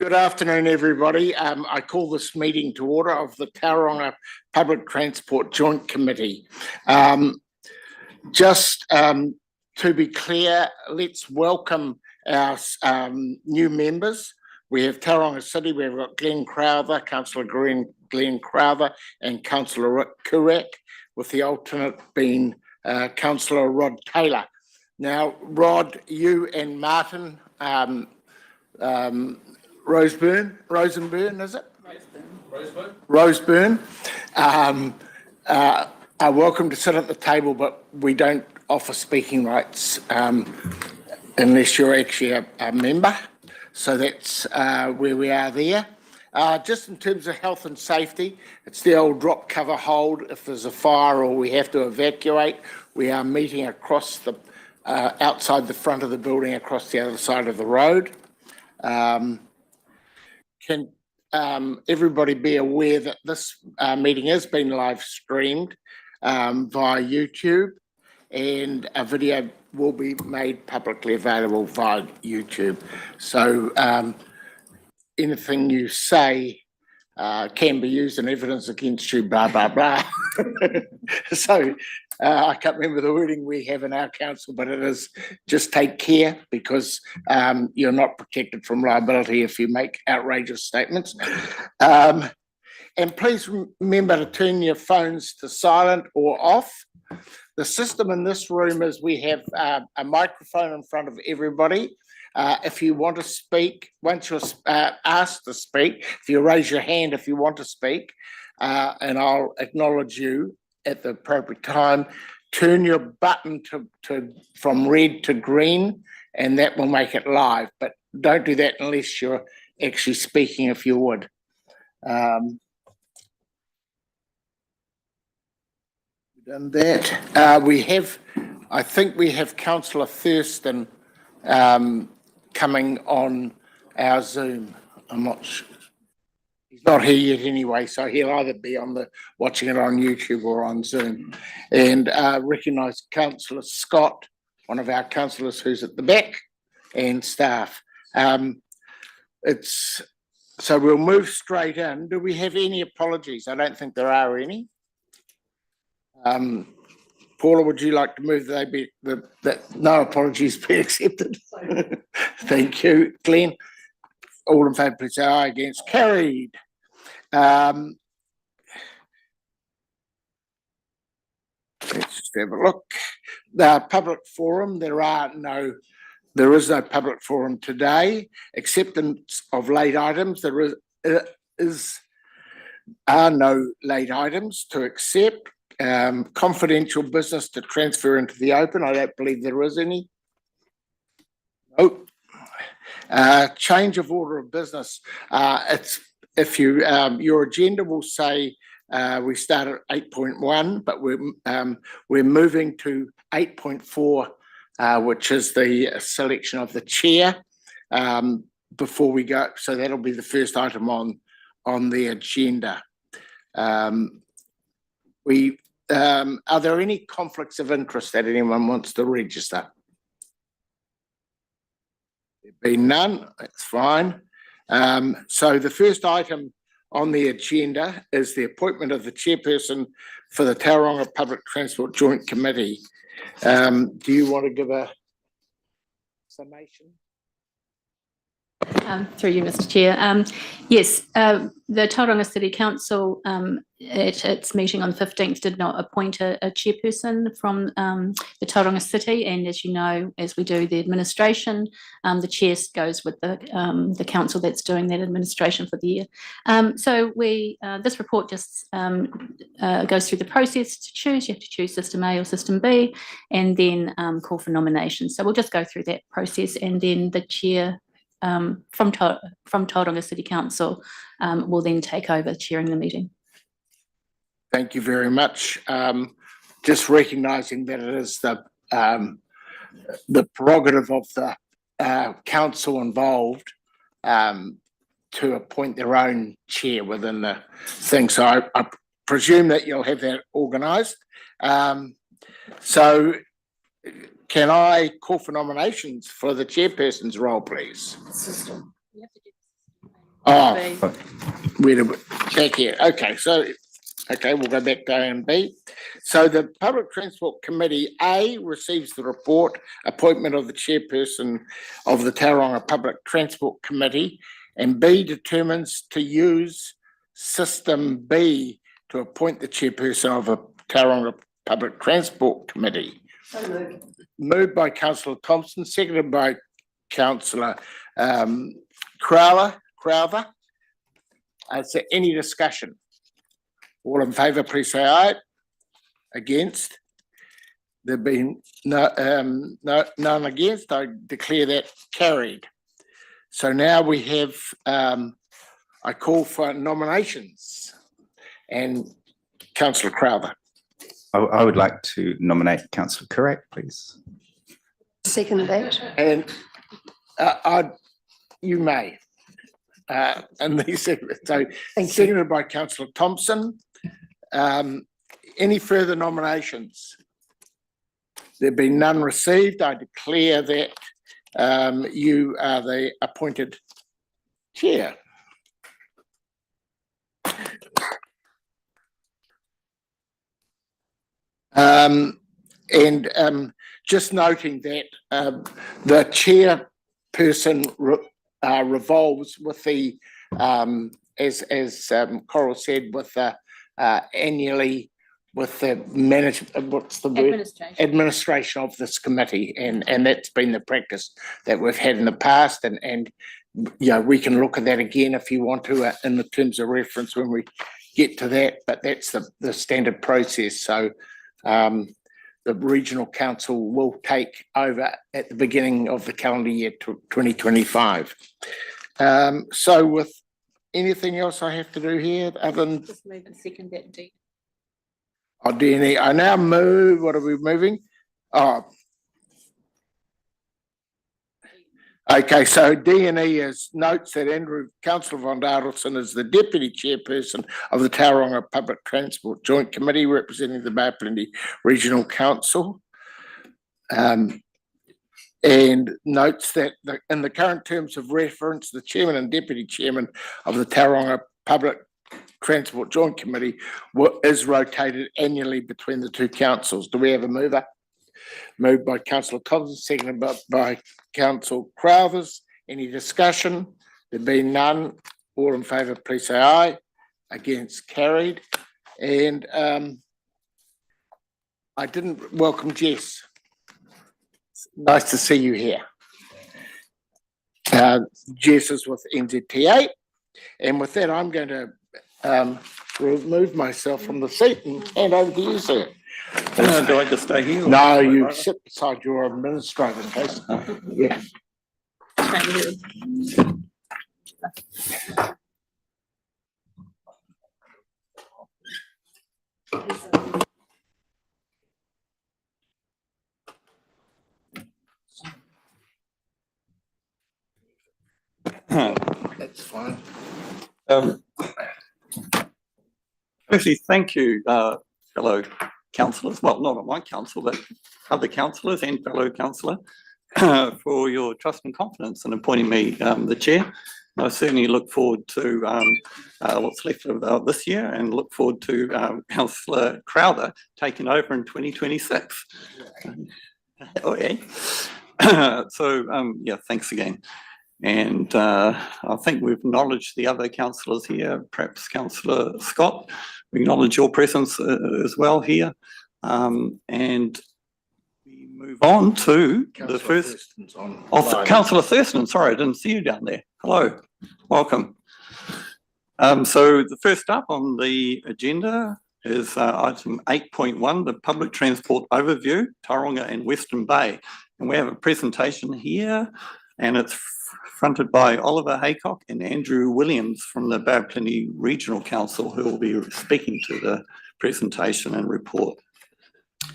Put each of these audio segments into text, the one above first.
Good afternoon, everybody. I call this meeting to order of the Tauranga Public Transport Joint Committee. To be clear, let's welcome our new members. We have Tauranga City, we've got Glenn Crowther, Councillor Glenn Crowther, and Councillor Rick Kurak, with the alternate being Councillor Rod Taylor. Now, Rod, you and Martin Rosenburn, is it? Roseburn. Are welcome to sit at the table, but we don't offer speaking rights unless you're actually a member. So that's where we are there. Just in terms of health and safety, it's the old drop, cover, hold. If there's a fire or we have to evacuate, we are meeting across the outside the front of the building, across the other side of the road. Can everybody be aware that this meeting has been live streamed via YouTube, and a video will be made publicly available via YouTube. So anything you say can be used in evidence against you, blah, blah, blah. So I can't remember the wording we have in our council, but it is just take care, because you're not protected from liability if you make outrageous statements. And please remember to turn your phones to silent or off. The system in this room is we have a microphone in front of everybody. If you want to speak, once you're asked to speak, if you raise your hand if you want to speak, and I'll acknowledge you at the appropriate time, turn your button from red to green, and that will make it live. But don't do that unless you're actually speaking, if you would. Done that. I think we have Councillor Thurston coming on our Zoom. I'm not sure. He's not here yet anyway, so he'll either be watching it on YouTube or on Zoom. And recognise Councillor Scott, one of our councillors who's at the back, and staff. So we'll move straight in. Do we have any apologies? I don't think there are any. Paula, would you like to move that no apologies be accepted? Thank you. Glenn, all in favour, please say aye. Against, carried. Let's just have a look. The public forum, there is no public forum today. Acceptance of late items, there are no late items to accept. Confidential business to transfer into the open, I don't believe there is any. Nope. Change of order of business. Your agenda will say we start at 8.1, but we're moving to 8.4, which is the selection of the chair before we go. So that'll be the first item on the agenda. Are there any conflicts of interest that anyone wants to register? There be none, that's fine. So the first item on the agenda is the appointment of the chairperson for the Tauranga Public Transport Joint Committee. Do you want to give a summation? Through you, Mr. Chair. Yes, the Tauranga City Council at its meeting on the 15th did not appoint a chairperson from the Tauranga City, and as you know, as we do the administration, the chair goes with the council that's doing that administration for the year. So this report just goes through the process to choose. You have to choose System A or System B, and then call for nominations. So we'll just go through that process, and then the chair from Tauranga City Council will then take over chairing the meeting. Thank you very much. Just recognising that it is the prerogative of the council involved to appoint their own chair within the thing. So I presume that you'll have that organised. So can I call for nominations for the chairperson's role, please? System. You have to do Oh, B. where did we, back here, okay, so, okay, we'll go back to A and B. So the Public Transport Committee, A, receives the report, appointment of the chairperson of the Tauranga Public Transport Committee, and B, determines to use System B to appoint the chairperson of a Tauranga Public Transport Committee. Moved by Councillor Thompson, seconded by Councillor Crowther. Is there any discussion? All in favour, please say aye. Against? There been none against. I declare that carried. So now we have, I call for nominations. And Councillor Crowther. I would like to nominate Councillor Correct, please. Second that. And you may. And he said, so seconded by Councillor Thompson. Any further nominations? There have been none received. I declare that you are the appointed chair. Just noting that the chairperson revolves with the, as Coral said, with the annually with the management, what's the word? Administration of this committee, and that's been the practice that we've had in the past, and you know, we can look at that again if you want to in the terms of reference when we get to that, but that's the standard process. So the regional council will take over at the beginning of the calendar year 2025. So with anything else I have to do here other than Just move and second that D. Oh, D&E. I now move. What are we moving? Oh. Okay, so D&E notes that Councillor von Dardelson is the Deputy Chairperson of the Tauranga Public Transport Joint Committee representing the Bay of Plenty Regional Council. And notes that in the current terms of reference, the Chairman and Deputy Chairman of the Tauranga Public Transport Joint Committee is rotated annually between the two councils. Do we have a mover? Moved by Councillor Thompson, seconded by Councillor Crowthers. Any discussion? There being none, all in favour, please say aye. Against, carried. And I didn't welcome Jess. Nice to see you here. Jess is with NZTA. And with that, I'm going to remove myself from the seat and hand over to you, sir. Do I just stay here? No, you sit beside your administrator in case. Yeah. That's fine. Firstly, thank you, fellow councillors, well, not on my council, but other councillors and fellow councillor, for your trust and confidence in appointing me the chair. I certainly look forward to what's left of this year and look forward to Councillor Crowther taking over in 2026. Oh, yeah. So, yeah, thanks again. And I think we've acknowledged the other councillors here, perhaps Councillor Scott. We acknowledge your presence as well here. And we move on to the first. Oh, Councillor Thurston, sorry, I didn't see you down there. Hello, welcome. So the first up on the agenda is item 8.1, the public transport overview, Tauranga and Western Bay. And we have a presentation here, and it's fronted by Oliver Haycock and Andrew Williams from the Bay of Plenty Regional Council, who will be speaking to the presentation and report.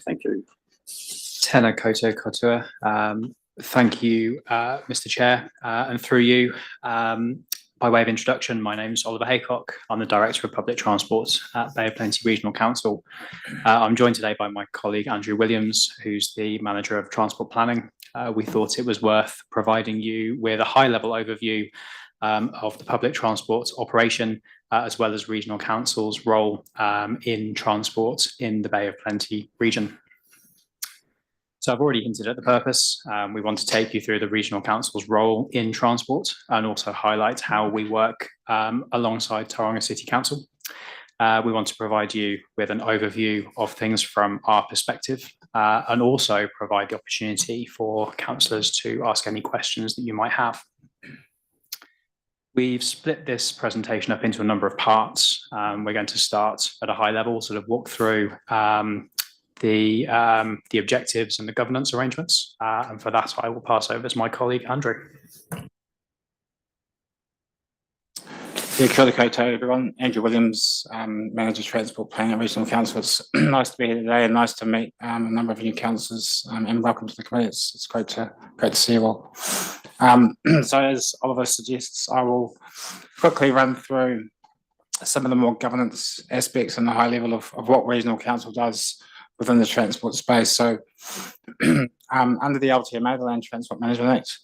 Thank you. Tēnā koutou katoa. Thank you, Mr. Chair, and through you, by way of introduction, my name is Oliver Haycock. I'm the Director of Public Transport at Bay of Plenty Regional Council. I'm joined today by my colleague Andrew Williams, who's the Manager of Transport Planning. We thought it was worth providing you with a high-level overview of the public transport operation, as well as regional council's role in transport in the Bay of Plenty region. So I've already hinted at the purpose. We want to take you through the regional council's role in transport and also highlight how we work alongside Tauranga City Council. We want to provide you with an overview of things from our perspective and also provide the opportunity for councillors to ask any questions that you might have. We've split this presentation up into a number of parts. We're going to start at a high level, sort of walk through the objectives and the governance arrangements. And for that, I will pass over to my colleague, Andrew. Yeah, kia ora koutou, everyone. Andrew Williams, Manager Transport Planning at Regional Council. It's nice to be here today and nice to meet a number of new councillors and welcome to the committee. It's great to see you all. So as Oliver suggests, I will quickly run through some of the more governance aspects and the high level of what Regional Council does within the transport space. So under the LTMA, the Land Transport Management Act,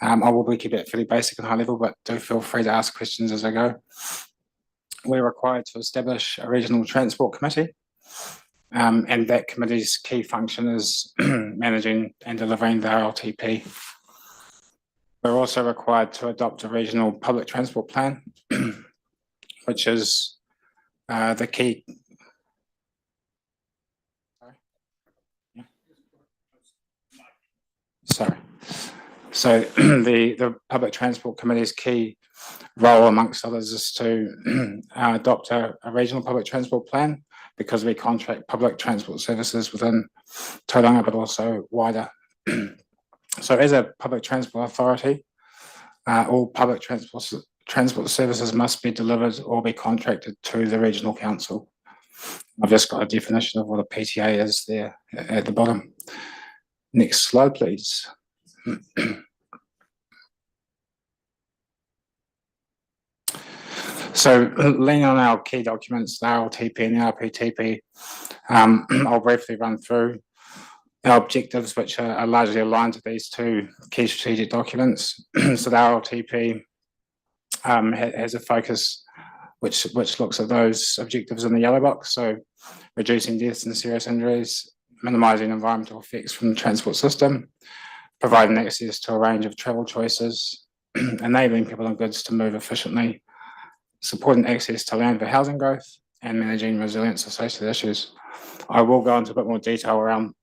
I will be keeping it fairly basic and high level, but do feel free to ask questions as I go. We're required to establish a regional transport committee, and that committee's key function is managing and delivering the RLTP. We're also required to adopt a regional public transport plan, which is the key. Sorry. So the Public Transport Committee's key role, amongst others, is to adopt a regional public transport plan because we contract public transport services within Tauranga, but also wider. So as a public transport authority, all public transport services must be delivered or be contracted to the Regional Council. I've just got a definition of what a PTA is there at the bottom. Next slide, please. So leaning on our key documents, the RLTP and the RPTP, I'll briefly run through our objectives, which are largely aligned to these two key strategic documents. So the RLTP has a focus which looks at those objectives in the yellow box, so reducing deaths and serious injuries, minimising environmental effects from the transport system, providing access to a range of travel choices, enabling people and goods to move efficiently, supporting access to land for housing growth, and managing resilience associated issues. I will go into a bit more detail around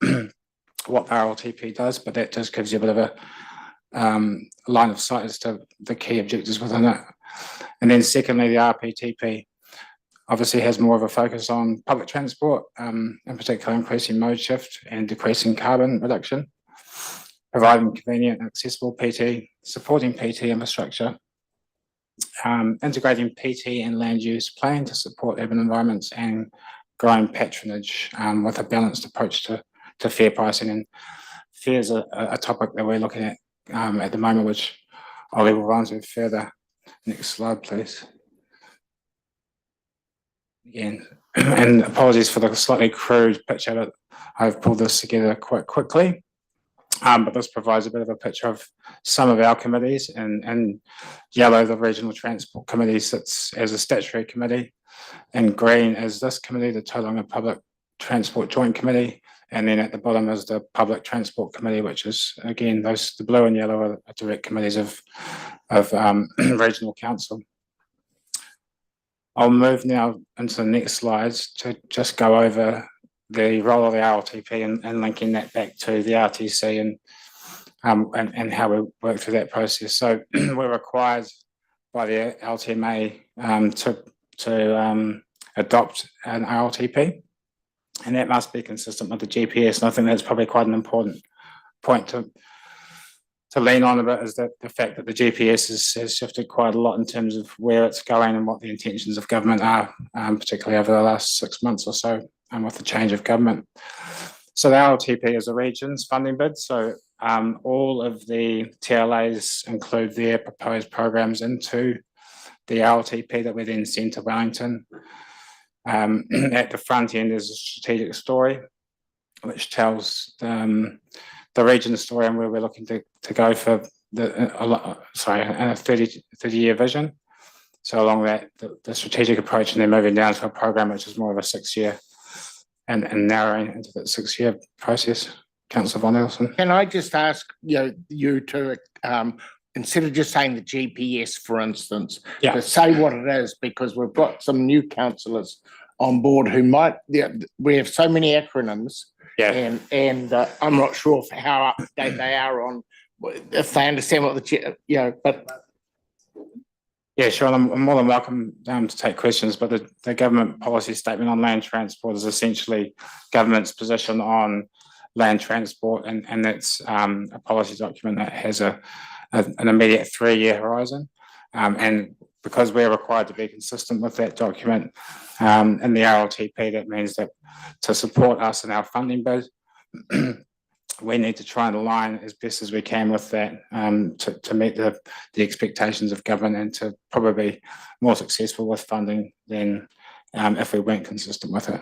what the RLTP does, but that just gives you a bit of a line of sight as to the key objectives within it. And then secondly, the RPTP obviously has more of a focus on public transport, in particular increasing mode shift and decreasing carbon reduction, providing convenient and accessible PT, supporting PT infrastructure, integrating PT and land use planning to support urban environments, and growing patronage with a balanced approach to fare pricing. And fare is a topic that we're looking at the moment, which Ollie will run through further. Next slide, please. Again, and apologies for the slightly crude picture, but I've pulled this together quite quickly. But this provides a bit of a picture of some of our committees. And yellow, the Regional Transport Committee sits as a statutory committee, and green is this committee, the Tauranga Public Transport Joint Committee. And then at the bottom is the Public Transport Committee, which is, again, the blue and yellow are direct committees of Regional Council. I'll move now into the next slides to just go over the role of the RLTP and linking that back to the RTC and how we work through that process. So we're required by the LTMA to adopt an RLTP, and that must be consistent with the GPS. And I think that's probably quite an important point to lean on a bit, is that the fact that the GPS has shifted quite a lot in terms of where it's going and what the intentions of government are, particularly over the last 6 months or so, and with the change of government. So the RLTP is a region's funding bid. So all of the TLAs include their proposed programs into the RLTP that we then send to Wellington. At the front end is a strategic story, which tells the region's story and where we're looking to go for a 30-year vision. So along that, the strategic approach, and then moving down to a program which is more of a 6-year and narrowing into that 6-year process. Councillor Von Elson. Can I just ask you to, instead of just saying the GPS, for instance, to say what it is, because we've got some new councillors on board who might, we have so many acronyms, and I'm not sure how up to date they are on, if they understand what but. Yeah, sure. I'm more than welcome to take questions, but the government policy statement on land transport is essentially government's position on land transport, and that's a policy document that has an immediate 3-year horizon. And because we're required to be consistent with that document in the RLTP, that means that to support us in our funding bid, we need to try and align as best as we can with that to meet the expectations of government, and to probably be more successful with funding than if we weren't consistent with it.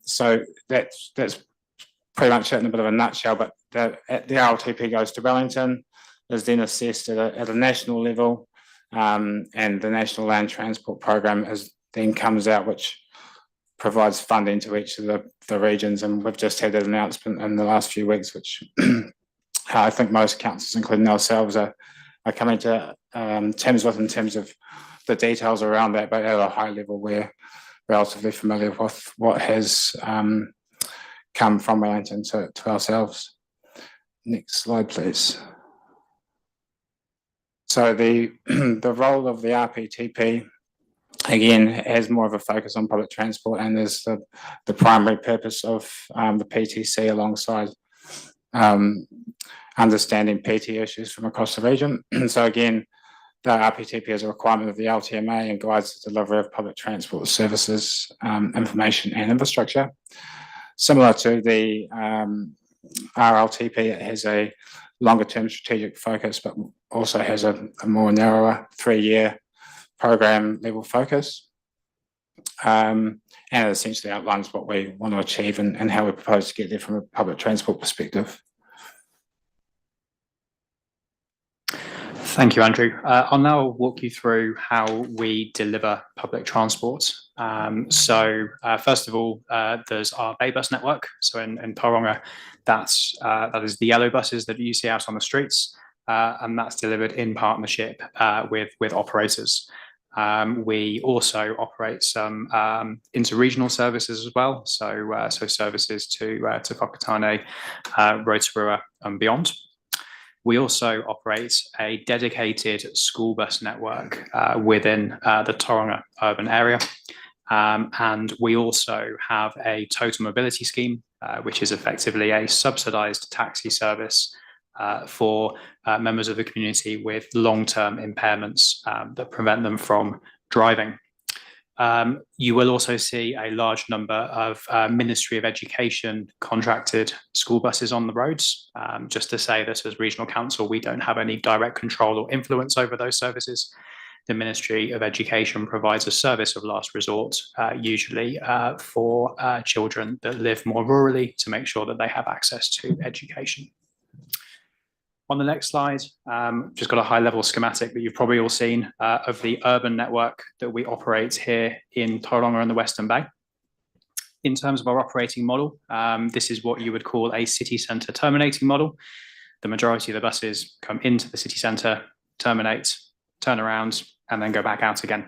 So that's pretty much it in a bit of a nutshell, but the RLTP goes to Wellington, is then assessed at a national level, and the National Land Transport Program then comes out, which provides funding to each of the regions, and we've just had that announcement in the last few weeks, which I think most councils, including ourselves, are coming to terms with in terms of the details around that, but at a high level we're relatively familiar with what has come from Wellington to ourselves. Next slide, please. So the role of the RPTP, again, has more of a focus on public transport, and is the primary purpose of the PTC, alongside understanding PT issues from across the region. So again, the RPTP is a requirement of the LTMA and guides the delivery of public transport services, information and infrastructure. Similar to the RLTP, it has a longer term strategic focus, but also has a more narrower 3-year program level focus, and it essentially outlines what we want to achieve and how we propose to get there from a public transport perspective. Thank you, Andrew. I'll now walk you through how we deliver public transport. So first of all, there's our bay bus network. So in Tauranga, that is the yellow buses that you see out on the streets, and that's delivered in partnership with operators. We also operate some inter-regional services as well, so services to Whakatane, Rotorua and beyond. We also operate a dedicated school bus network within the Tauranga urban area, and we also have a total mobility scheme, which is effectively a subsidised taxi service for members of the community with long-term impairments that prevent them from driving. You will also see a large number of Ministry of Education contracted school buses on the roads. Just to say that as Regional Council, we don't have any direct control or influence over those services. The Ministry of Education provides a service of last resort, usually for children that live more rurally, to make sure that they have access to education. On the next slide, just got a high-level schematic that you've probably all seen of the urban network that we operate here in Tauranga and the Western Bay. In terms of our operating model, this is what you would call a city centre terminating model. The majority of the buses come into the city centre, terminate, turn around, and then go back out again.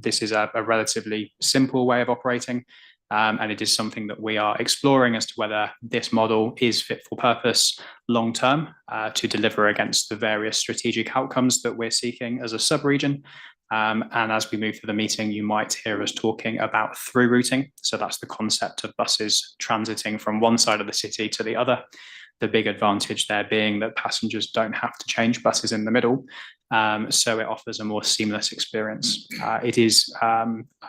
This is a relatively simple way of operating, and it is something that we are exploring as to whether this model is fit for purpose long term to deliver against the various strategic outcomes that we're seeking as a sub-region. And as we move through the meeting, you might hear us talking about through routing. So that's the concept of buses transiting from one side of the city to the other. The big advantage there being that passengers don't have to change buses in the middle. So it offers a more seamless experience. It is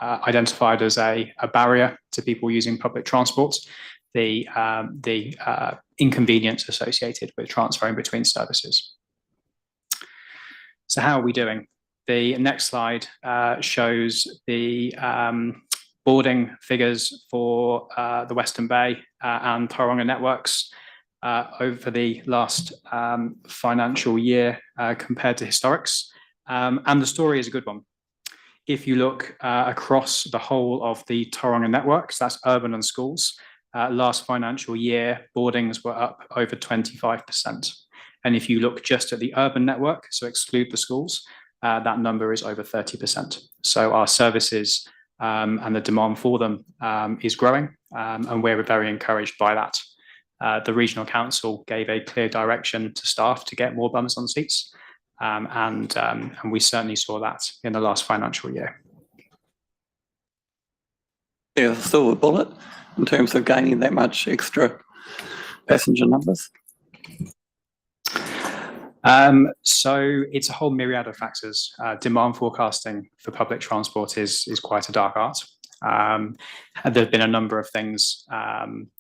identified as a barrier to people using public transport, the inconvenience associated with transferring between services. So how are we doing? The next slide shows the boarding figures for the Western Bay and Tauranga networks. over the last financial year compared to historics. And the story is a good one. If you look across the whole of the Tauranga networks, that's urban and schools, last financial year, boardings were up over 25%. And if you look just at the urban network, so exclude the schools, that number is over 30%. So our services and the demand for them is growing, and we're very encouraged by that. The regional council gave a clear direction to staff to get more bums on seats, and we certainly saw that in the last financial year. Yeah, a silver bullet in terms of gaining that much extra passenger numbers. So it's a whole myriad of factors. Demand forecasting for public transport is quite a dark art. There have been a number of things.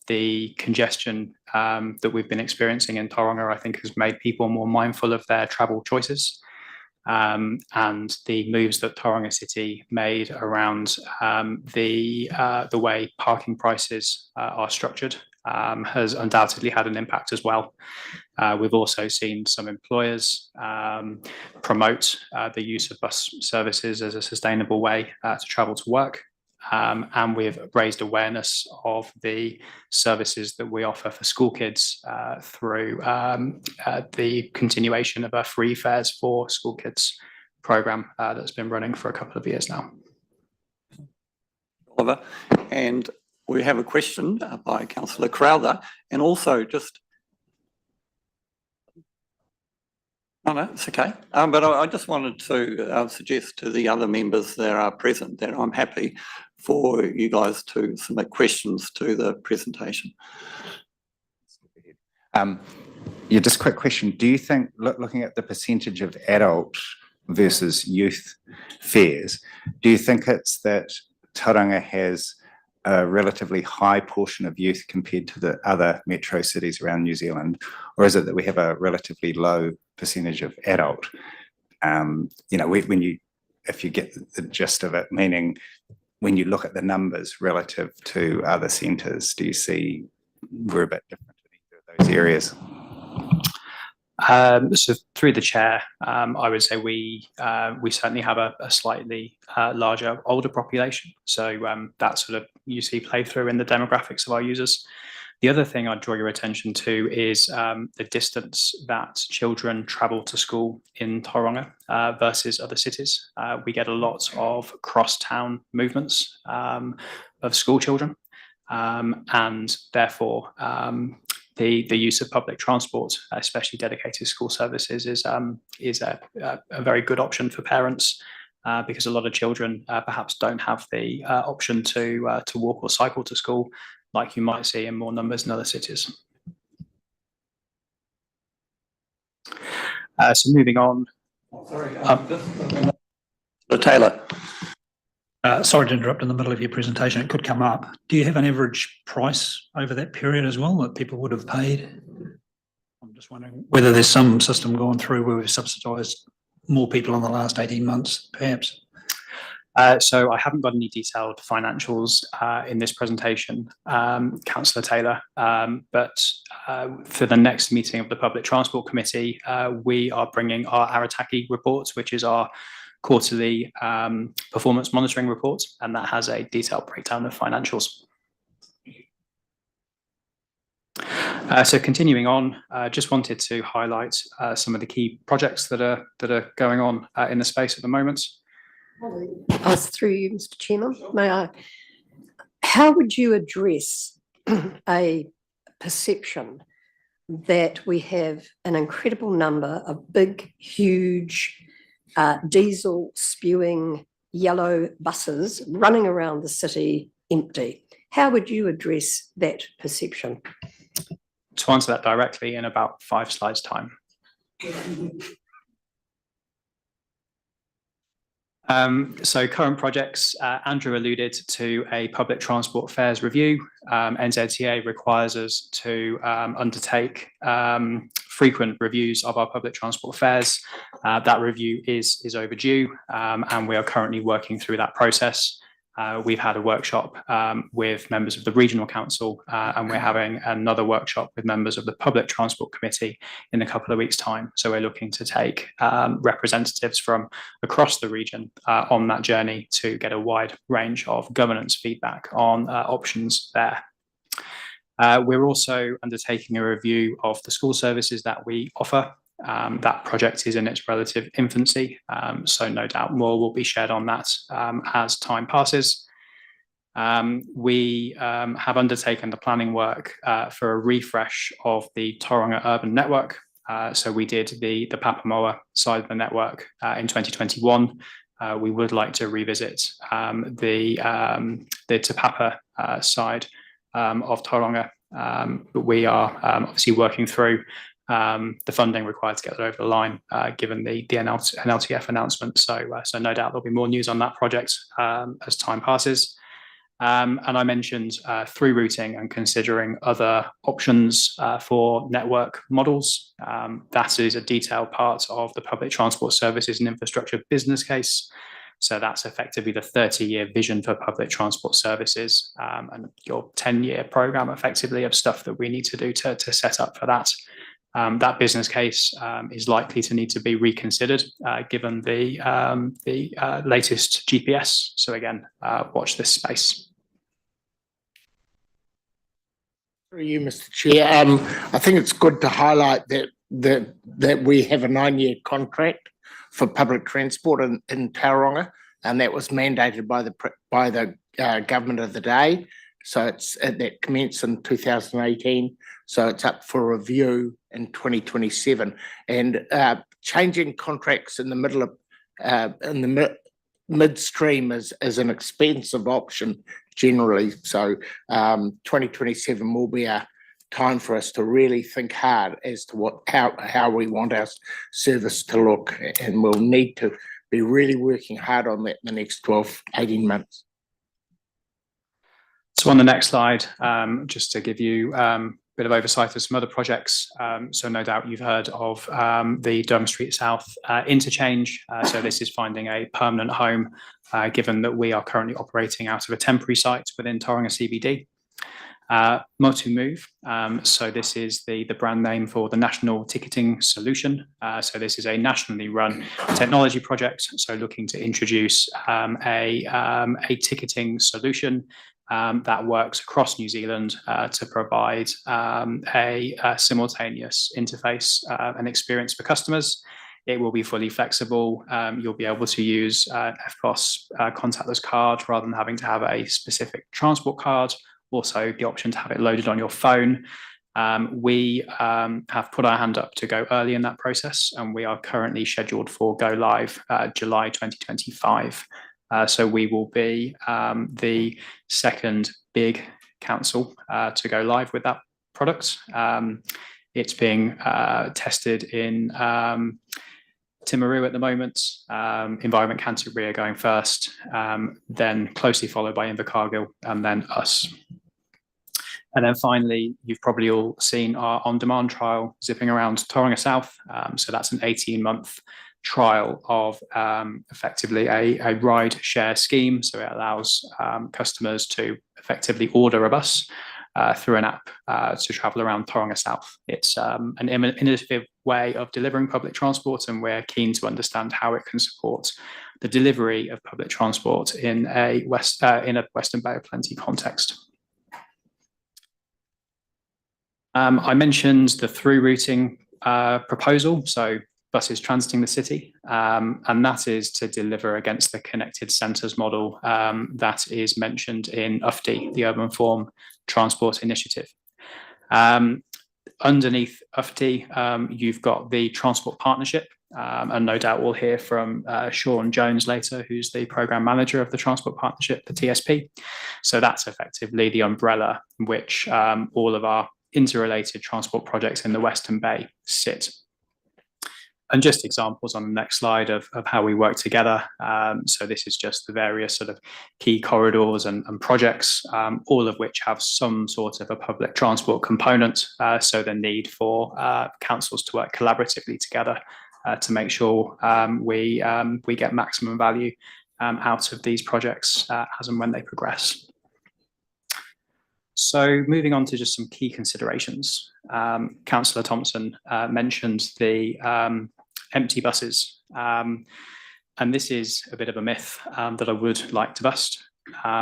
The congestion that we've been experiencing in Tauranga, I think, has made people more mindful of their travel choices. And the moves that Tauranga City made around the way parking prices are structured has undoubtedly had an impact as well. We've also seen some employers promote the use of bus services as a sustainable way to travel to work. And we've raised awareness of the services that we offer for school kids through the continuation of our free fares for school kids program that's been running for a couple of years now. Oliver, and we have a question by Councillor Crowther, and also just, oh no, it's okay. But I just wanted to suggest to the other members that are present that I'm happy for you guys to submit questions to the presentation. Yeah, just a quick question. Do you think, looking at the percentage of adult versus youth fares, do you think it's that Tauranga has a relatively high portion of youth compared to the other metro cities around New Zealand, or is it that we have a relatively low percentage of adult? You know, if you get the gist of it, meaning when you look at the numbers relative to other centres, do you see we're a bit different in either of those areas? So through the chair, I would say we certainly have a slightly larger older population. So that sort of you see play through in the demographics of our users. The other thing I'd draw your attention to is the distance that children travel to school in Tauranga versus other cities. We get a lot of cross-town movements of school children, and therefore the use of public transport, especially dedicated school services, is a very good option for parents because a lot of children perhaps don't have the option to walk or cycle to school like you might see in more numbers in other cities. So moving on. Taylor. Sorry to interrupt in the middle of your presentation. It could come up. Do you have an average price over that period as well that people would have paid? I'm just wondering whether there's some system going through where we've subsidised more people in the last 18 months, perhaps. So I haven't got any detailed financials in this presentation, Councillor Taylor, but for the next meeting of the Public Transport Committee, we are bringing our Arataki reports, which is our quarterly performance monitoring report, and that has a detailed breakdown of financials. So continuing on, just wanted to highlight some of the key projects that are going on in the space at the moment. Through you, Mr. Chairman, may I? How would you address a perception that we have an incredible number of big, huge, diesel spewing yellow buses running around the city empty? How would you address that perception? To answer that directly in about 5 slides' time. So current projects, Andrew alluded to a public transport fares review. NZTA requires us to undertake frequent reviews of our public transport fares. That review is overdue, and we are currently working through that process. We've had a workshop with members of the Regional Council, and we're having another workshop with members of the Public Transport Committee in a couple of weeks' time. So we're looking to take representatives from across the region on that journey to get a wide range of governance feedback on options there. We're also undertaking a review of the school services that we offer. That project is in its relative infancy, so no doubt more will be shared on that as time passes. We have undertaken the planning work for a refresh of the Tauranga urban network. So we did the Papamoa side of the network in 2021. We would like to revisit the Te Papa side of Tauranga. But we are obviously working through the funding required to get that over the line, given the NLTF announcement. So no doubt there'll be more news on that project as time passes. And I mentioned through routing and considering other options for network models. That is a detailed part of the Public Transport Services and Infrastructure business case. So that's effectively the 30-year vision for public transport services, and your 10-year program effectively of stuff that we need to do to set up for that. That business case is likely to need to be reconsidered given the latest GPS. So again, watch this space. For you, Mr. Chair, I think it's good to highlight that we have a 9-year contract for public transport in Tauranga, and that was mandated by the government of the day. So that commenced in 2018. So it's up for review in 2027. And changing contracts in the middle of midstream is an expensive option generally. So 2027 will be a time for us to really think hard as to how we want our service to look, and we'll need to be really working hard on that in the next 12, 18 months. So on the next slide, just to give you a bit of oversight of some other projects. So no doubt you've heard of the Durham Street South interchange. So this is finding a permanent home, given that we are currently operating out of a temporary site within Tauranga CBD. Motu Move, so this is the brand name for the National Ticketing Solution. So this is a nationally run technology project, so looking to introduce a ticketing solution that works across New Zealand to provide a simultaneous interface and experience for customers. It will be fully flexible. You'll be able to use FPOS contactless card rather than having to have a specific transport card. Also, the option to have it loaded on your phone. We have put our hand up to go early in that process, and we are currently scheduled for go live July 2025. So we will be the second big council to go live with that product. It's being tested in Timaru at the moment, Environment Canterbury are going first, then closely followed by Invercargill, and then us. And then finally, you've probably all seen our on-demand trial zipping around Tauranga South. So that's an 18-month trial of effectively a ride share scheme. So it allows customers to effectively order a bus through an app to travel around Tauranga South. It's an innovative way of delivering public transport, and we're keen to understand how it can support the delivery of public transport in a Western Bay of Plenty context. I mentioned the through routing proposal, so buses transiting the city, and that is to deliver against the connected centres model that is mentioned in UFTI, the Urban Form Transport Initiative. Underneath UFTI, you've got the Transport Partnership, and no doubt we'll hear from Sean Jones later, who's the Programme Manager of the Transport Partnership, the TSP. So that's effectively the umbrella in which all of our interrelated transport projects in the Western Bay sit. And just examples on the next slide of how we work together. So this is just the various sort of key corridors and projects, all of which have some sort of a public transport component. So the need for councils to work collaboratively together to make sure we get maximum value out of these projects as and when they progress. So moving on to just some key considerations. Councillor Thompson mentioned the empty buses. And this is a bit of a myth that I would like to bust.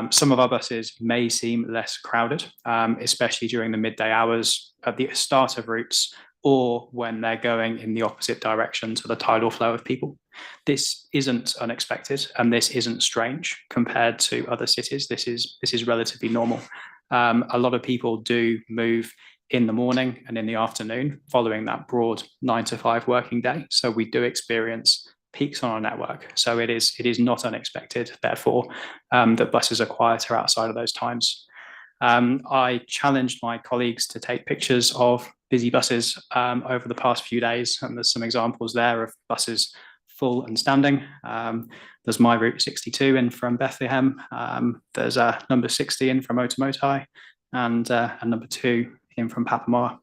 Some of our buses may seem less crowded, especially during the midday hours at the start of routes or when they're going in the opposite direction to the tidal flow of people. This isn't unexpected and this isn't strange compared to other cities. This is relatively normal. A lot of people do move in the morning and in the afternoon following that broad 9 to 5 working day. So we do experience peaks on our network. So it is not unexpected, therefore, that buses are quieter outside of those times. I challenged my colleagues to take pictures of busy buses over the past few days, and there's some examples there of buses full and standing. There's my route 62 in from Bethlehem. There's number 60 in from Otamotai, and number 2 in from Papamoa.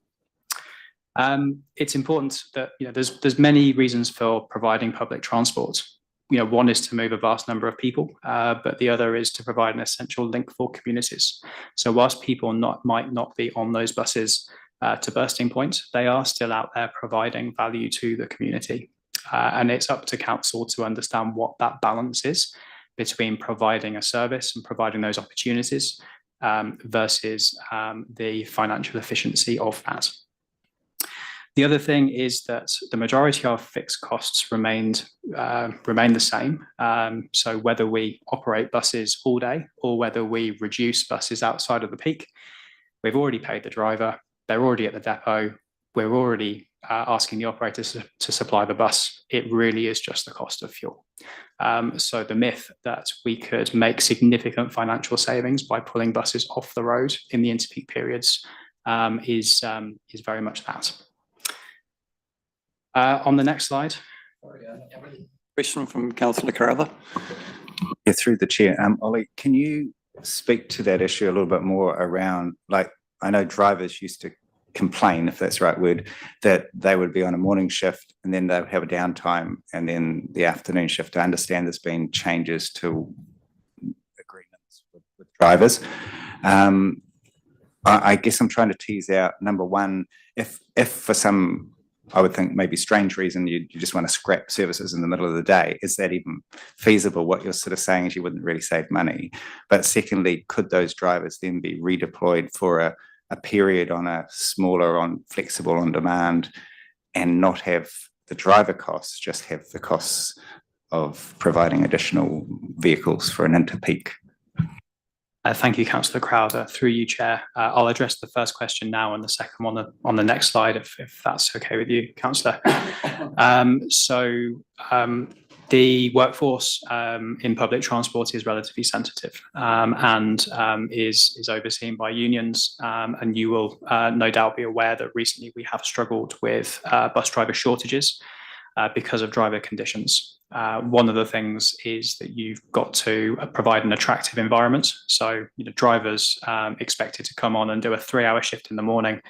It's important that there's many reasons for providing public transport. One is to move a vast number of people, but the other is to provide an essential link for communities. So whilst people might not be on those buses to bursting point, they are still out there providing value to the community. And it's up to council to understand what that balance is between providing a service and providing those opportunities versus the financial efficiency of that. The other thing is that the majority of fixed costs remain the same. So whether we operate buses all day or whether we reduce buses outside of the peak, we've already paid the driver, they're already at the depot, we're already asking the operators to supply the bus. It really is just the cost of fuel. So the myth that we could make significant financial savings by pulling buses off the road in the interpeak periods is very much that. On the next slide. Question from Councillor Carruthers. Yeah, through the chair. Ollie, can you speak to that issue a little bit more around, like, I know drivers used to complain, if that's the right word, that they would be on a morning shift and then they would have a downtime and then the afternoon shift. I understand there's been changes to agreements with drivers. I guess I'm trying to tease out, number one, if for some, I would think maybe strange reason you just want to scrap services in the middle of the day, is that even feasible? What you're sort of saying is you wouldn't really save money. But secondly, could those drivers then be redeployed for a period on a smaller, on flexible, on demand, and not have the driver costs, just have the costs of providing additional vehicles for an interpeak? Thank you, Councillor Crowther. Through you, Chair. I'll address the first question now and the second one on the next slide, if that's okay with you, Councillor. The workforce in public transport is relatively sensitive and is overseen by unions. And you will no doubt be aware that recently we have struggled with bus driver shortages because of driver conditions. One of the things is that you've got to provide an attractive environment. So drivers expected to come on and do a 3-hour shift in the morning,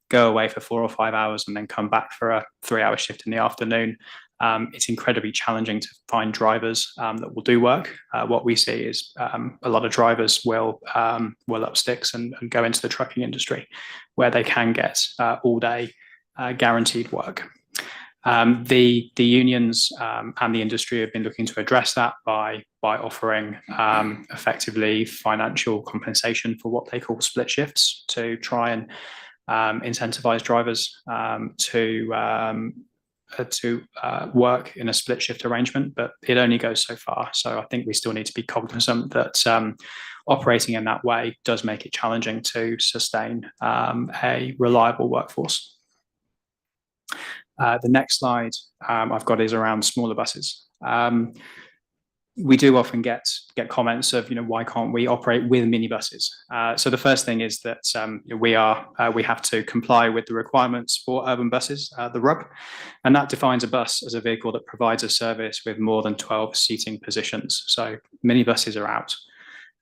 go away for 4 or 5 hours and then come back for a 3-hour shift in the afternoon. It's incredibly challenging to find drivers that will do work. What we see is a lot of drivers will up sticks and go into the trucking industry where they can get all day guaranteed work. The unions and the industry have been looking to address that by offering effectively financial compensation for what they call split shifts to try and incentivize drivers to work in a split shift arrangement, but it only goes so far. So I think we still need to be cognizant that operating in that way does make it challenging to sustain a reliable workforce. The next slide I've got is around smaller buses. We do often get comments of, why can't we operate with minibuses? So the first thing is that we have to comply with the requirements for urban buses, the RUB, and that defines a bus as a vehicle that provides a service with more than 12 seating positions. So minibuses are out.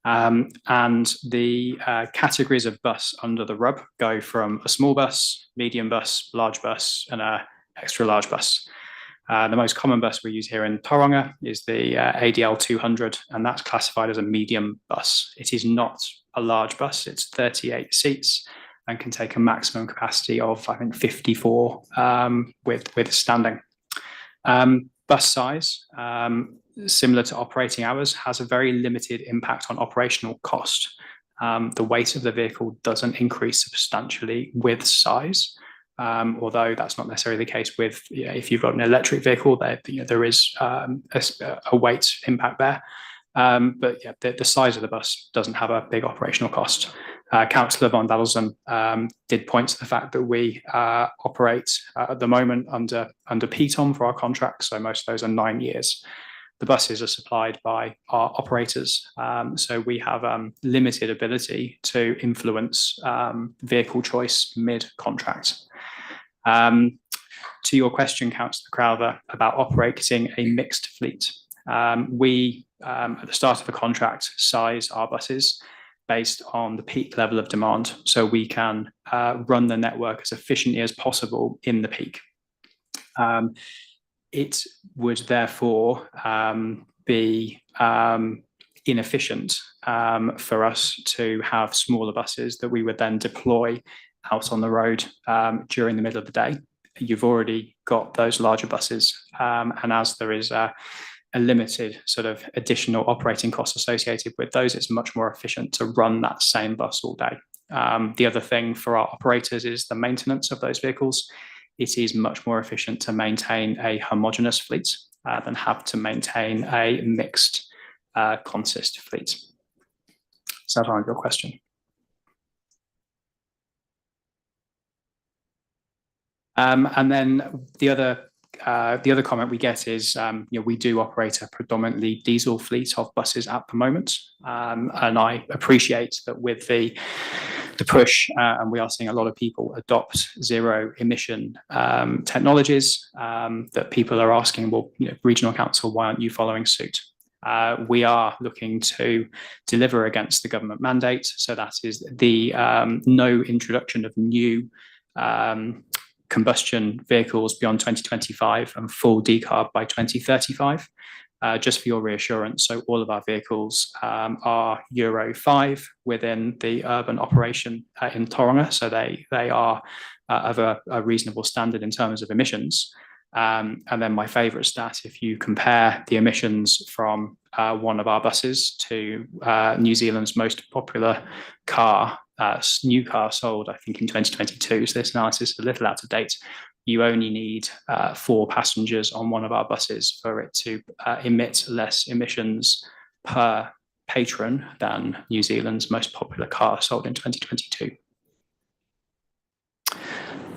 And the categories of bus under the RUB go from a small bus, medium bus, large bus, and a extra large bus. The most common bus we use here in Tauranga is the ADL 200, and that's classified as a medium bus. It is not a large bus, it's 38 seats and can take a maximum capacity of, I think, 54 with standing. Bus size, similar to operating hours, has a very limited impact on operational cost. The weight of the vehicle doesn't increase substantially with size, although that's not necessarily the case with, if you've got an electric vehicle, there is a weight impact there. But yeah, the size of the bus doesn't have a big operational cost. Councillor Von Daddelson did point to the fact that we operate at the moment under PTOM for our contracts, so most of those are 9 years. The buses are supplied by our operators, so we have limited ability to influence vehicle choice mid-contract. To your question, Councillor Crowther, about operating a mixed fleet, we at the start of a contract size our buses based on the peak level of demand, so we can run the network as efficiently as possible in the peak. It would therefore be inefficient for us to have smaller buses that we would then deploy out on the road during the middle of the day. You've already got those larger buses, and as there is a limited sort of additional operating costs associated with those, it's much more efficient to run that same bus all day. The other thing for our operators is the maintenance of those vehicles. It is much more efficient to maintain a homogeneous fleet than have to maintain a mixed consist fleet. Does that answer your question? And then the other comment we get is, we do operate a predominantly diesel fleet of buses at the moment, and I appreciate that with the push, and we are seeing a lot of people adopt zero emission technologies, that people are asking, well, regional council, why aren't you following suit? We are looking to deliver against the government mandate, so that is the no introduction of new combustion vehicles beyond 2025 and full decarb by 2035. Just for your reassurance, so all of our vehicles are Euro 5 within the urban operation in Tauranga, so they are of a reasonable standard in terms of emissions. And then my favourite stat, if you compare the emissions from one of our buses to New Zealand's most popular car, new car sold, I think, in 2022, so this analysis is a little out of date. You only need 4 passengers on one of our buses for it to emit less emissions per patron than New Zealand's most popular car sold in 2022.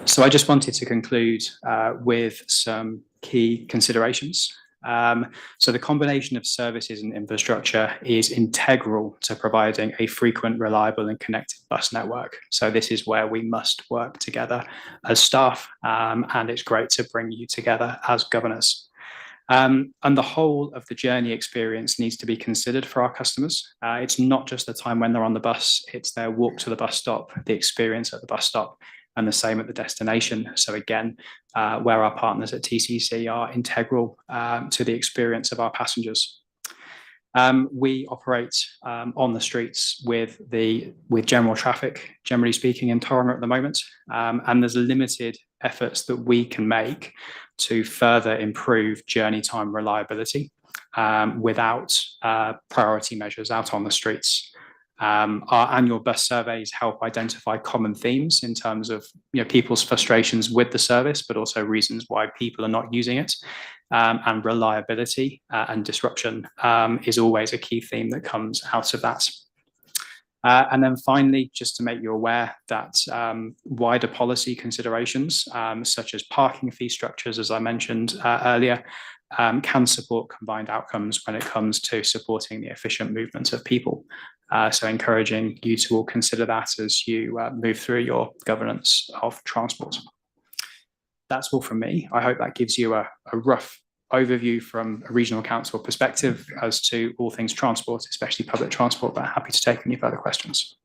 So I just wanted to conclude with some key considerations. So the combination of services and infrastructure is integral to providing a frequent, reliable and connected bus network. So this is where we must work together as staff, and it's great to bring you together as governors. And the whole of the journey experience needs to be considered for our customers. It's not just the time when they're on the bus, it's their walk to the bus stop, the experience at the bus stop, and the same at the destination. So again, where our partners at TCC are integral to the experience of our passengers. We operate on the streets with general traffic, generally speaking, in Tauranga at the moment, and there's limited efforts that we can make to further improve journey time reliability without priority measures out on the streets. Our annual bus surveys help identify common themes in terms of people's frustrations with the service, but also reasons why people are not using it. And reliability and disruption is always a key theme that comes out of that. And then finally, just to make you aware that wider policy considerations, such as parking fee structures, as I mentioned earlier, can support combined outcomes when it comes to supporting the efficient movement of people. So encouraging you to all consider that as you move through your governance of transport. That's all from me. I hope that gives you a rough overview from a regional council perspective as to all things transport, especially public transport, but happy to take any further questions.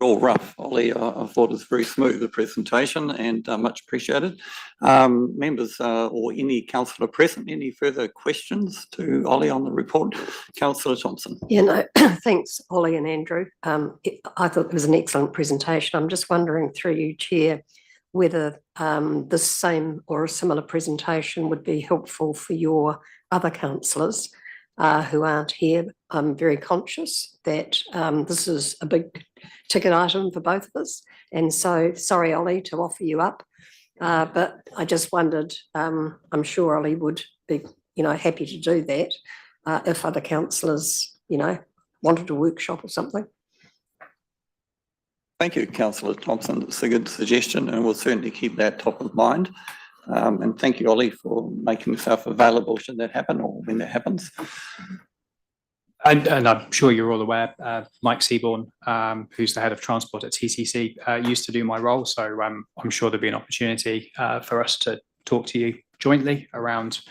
all rough, Ollie. I thought it was very smooth, the presentation, and much appreciated. Members or any councillor present, any further questions to Ollie on the report? Councillor Thompson. Yeah, no, thanks, Ollie and Andrew. I thought it was an excellent presentation. I'm just wondering through you, Chair, whether the same or a similar presentation would be helpful for your other councillors who aren't here. I'm very conscious that this is a big ticket item for both of us. And so, sorry, Ollie, to offer you up. But I just wondered, I'm sure Ollie would be, happy to do that if other councillors, wanted a workshop or something. Thank you, Councillor Thompson. It's a good suggestion, and we'll certainly keep that top of mind. And thank you, Ollie, for making yourself available should that happen or when that happens. And I'm sure you're all aware, Mike Seaborn, who's the head of transport at TCC, used to do my role. So I'm sure there'll be an opportunity for us to talk to you jointly around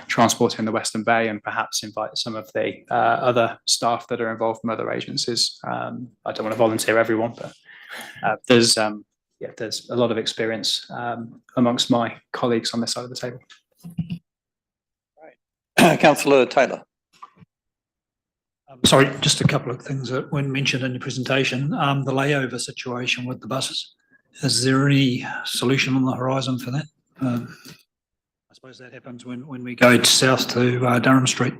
transport in the Western Bay, and perhaps invite some of the other staff that are involved from other agencies. I don't want to volunteer everyone, but there's a lot of experience amongst my colleagues on this side of the table. Right. Councillor Taylor. Sorry, just a couple of things that weren't mentioned in your presentation. The layover situation with the buses. Is there any solution on the horizon for that? I suppose that happens when we go south to Durham Street.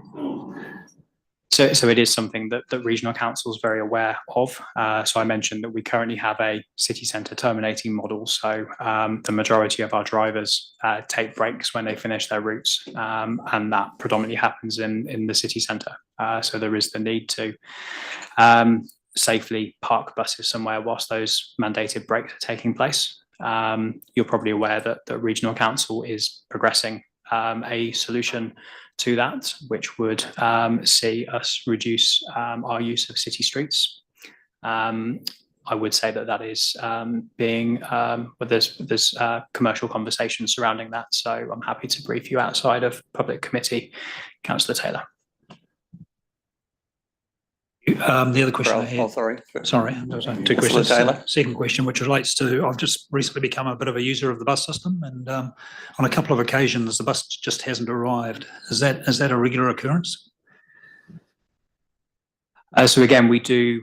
So it is something that regional council is very aware of. So I mentioned that we currently have a city centre terminating model. So the majority of our drivers take breaks when they finish their routes, and that predominantly happens in the city centre. So there is the need to safely park buses somewhere whilst those mandated breaks are taking place. You're probably aware that the regional council is progressing a solution to that, which would see us reduce our use of city streets. I would say that is being, well, there's commercial conversations surrounding that. So I'm happy to brief you outside of public committee, Councillor Taylor. The other question I had. Oh, sorry. Sorry, there was two questions. Second question, which relates to, I've just recently become a bit of a user of the bus system, and on a couple of occasions the bus just hasn't arrived. Is that a regular occurrence? So again, we do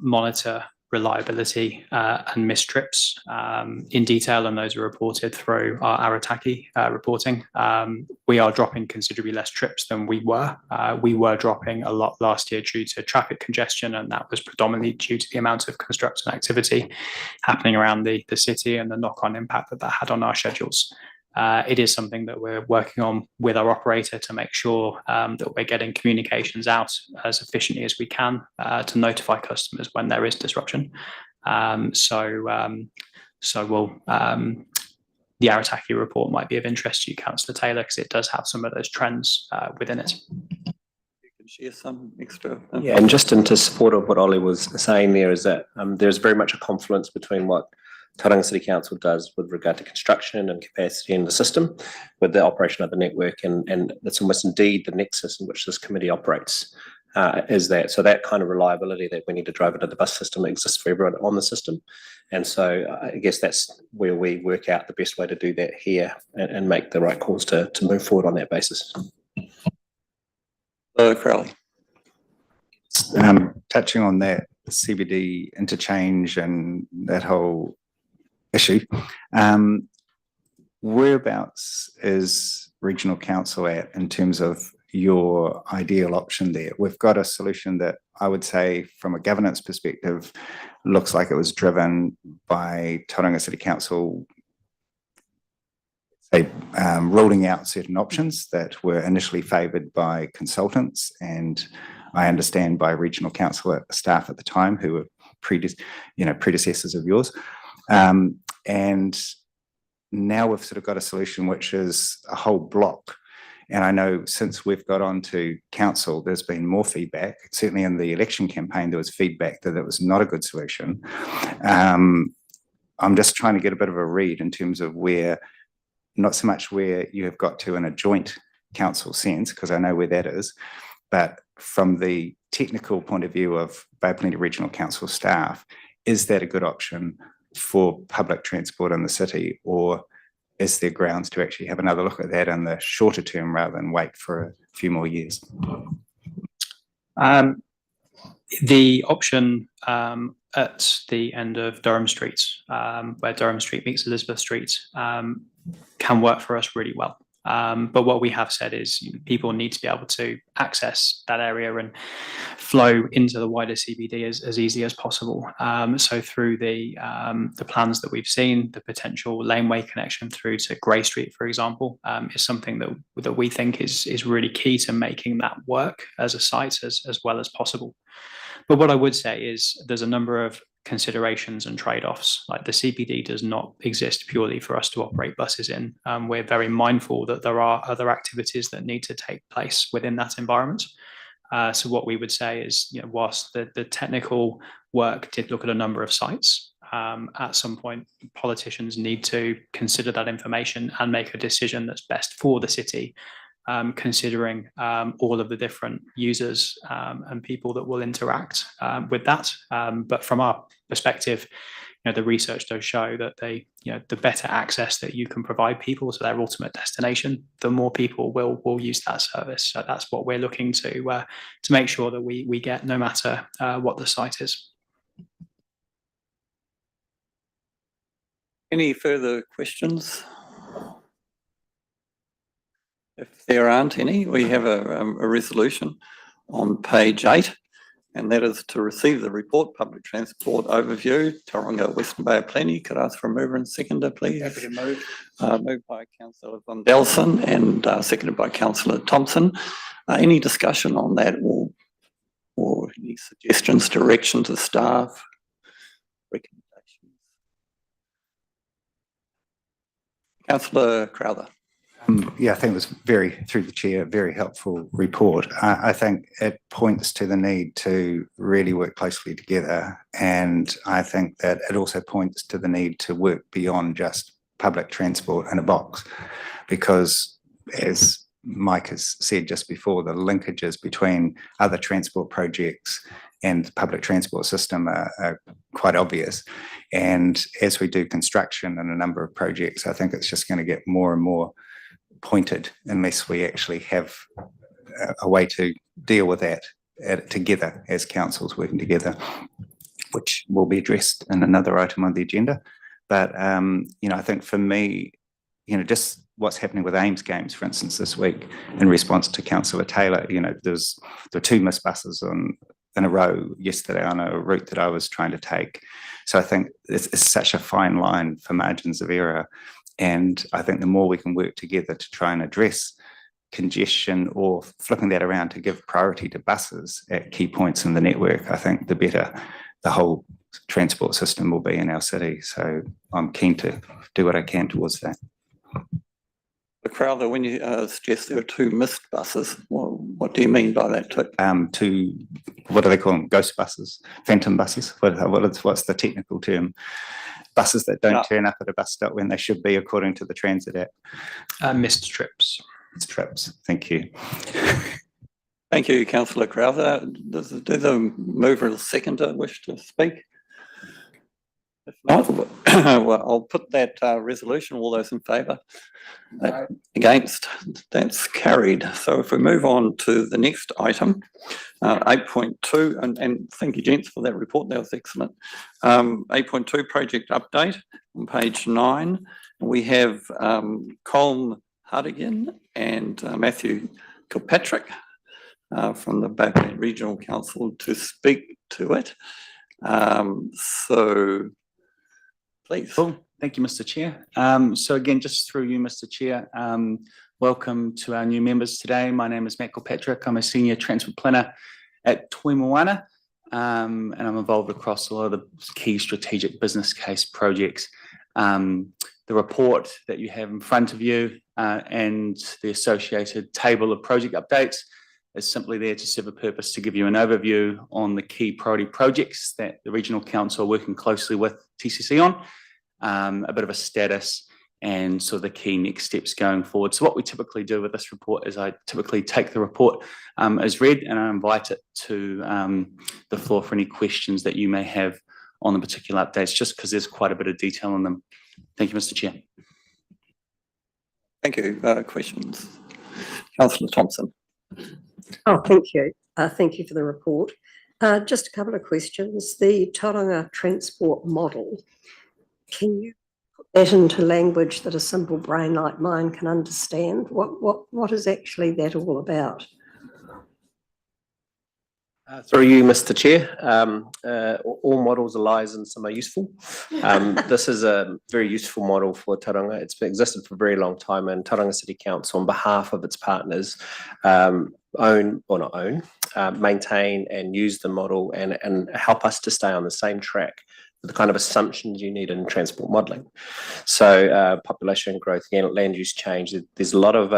monitor reliability and missed trips in detail, and those are reported through our Arataki reporting. We are dropping considerably less trips than we were. We were dropping a lot last year due to traffic congestion, and that was predominantly due to the amount of construction activity happening around the city and the knock-on impact that had on our schedules. It is something that we're working on with our operator to make sure that we're getting communications out as efficiently as we can to notify customers when there is disruption. So we'll, the Arataki report might be of interest to you, Councillor Taylor, because it does have some of those trends within it. You can share some extra. Yeah, and just into support of what Ollie was saying there is that there's very much a confluence between what Tauranga City Council does with regard to construction and capacity in the system with the operation of the network, and that's almost indeed the nexus in which this committee operates, is that. So that kind of reliability that we need to drive into the bus system exists for everyone on the system. And so I guess that's where we work out the best way to do that here and make the right calls to move forward on that basis. Crowley. Touching on that CBD interchange and that whole issue, whereabouts is regional council at in terms of your ideal option there? We've got a solution that I would say from a governance perspective looks like it was driven by Tauranga City Council, ruling out certain options that were initially favoured by consultants, and I understand by regional council staff at the time who were predecessors of yours. And now we've sort of got a solution which is a whole block. And I know since we've got onto council, there's been more feedback. Certainly in the election campaign, there was feedback that it was not a good solution. I'm just trying to get a bit of a read in terms of where, not so much where you have got to in a joint council sense, because I know where that is, but from the technical point of view of Bay of Plenty Regional Council staff, is that a good option for public transport in the city, or is there grounds to actually have another look at that in the shorter term rather than wait for a few more years? The option at the end of Durham Street, where Durham Street meets Elizabeth Street, can work for us really well. But what we have said is people need to be able to access that area and flow into the wider CBD as easy as possible. So through the plans that we've seen, the potential laneway connection through to Grey Street, for example, is something that we think is really key to making that work as a site as well as possible. But what I would say is there's a number of considerations and trade-offs. Like the CBD does not exist purely for us to operate buses in. We're very mindful that there are other activities that need to take place within that environment. So what we would say is, whilst the technical work did look at a number of sites, at some point politicians need to consider that information and make a decision that's best for the city, considering all of the different users and people that will interact with that. But from our perspective, the research does show that the better access that you can provide people to their ultimate destination, the more people will use that service. So that's what we're looking to make sure that we get, no matter what the site is. Any further questions? If there aren't any, we have a resolution on page 8, and that is to receive the report, public transport overview, Tauranga Western Bay of Plenty. Could I ask for a mover and seconder, please? Happy to move. Moved by Councillor Von Delson and seconded by Councillor Thompson. Any discussion on that, or any suggestions, direction to staff, recommendations? Councillor Crowther. Yeah, I think it was through the chair, very helpful report. I think it points to the need to really work closely together. And I think that it also points to the need to work beyond just public transport in a box, because as Mike has said just before, the linkages between other transport projects and the public transport system are quite obvious. And as we do construction in a number of projects, I think it's just going to get more and more pointed unless we actually have a way to deal with that together as councils working together, which will be addressed in another item on the agenda. But I think for me, just what's happening with Ames Games, for instance, this week in response to Councillor Taylor, there were 2 missed buses in a row yesterday on a route that I was trying to take. So I think it's such a fine line for margins of error. And I think the more we can work together to try and address congestion, or flipping that around to give priority to buses at key points in the network, I think the better the whole transport system will be in our city. So I'm keen to do what I can towards that. Crowther, when you suggest there are 2 missed buses, what do you mean by that? 2, what do they call them? Ghost buses, phantom buses. What's the technical term? Buses that don't turn up at a bus stop when they should be, according to the transit app. Missed trips. Missed trips. Thank you. Thank you, Councillor Crowther. Do the mover and seconder wish to speak? If not, well, I'll put that resolution. All those in favour? Against? That's carried. So if we move on to the next item, 8.2, and thank you, gents, for that report. That was excellent. 8.2, project update on page 9. We have Colm Hardigan and Matthew Kilpatrick from the Bay of Plenty Regional Council to speak to it. So please. Cool. Thank you, Mr. Chair. So again, just through you, Mr. Chair, welcome to our new members today. My name is Matt Kilpatrick. I'm a senior transport planner at Toi Moana, and I'm involved across a lot of the key strategic business case projects. The report that you have in front of you and the associated table of project updates is simply there to serve a purpose to give you an overview on the key priority projects that the Regional Council are working closely with TCC on, a bit of a status and sort of the key next steps going forward. So what we typically do with this report is I typically take the report as read and I invite it to the floor for any questions that you may have on the particular updates, just because there's quite a bit of detail in them. Thank you, Mr. Chair. Thank you. Questions? Councillor Thompson. Oh, thank you. Thank you for the report. Just a couple of questions. The Tauranga transport model, can you put that into language that a simple brain like mine can understand? What is actually that all about? Through you, Mr. Chair, all models are lies and some are useful. This is a very useful model for Tauranga. It's been existed for a very long time, and Tauranga City Council, on behalf of its partners, maintain and use the model and help us to stay on the same track the kind of assumptions you need in transport modelling. So population growth, land use change, there's a lot of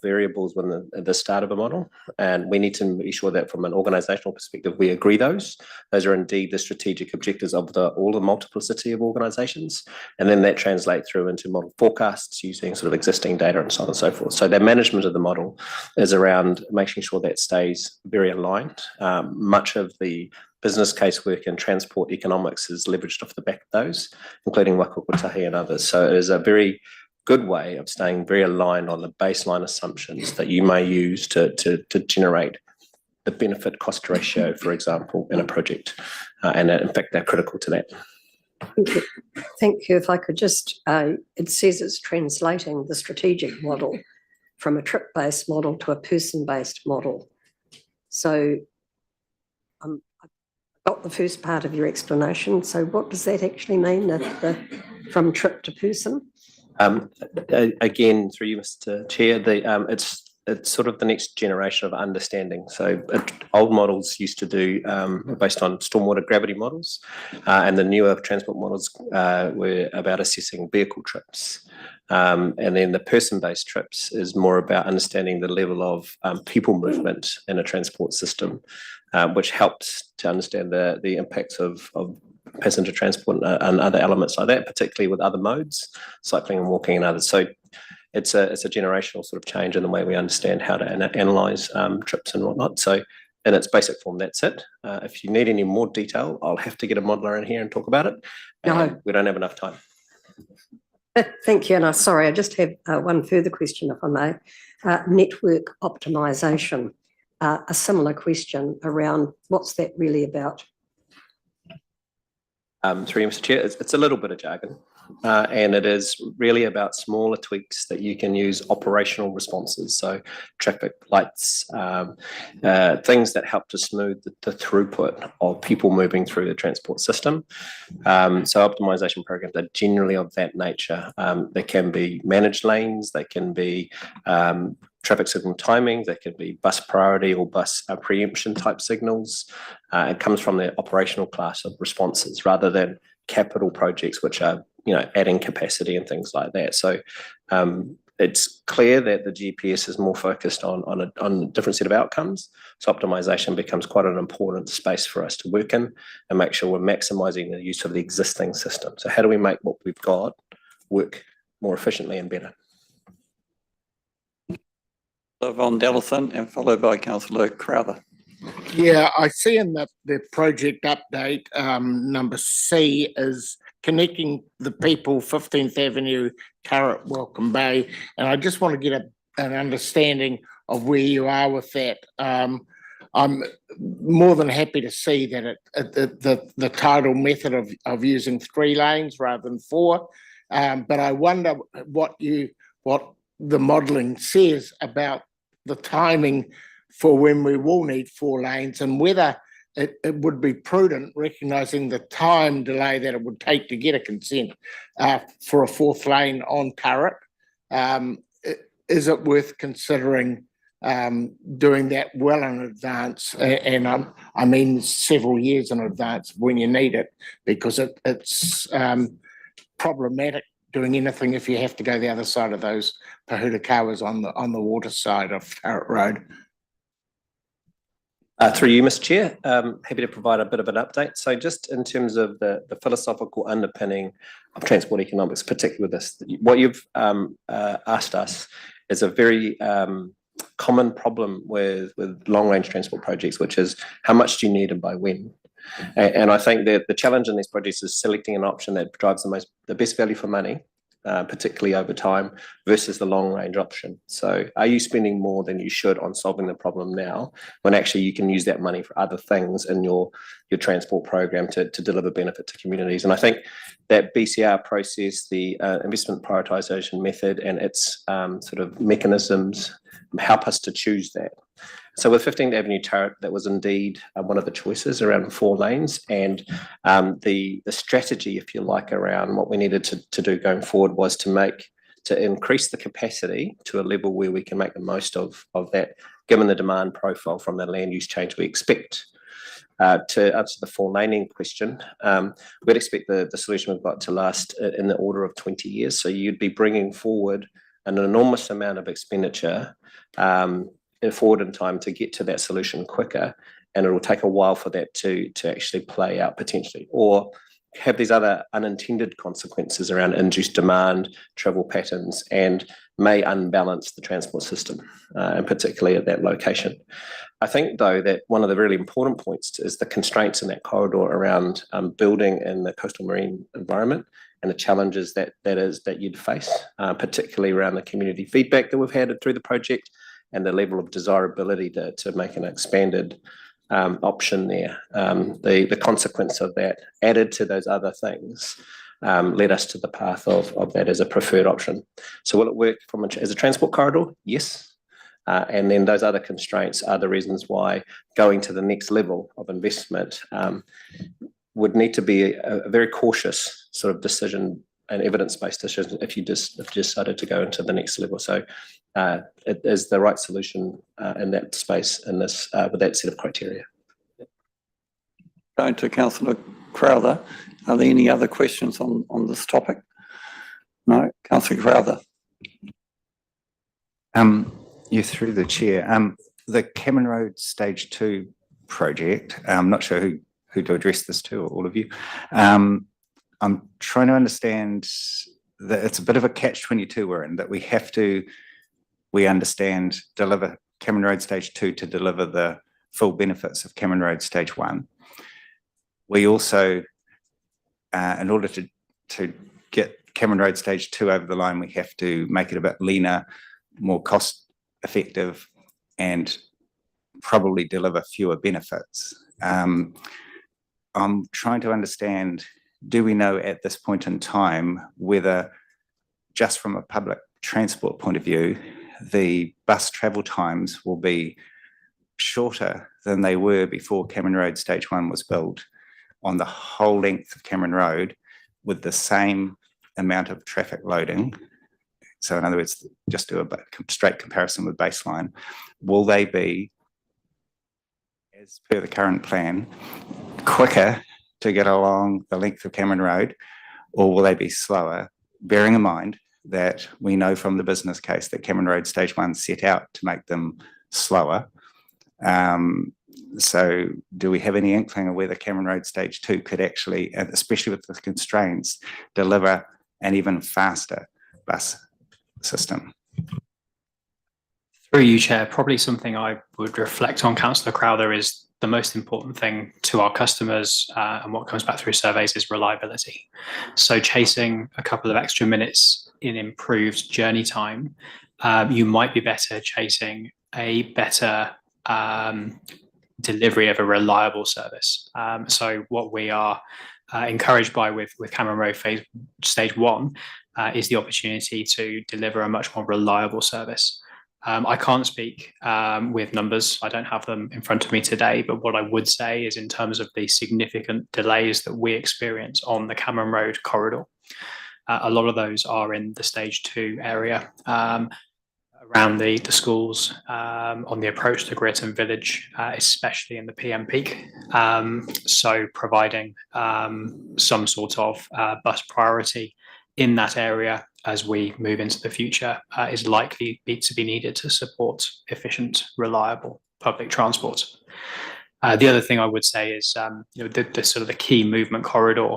variables when the start of a model, and we need to be sure that from an organisational perspective we agree those are indeed the strategic objectives of all the multiplicity of organisations, and then that translates through into model forecasts using sort of existing data and so on and so forth. So the management of the model is around making sure that stays very aligned. Much of the business casework and transport economics is leveraged off the back of those, including Wakakotahi and others. So it is a very good way of staying very aligned on the baseline assumptions that you may use to generate the benefit cost ratio, for example, in a project. And in fact, they're critical to that. Thank you. Thank you. If I could just, it says it's translating the strategic model from a trip-based model to a person-based model. So I got the first part of your explanation. So what does that actually mean, from trip to person? Again, through you, Mr. Chair, it's sort of the next generation of understanding. So old models used to do based on stormwater gravity models, and the newer transport models were about assessing vehicle trips. And then the person-based trips is more about understanding the level of people movement in a transport system, which helps to understand the impacts of passenger transport and other elements like that, particularly with other modes, cycling and walking and others. So it's a generational sort of change in the way we understand how to analyse trips and whatnot. So in its basic form, that's it. If you need any more detail, I'll have to get a modeller in here and talk about it. No. We don't have enough time. Thank you. And sorry, I just have one further question, if I may. Network optimisation, a similar question around what's that really about? Through you, Mr. Chair, it's a little bit of jargon, and it is really about smaller tweaks that you can use operational responses. So traffic lights, things that help to smooth the throughput of people moving through the transport system. So optimization programs are generally of that nature. They can be managed lanes, they can be traffic signal timing, that could be bus priority or bus preemption type signals. It comes from the operational class of responses rather than capital projects, which are adding capacity and things like that. So it's clear that the GPS is more focused on a different set of outcomes. So optimization becomes quite an important space for us to work in and make sure we're maximising the use of the existing system. So how do we make what we've got work more efficiently and better? Von Dellison and followed by Councillor Crowther. Yeah, I see in the project update, number C is connecting the people 15th Avenue, Carrot, Welcome Bay. And I just want to get an understanding of where you are with that. I'm more than happy to see that the tidal method of using 3 lanes rather than 4. But I wonder what the modelling says about the timing for when we will need 4 lanes and whether it would be prudent, recognising the time delay that it would take to get a consent for a 4th lane on Carrot. Is it worth considering doing that well in advance? And I mean several years in advance when you need it, because it's problematic doing anything if you have to go the other side of those Pahutakawas on the water side of Carrot Road. Through you, Mr. Chair, happy to provide a bit of an update. So just in terms of the philosophical underpinning of transport economics, particularly with this, what you've asked us is a very common problem with long-range transport projects, which is how much do you need and by when? And I think that the challenge in these projects is selecting an option that drives the best value for money, particularly over time, versus the long range option. So are you spending more than you should on solving the problem now, when actually you can use that money for other things in your transport program to deliver benefit to communities? And I think that BCR process, the investment prioritisation method, and its sort of mechanisms help us to choose that. So with 15th Avenue Turret, that was indeed one of the choices around 4 lanes, and the strategy, if you like, around what we needed to do going forward was to increase the capacity to a level where we can make the most of that, given the demand profile from the land use change we expect. To answer the 4 laning question, we'd expect the solution we've got to last in the order of 20 years. So you'd be bringing forward an enormous amount of expenditure forward in time to get to that solution quicker, and it will take a while for that to actually play out potentially, or have these other unintended consequences around induced demand, travel patterns, and may unbalance the transport system, and particularly at that location. I think, though, that one of the really important points is the constraints in that corridor around building in the coastal marine environment, and the challenges that you'd face, particularly around the community feedback that we've had through the project, and the level of desirability to make an expanded option there. The consequence of that, added to those other things, led us to the path of that as a preferred option. So will it work as a transport corridor? Yes. And then those other constraints are the reasons why going to the next level of investment would need to be a very cautious sort of decision, an evidence-based decision, if you decided to go into the next level. So it is the right solution in that space, in this with that set of criteria. Going to Councillor Crowther, are there any other questions on this topic? No, Councillor Crowther. You through the chair. The Cameron Road Stage 2 project. I'm not sure who to address this to, or all of you. I'm trying to understand that it's a bit of a catch-22 we're in, that we understand deliver Cameron Road Stage 2 to deliver the full benefits of Cameron Road Stage 1. We also, in order to get Cameron Road Stage 2 over the line, we have to make it a bit leaner, more cost effective, and probably deliver fewer benefits. I'm trying to understand, do we know at this point in time whether, just from a public transport point of view, the bus travel times will be shorter than they were before Cameron Road Stage 1 was built on the whole length of Cameron Road with the same amount of traffic loading? So in other words, just do a straight comparison with baseline. Will they be, as per the current plan, quicker to get along the length of Cameron Road, or will they be slower, bearing in mind that we know from the business case that Cameron Road Stage 1 set out to make them slower? So do we have any inkling of whether Cameron Road Stage 2 could actually, and especially with the constraints, deliver an even faster bus system? Through you, Chair, probably something I would reflect on, Councillor Crowther, is the most important thing to our customers, and what comes back through surveys is reliability. So chasing a couple of extra minutes in improved journey time, you might be better chasing a better delivery of a reliable service. So what we are encouraged by with Cameron Road Stage 1 is the opportunity to deliver a much more reliable service. I can't speak with numbers, I don't have them in front of me today, but what I would say is, in terms of the significant delays that we experience on the Cameron Road corridor, a lot of those are in the Stage 2 area, around the schools, on the approach to Greaton Village, especially in the PM peak. So providing some sort of bus priority in that area as we move into the future is likely to be needed to support efficient, reliable public transport. The other thing I would say is, the sort of the key movement corridor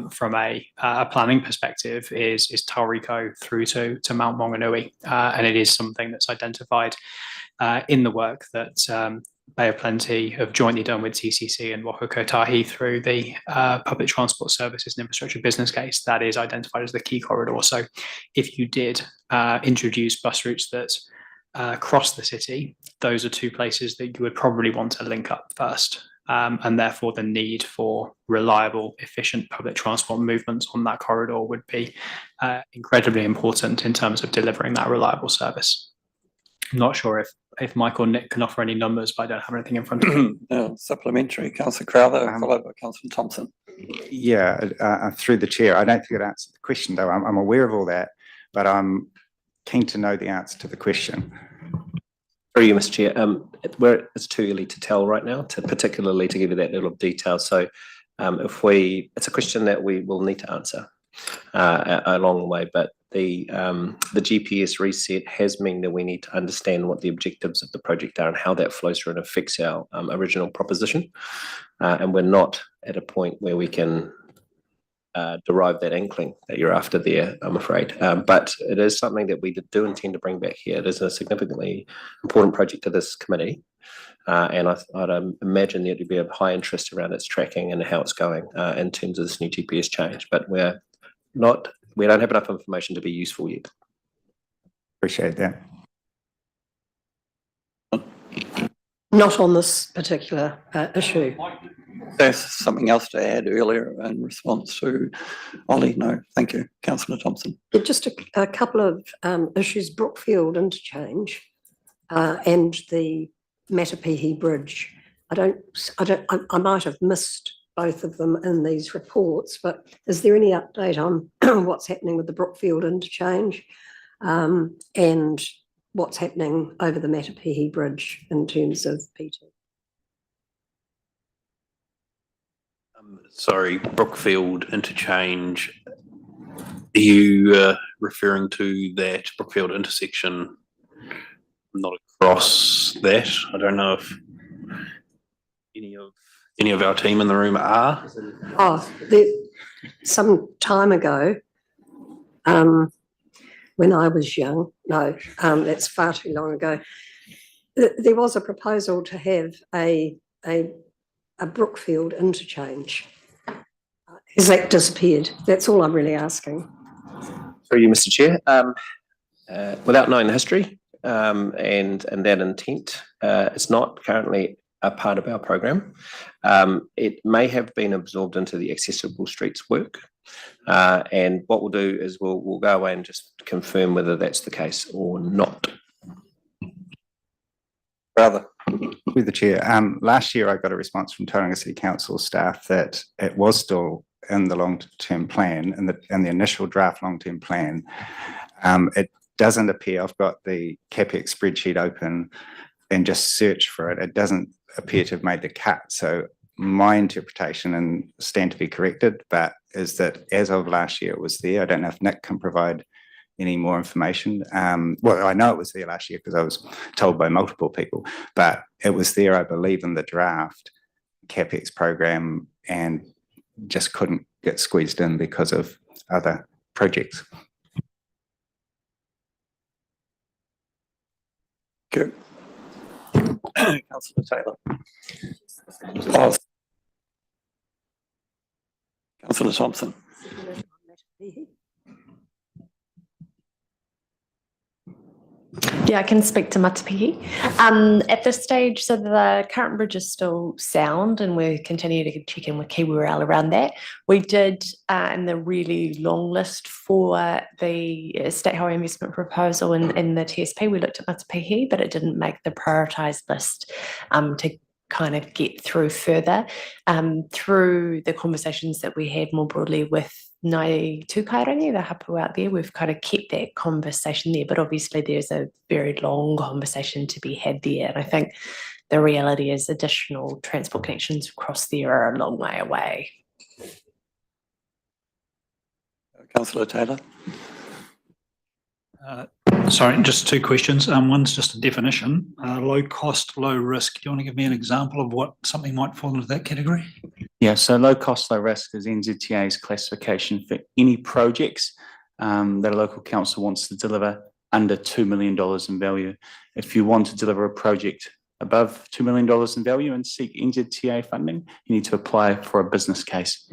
from a planning perspective is Tauranga through to Mount Maunganui, and it is something that's identified in the work that Bay of Plenty have jointly done with TCC and Waka Kotahi through the Public Transport Services and Infrastructure Business Case, that is identified as the key corridor. So if you did introduce bus routes that cross the city, those are two places that you would probably want to link up first. And therefore the need for reliable, efficient public transport movements on that corridor would be incredibly important in terms of delivering that reliable service. I'm not sure if Mike or Nick can offer any numbers, but I don't have anything in front of me. Supplementary, Councillor Crowther, followed by Councillor Thompson. Yeah, through the chair, I don't think it answered the question though. I'm aware of all that, but I'm keen to know the answer to the question. Through you, Mr. Chair, it's too early to tell right now, particularly to give you that level of detail. So it's a question that we will need to answer along the way, but the GPS reset has meant that we need to understand what the objectives of the project are and how that flows through and affects our original proposition. And we're not at a point where we can derive that inkling that you're after there, I'm afraid. But it is something that we do intend to bring back here. It is a significantly important project to this committee. And I'd imagine there'd be a high interest around its tracking and how it's going in terms of this new GPS change. But we don't have enough information to be useful yet. Appreciate that. Not on this particular issue. There's something else to add earlier in response to Ollie. No, thank you, Councillor Thompson. Just a couple of issues, Brookfield interchange and the Matapihi Bridge. I might have missed both of them in these reports, but is there any update on what's happening with the Brookfield interchange and what's happening over the Matapihi Bridge in terms of PT? Sorry, Brookfield interchange. Are you referring to that Brookfield intersection, not across that? I don't know if any of our team in the room are. Oh, some time ago, when I was young, no, that's far too long ago, there was a proposal to have a Brookfield interchange. Has that disappeared? That's all I'm really asking. Through you, Mr. Chair. Without knowing the history and that intent, it's not currently a part of our program. It may have been absorbed into the accessible streets work. And what we'll do is we'll go away and just confirm whether that's the case or not. Brother. Through the chair, last year I got a response from Tauranga City Council staff that it was still in the long-term plan, in the initial draft long-term plan. It doesn't appear, I've got the CapEx spreadsheet open and just search for it. It doesn't appear to have made the cut. So my interpretation, and stand to be corrected, but is that as of last year it was there. I don't know if Nick can provide any more information. Well, I know it was there last year because I was told by multiple people, but it was there, I believe, in the draft CapEx program and just couldn't get squeezed in because of other projects. Good. Councillor Taylor. Oh. Councillor Thompson. Yeah, I can speak to Matapihi. At this stage, so the current bridge is still sound and we're continuing to check in with KiwiRail around that. We did in the really long list for the State Highway Investment Proposal in the TSP, we looked at Matapihi, but it didn't make the prioritised list to kind of get through further. Through the conversations that we had more broadly with Nai Tukairangi, the hapu out there, we've kind of kept that conversation there, but obviously there's a very long conversation to be had there. And I think the reality is additional transport connections across there are a long way away. Councillor Taylor. Sorry, just two questions. One's just a definition, low cost, low risk. Do you want to give me an example of what something might fall into that category? Yeah, so low cost, low risk is NZTA's classification for any projects that a local council wants to deliver under $2 million in value. If you want to deliver a project above $2 million in value and seek NZTA funding, you need to apply for a business case.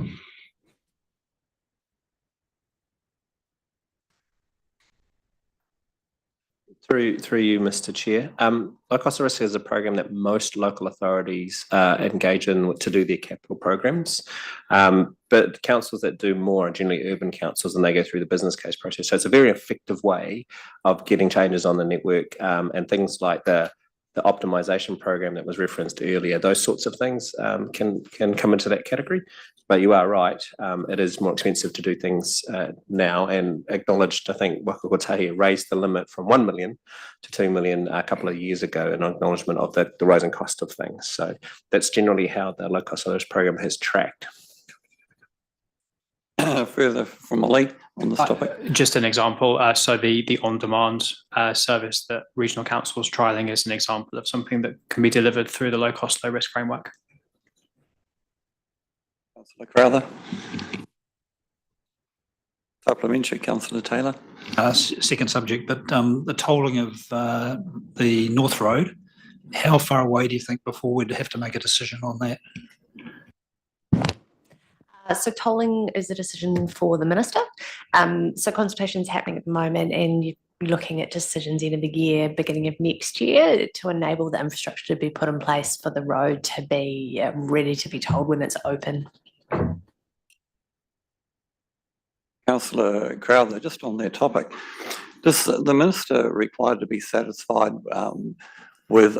Through you, Mr. Chair. Low cost of risk is a program that most local authorities engage in to do their capital programs. But councils that do more are generally urban councils, and they go through the business case process. So it's a very effective way of getting changes on the network, and things like the optimization program that was referenced earlier. Those sorts of things can come into that category. But you are right, it is more expensive to do things now, and acknowledged, I think, Waka Kotahi raised the limit from 1 million to 2 million a couple of years ago in acknowledgement of the rising cost of things. So that's generally how the low cost of risk program has tracked. Further from Ali on this topic. Just an example, so the on-demand service that regional council is trialling is an example of something that can be delivered through the low cost, low risk framework. Councillor Crowther. Supplementary, Councillor Taylor. Second subject, but the tolling of the North Road, how far away do you think before we'd have to make a decision on that? So tolling is a decision for the minister. So consultation is happening at the moment, and you're looking at decisions end of the year, beginning of next year, to enable the infrastructure to be put in place for the road to be ready to be tolled when it's open. Councillor Crowther, just on that topic, does the minister required to be satisfied with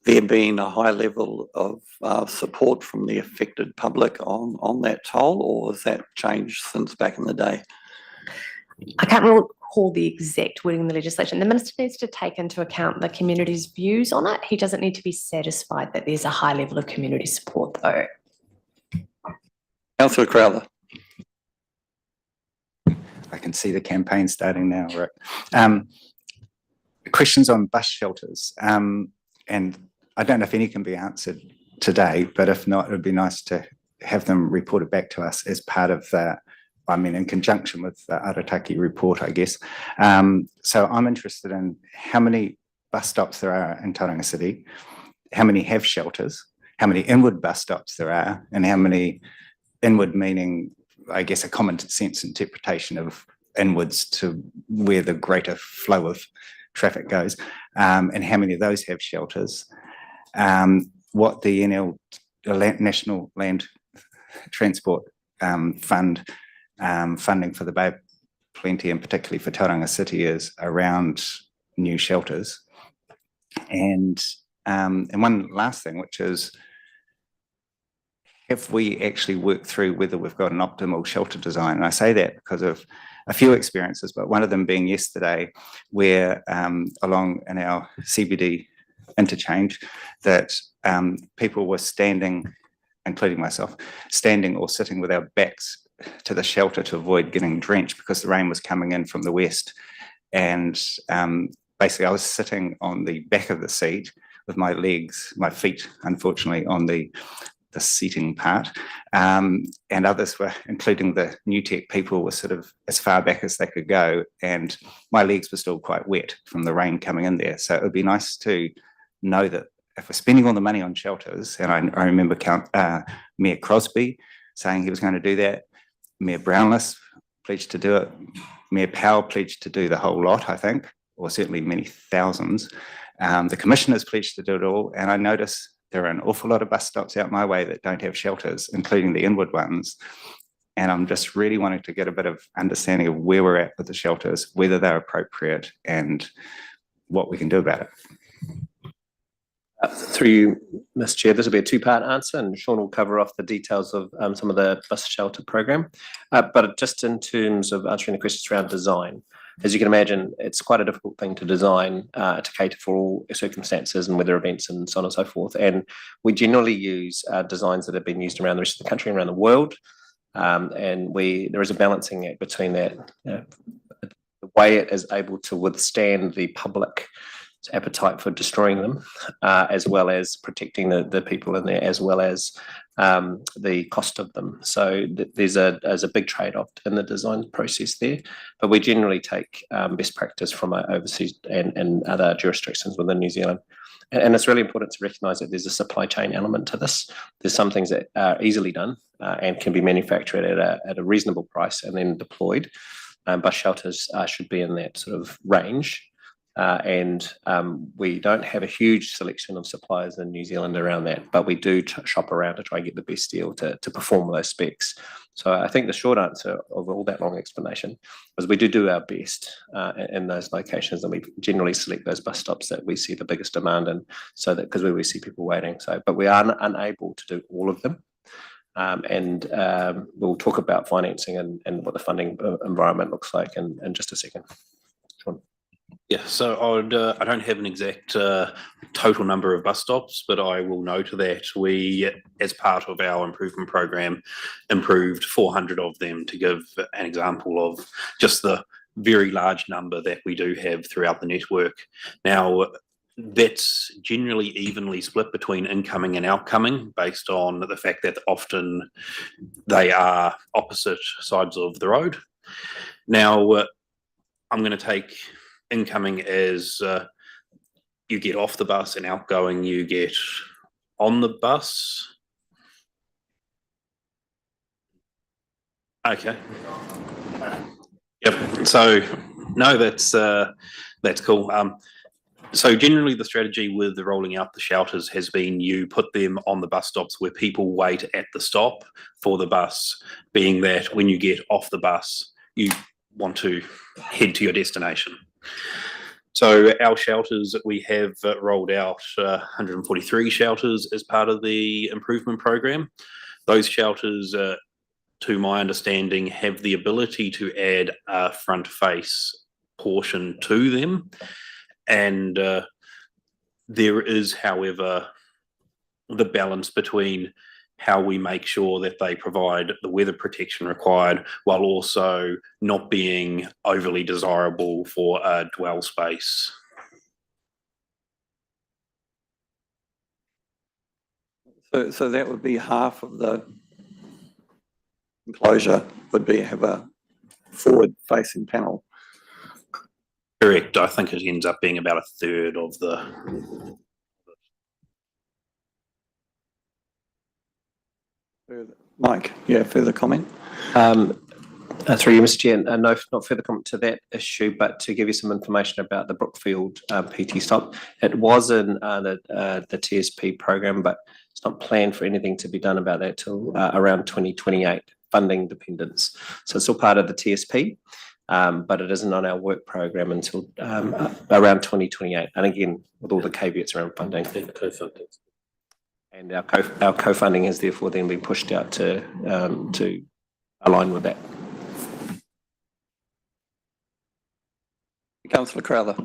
there being a high level of support from the affected public on that toll, or has that changed since back in the day? I can't recall the exact wording in the legislation. The minister needs to take into account the community's views on it. He doesn't need to be satisfied that there's a high level of community support, though. Councillor Crowther. I can see the campaign starting now, Rick. Questions on bus shelters. And I don't know if any can be answered today, but if not, it would be nice to have them reported back to us as part of that. I mean, in conjunction with the Arataki report, I guess. So I'm interested in how many bus stops there are in Tauranga City, how many have shelters, how many inward bus stops there are, and how many inward meaning, I guess, a common sense interpretation of inwards to where the greater flow of traffic goes, and how many of those have shelters. What the National Land Transport Fund funding for the Bay of Plenty, and particularly for Tauranga City, is around new shelters. And one last thing, which is, have we actually worked through whether we've got an optimal shelter design? And I say that because of a few experiences, but one of them being yesterday, where along in our CBD interchange, that people were standing, including myself, standing or sitting with our backs to the shelter to avoid getting drenched because the rain was coming in from the west. And basically I was sitting on the back of the seat with my legs, my feet, unfortunately, on the seating part, and others were, including the New Tech people, were sort of as far back as they could go, and my legs were still quite wet from the rain coming in there. So it would be nice to know that if we're spending all the money on shelters, and I remember Mayor Crosby saying he was going to do that, Mayor Brownless pledged to do it, Mayor Powell pledged to do the whole lot, I think, or certainly many thousands. The commissioners pledged to do it all, and I notice there are an awful lot of bus stops out my way that don't have shelters, including the inward ones. And I'm just really wanting to get a bit of understanding of where we're at with the shelters, whether they're appropriate, and what we can do about it. Through you, Mr. Chair, this will be a two-part answer, and Sean will cover off the details of some of the bus shelter program. But just in terms of answering the questions around design, as you can imagine, it's quite a difficult thing to design to cater for all circumstances and weather events and so on and so forth. And we generally use designs that have been used around the rest of the country and around the world. And there is a balancing act between that, the way it is able to withstand the public appetite for destroying them, as well as protecting the people in there, as well as the cost of them. So there's a big trade-off in the design process there, but we generally take best practice from overseas and other jurisdictions within New Zealand. And it's really important to recognise that there's a supply chain element to this. There's some things that are easily done and can be manufactured at a reasonable price and then deployed. Bus shelters should be in that sort of range. And we don't have a huge selection of suppliers in New Zealand around that, but we do shop around to try and get the best deal to perform those specs. So I think the short answer of all that long explanation is we do our best in those locations, and we generally select those bus stops that we see the biggest demand in, so that because we see people waiting. So, but we are unable to do all of them. And we'll talk about financing and what the funding environment looks like in just a second. Sean. Yeah, so I don't have an exact total number of bus stops, but I will note that we, as part of our improvement program, improved 400 of them, to give an example of just the very large number that we do have throughout the network. Now, that's generally evenly split between incoming and outcoming, based on the fact that often they are opposite sides of the road. Now, I'm going to take incoming as you get off the bus, and outgoing you get on the bus. Okay. Yep. So no, that's cool. So generally the strategy with the rolling out the shelters has been you put them on the bus stops where people wait at the stop for the bus, being that when you get off the bus, you want to head to your destination. So our shelters, we have rolled out 143 shelters as part of the improvement program. Those shelters, to my understanding, have the ability to add a front face portion to them. And there is, however, the balance between how we make sure that they provide the weather protection required while also not being overly desirable for a dwell space. So that would be half of the enclosure would have a forward-facing panel. Correct. I think it ends up being about a third of the. Mike, yeah, further comment? Through you, Mr. Chair, no, not further comment to that issue, but to give you some information about the Brookfield PT stop. It was in the TSP program, but it's not planned for anything to be done about that till around 2028, funding dependence. So it's still part of the TSP, but it isn't on our work program until around 2028. And again, with all the caveats around funding. And our co-funding has therefore then been pushed out to align with that. Councillor Crowther.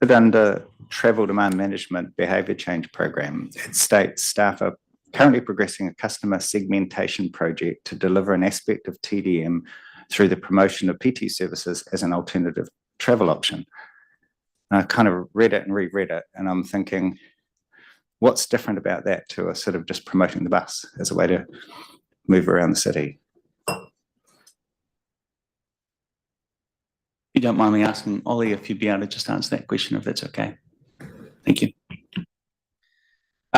But under Travel Demand Management Behaviour Change Program, it states staff are currently progressing a customer segmentation project to deliver an aspect of TDM through the promotion of PT services as an alternative travel option. And I kind of read it and reread it, and I'm thinking, what's different about that to a sort of just promoting the bus as a way to move around the city? You don't mind me asking, Ollie, if you'd be able to just answer that question, if that's okay. Thank you.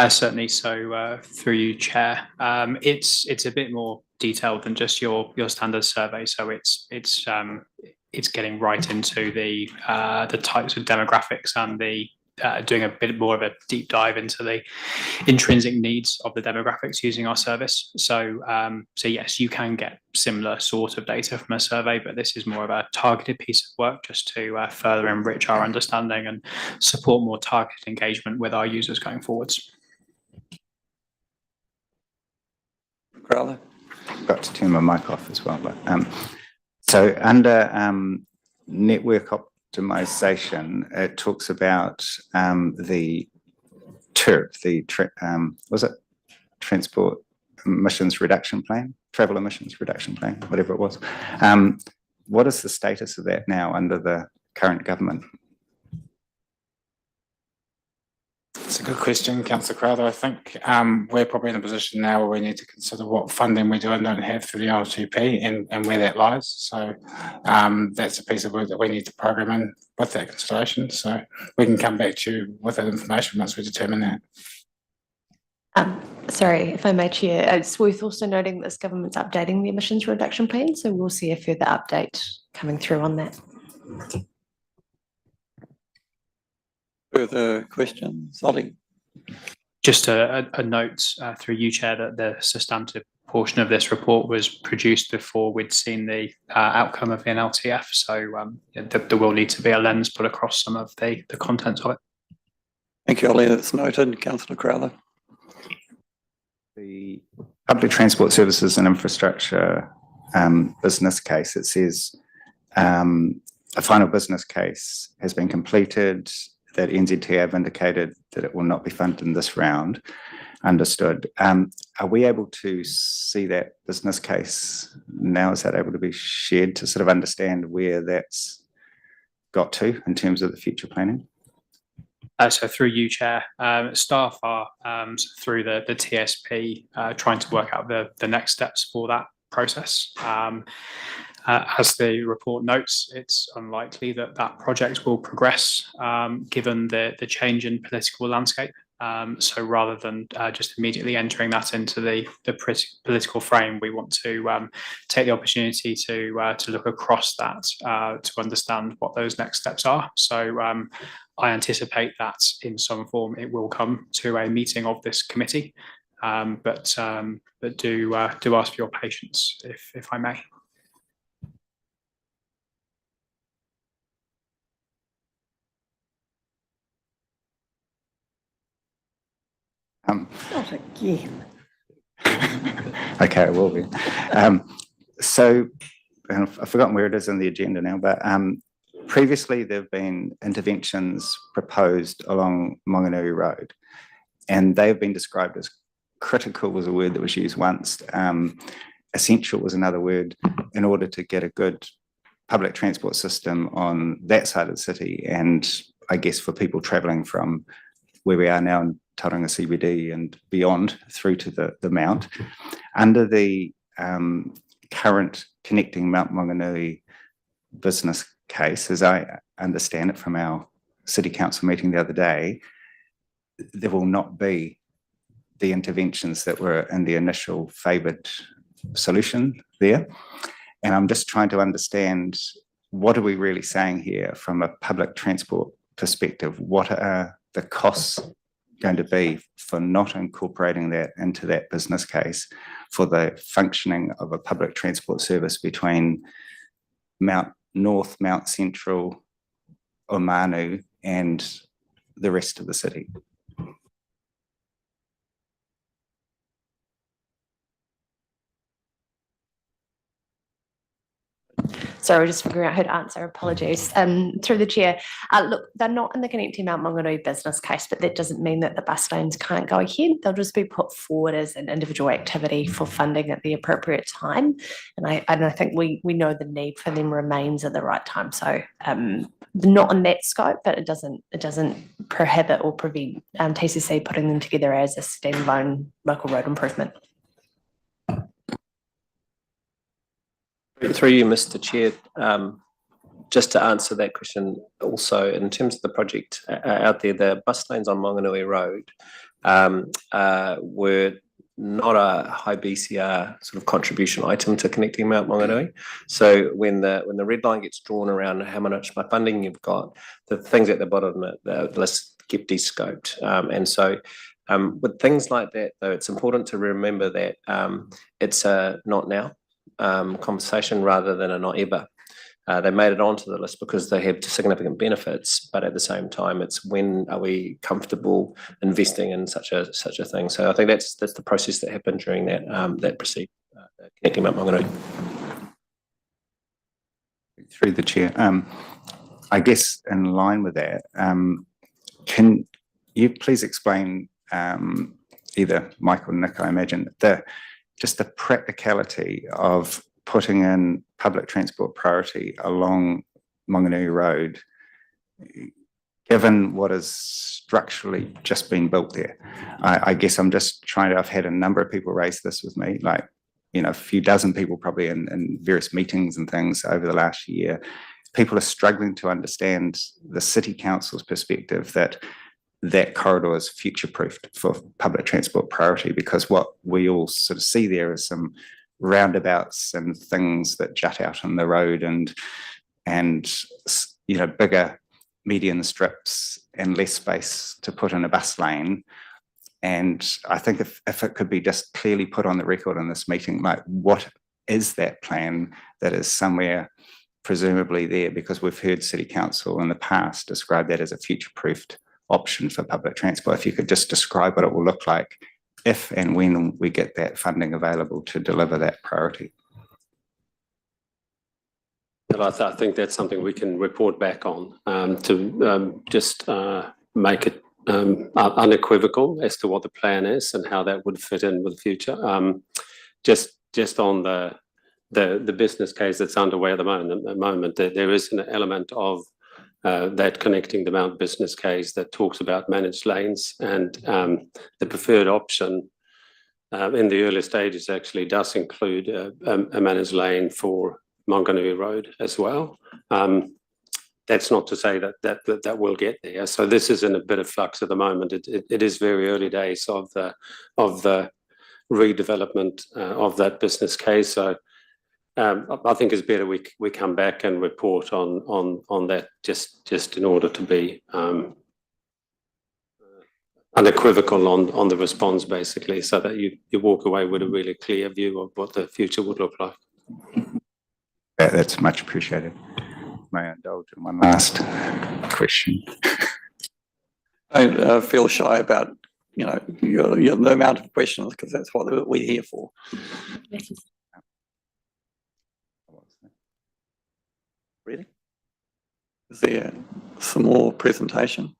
Certainly. So through you, Chair, it's a bit more detailed than just your standard survey. So it's getting right into the types of demographics and the doing a bit more of a deep dive into the intrinsic needs of the demographics using our service. So yes, you can get similar sort of data from a survey, but this is more of a targeted piece of work just to further enrich our understanding and support more targeted engagement with our users going forwards. Crowther. Got to turn my mic off as well. But, so under network optimization, it talks about the TERP, was it Transport Emissions Reduction Plan, Travel Emissions Reduction Plan, whatever it was. What is the status of that now under the current government? It's a good question, Councillor Crowther. I think we're probably in a position now where we need to consider what funding we do and don't have through the LTP and where that lies. So that's a piece of work that we need to program in with that consideration. So we can come back to you with that information once we determine that. Sorry, if I may, Chair, it's worth also noting that this government's updating the emissions reduction plan, so we'll see a further update coming through on that. Further questions? Ollie? Just a note through you, Chair, that the substantive portion of this report was produced before we'd seen the outcome of the NLTF. So there will need to be a lens put across some of the content of it. Thank you, Ollie. That's noted. Councillor Crowther. The public transport services and infrastructure business case, it says a final business case has been completed, that NZT have indicated that it will not be funded in this round. Understood. Are we able to see that business case now? Is that able to be shared to sort of understand where that's got to in terms of the future planning? So through you, Chair, staff are through the TSP trying to work out the next steps for that process. As the report notes, it's unlikely that that project will progress given the change in political landscape. So rather than just immediately entering that into the political frame, we want to take the opportunity to look across that to understand what those next steps are. So I anticipate that in some form it will come to a meeting of this committee, but do ask for your patience if I may. Not again. Okay, I will be. So I've forgotten where it is in the agenda now, but previously there have been interventions proposed along Monganui Road, and they have been described as critical was a word that was used once. Essential was another word, in order to get a good public transport system on that side of the city, and I guess for people travelling from where we are now in Tauranga CBD and beyond through to the Mount. Under the current Connecting Mount Monganui business case, as I understand it from our City Council meeting the other day, there will not be the interventions that were in the initial favoured solution there. And I'm just trying to understand, what are we really saying here from a public transport perspective? What are the costs going to be for not incorporating that into that business case for the functioning of a public transport service between Mount North, Mount Central, Omanu, and the rest of the city? Sorry, we're just figuring out how to answer. Apologies. Through the chair. Look, they're not in the Connecting Mount Monganui business case, but that doesn't mean that the bus lanes can't go ahead. They'll just be put forward as an individual activity for funding at the appropriate time. And I think we know the need for them remains at the right time. So not on that scope, but it doesn't prohibit or prevent TCC putting them together as a standalone local road improvement. Through you, Mr. Chair, just to answer that question also, in terms of the project out there, the bus lanes on Monganui Road were not a high BCR sort of contribution item to Connecting Mount Monganui. So when the red line gets drawn around how much funding you've got, the things at the bottom of the list get de-scoped. And so with things like that, though, it's important to remember that it's a not now conversation rather than a not ever. They made it onto the list because they have significant benefits, but at the same time, it's when are we comfortable investing in such a thing. So I think that's the process that happened during that proceed Connecting Mount Monganui. Through the chair, I guess in line with that, can you please explain, either Mike or Nick, I imagine, just the practicality of putting in public transport priority along Monganui Road, given what has structurally just been built there. I guess I'm just trying to, I've had a number of people raise this with me, like, you know, a few dozen people probably in various meetings and things over the last year. People are struggling to understand the city council's perspective that that corridor is future-proofed for public transport priority, because what we all sort of see there is some roundabouts and things that jut out on the road and you know, bigger median strips and less space to put in a bus lane. And I think if it could be just clearly put on the record in this meeting, like, what is that plan that is somewhere presumably there, because we've heard City Council in the past describe that as a future-proofed option for public transport. If you could just describe what it will look like if and when we get that funding available to deliver that priority. And I think that's something we can report back on, to just make it unequivocal as to what the plan is and how that would fit in with the future. Just on the business case that's underway at the moment, there is an element of that connecting the Mount business case that talks about managed lanes, and the preferred option in the early stages actually does include a managed lane for Maunganui Road as well. That's not to say that will get there. So this is in a bit of flux at the moment. It is very early days of the redevelopment of that business case. So I think it's better we come back and report on that just in order to be unequivocal on the response, basically, so that you walk away with a really clear view of what the future would look like. That's much appreciated. May I indulge in one last question? I feel shy about, you know, the amount of questions, because that's what we're here for. Really? Is there some more presentation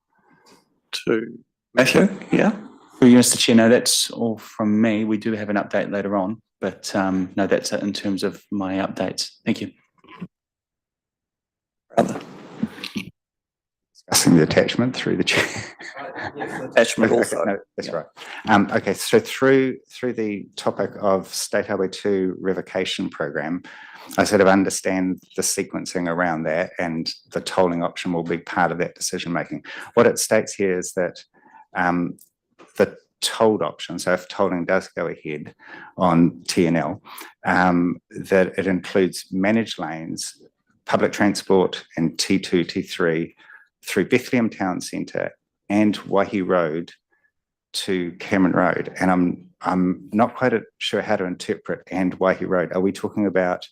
to Matthew? Yeah. Through you, Mr. Chair, no, that's all from me. We do have an update later on, but no, that's it in terms of my updates. Thank you. Discussing the attachment through the chair. Attachment also. No, that's right. Okay, so through the topic of State Highway 2 revocation program, I sort of understand the sequencing around that, and the tolling option will be part of that decision making. What it states here is that the tolled option, so if tolling does go ahead on TNL, that it includes managed lanes, public transport and T2, T3 through Bethlehem Town Centre and Waihi Road to Cameron Road. And I'm not quite sure how to interpret and Waihi Road. Are we talking about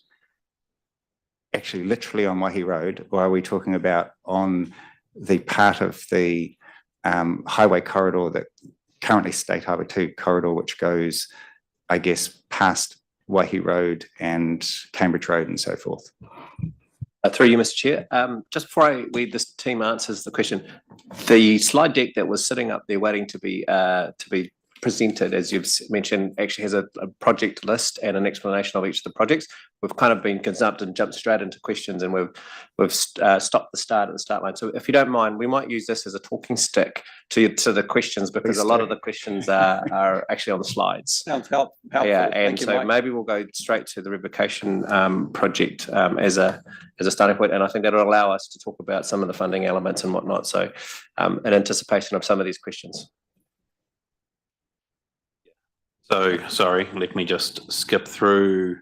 actually literally on Waihi Road, or are we talking about on the part of the highway corridor that currently State Highway 2 corridor, which goes, I guess, past Waihi Road and Cambridge Road and so forth? Through you, Mr. Chair. Just before this team answers the question, the slide deck that was sitting up there waiting to be presented, as you've mentioned, actually has a project list and an explanation of each of the projects. We've kind of been consumpted and jumped straight into questions, and we've stopped the start at the start line. So if you don't mind, we might use this as a talking stick to the questions, because a lot of the questions are actually on the slides. Sounds helpful. Yeah, and Thank you, so Mike. maybe we'll go straight to the revocation project as a starting point, and I think that'll allow us to talk about some of the funding elements and whatnot. So in anticipation of some of these questions. So, sorry, let me just skip through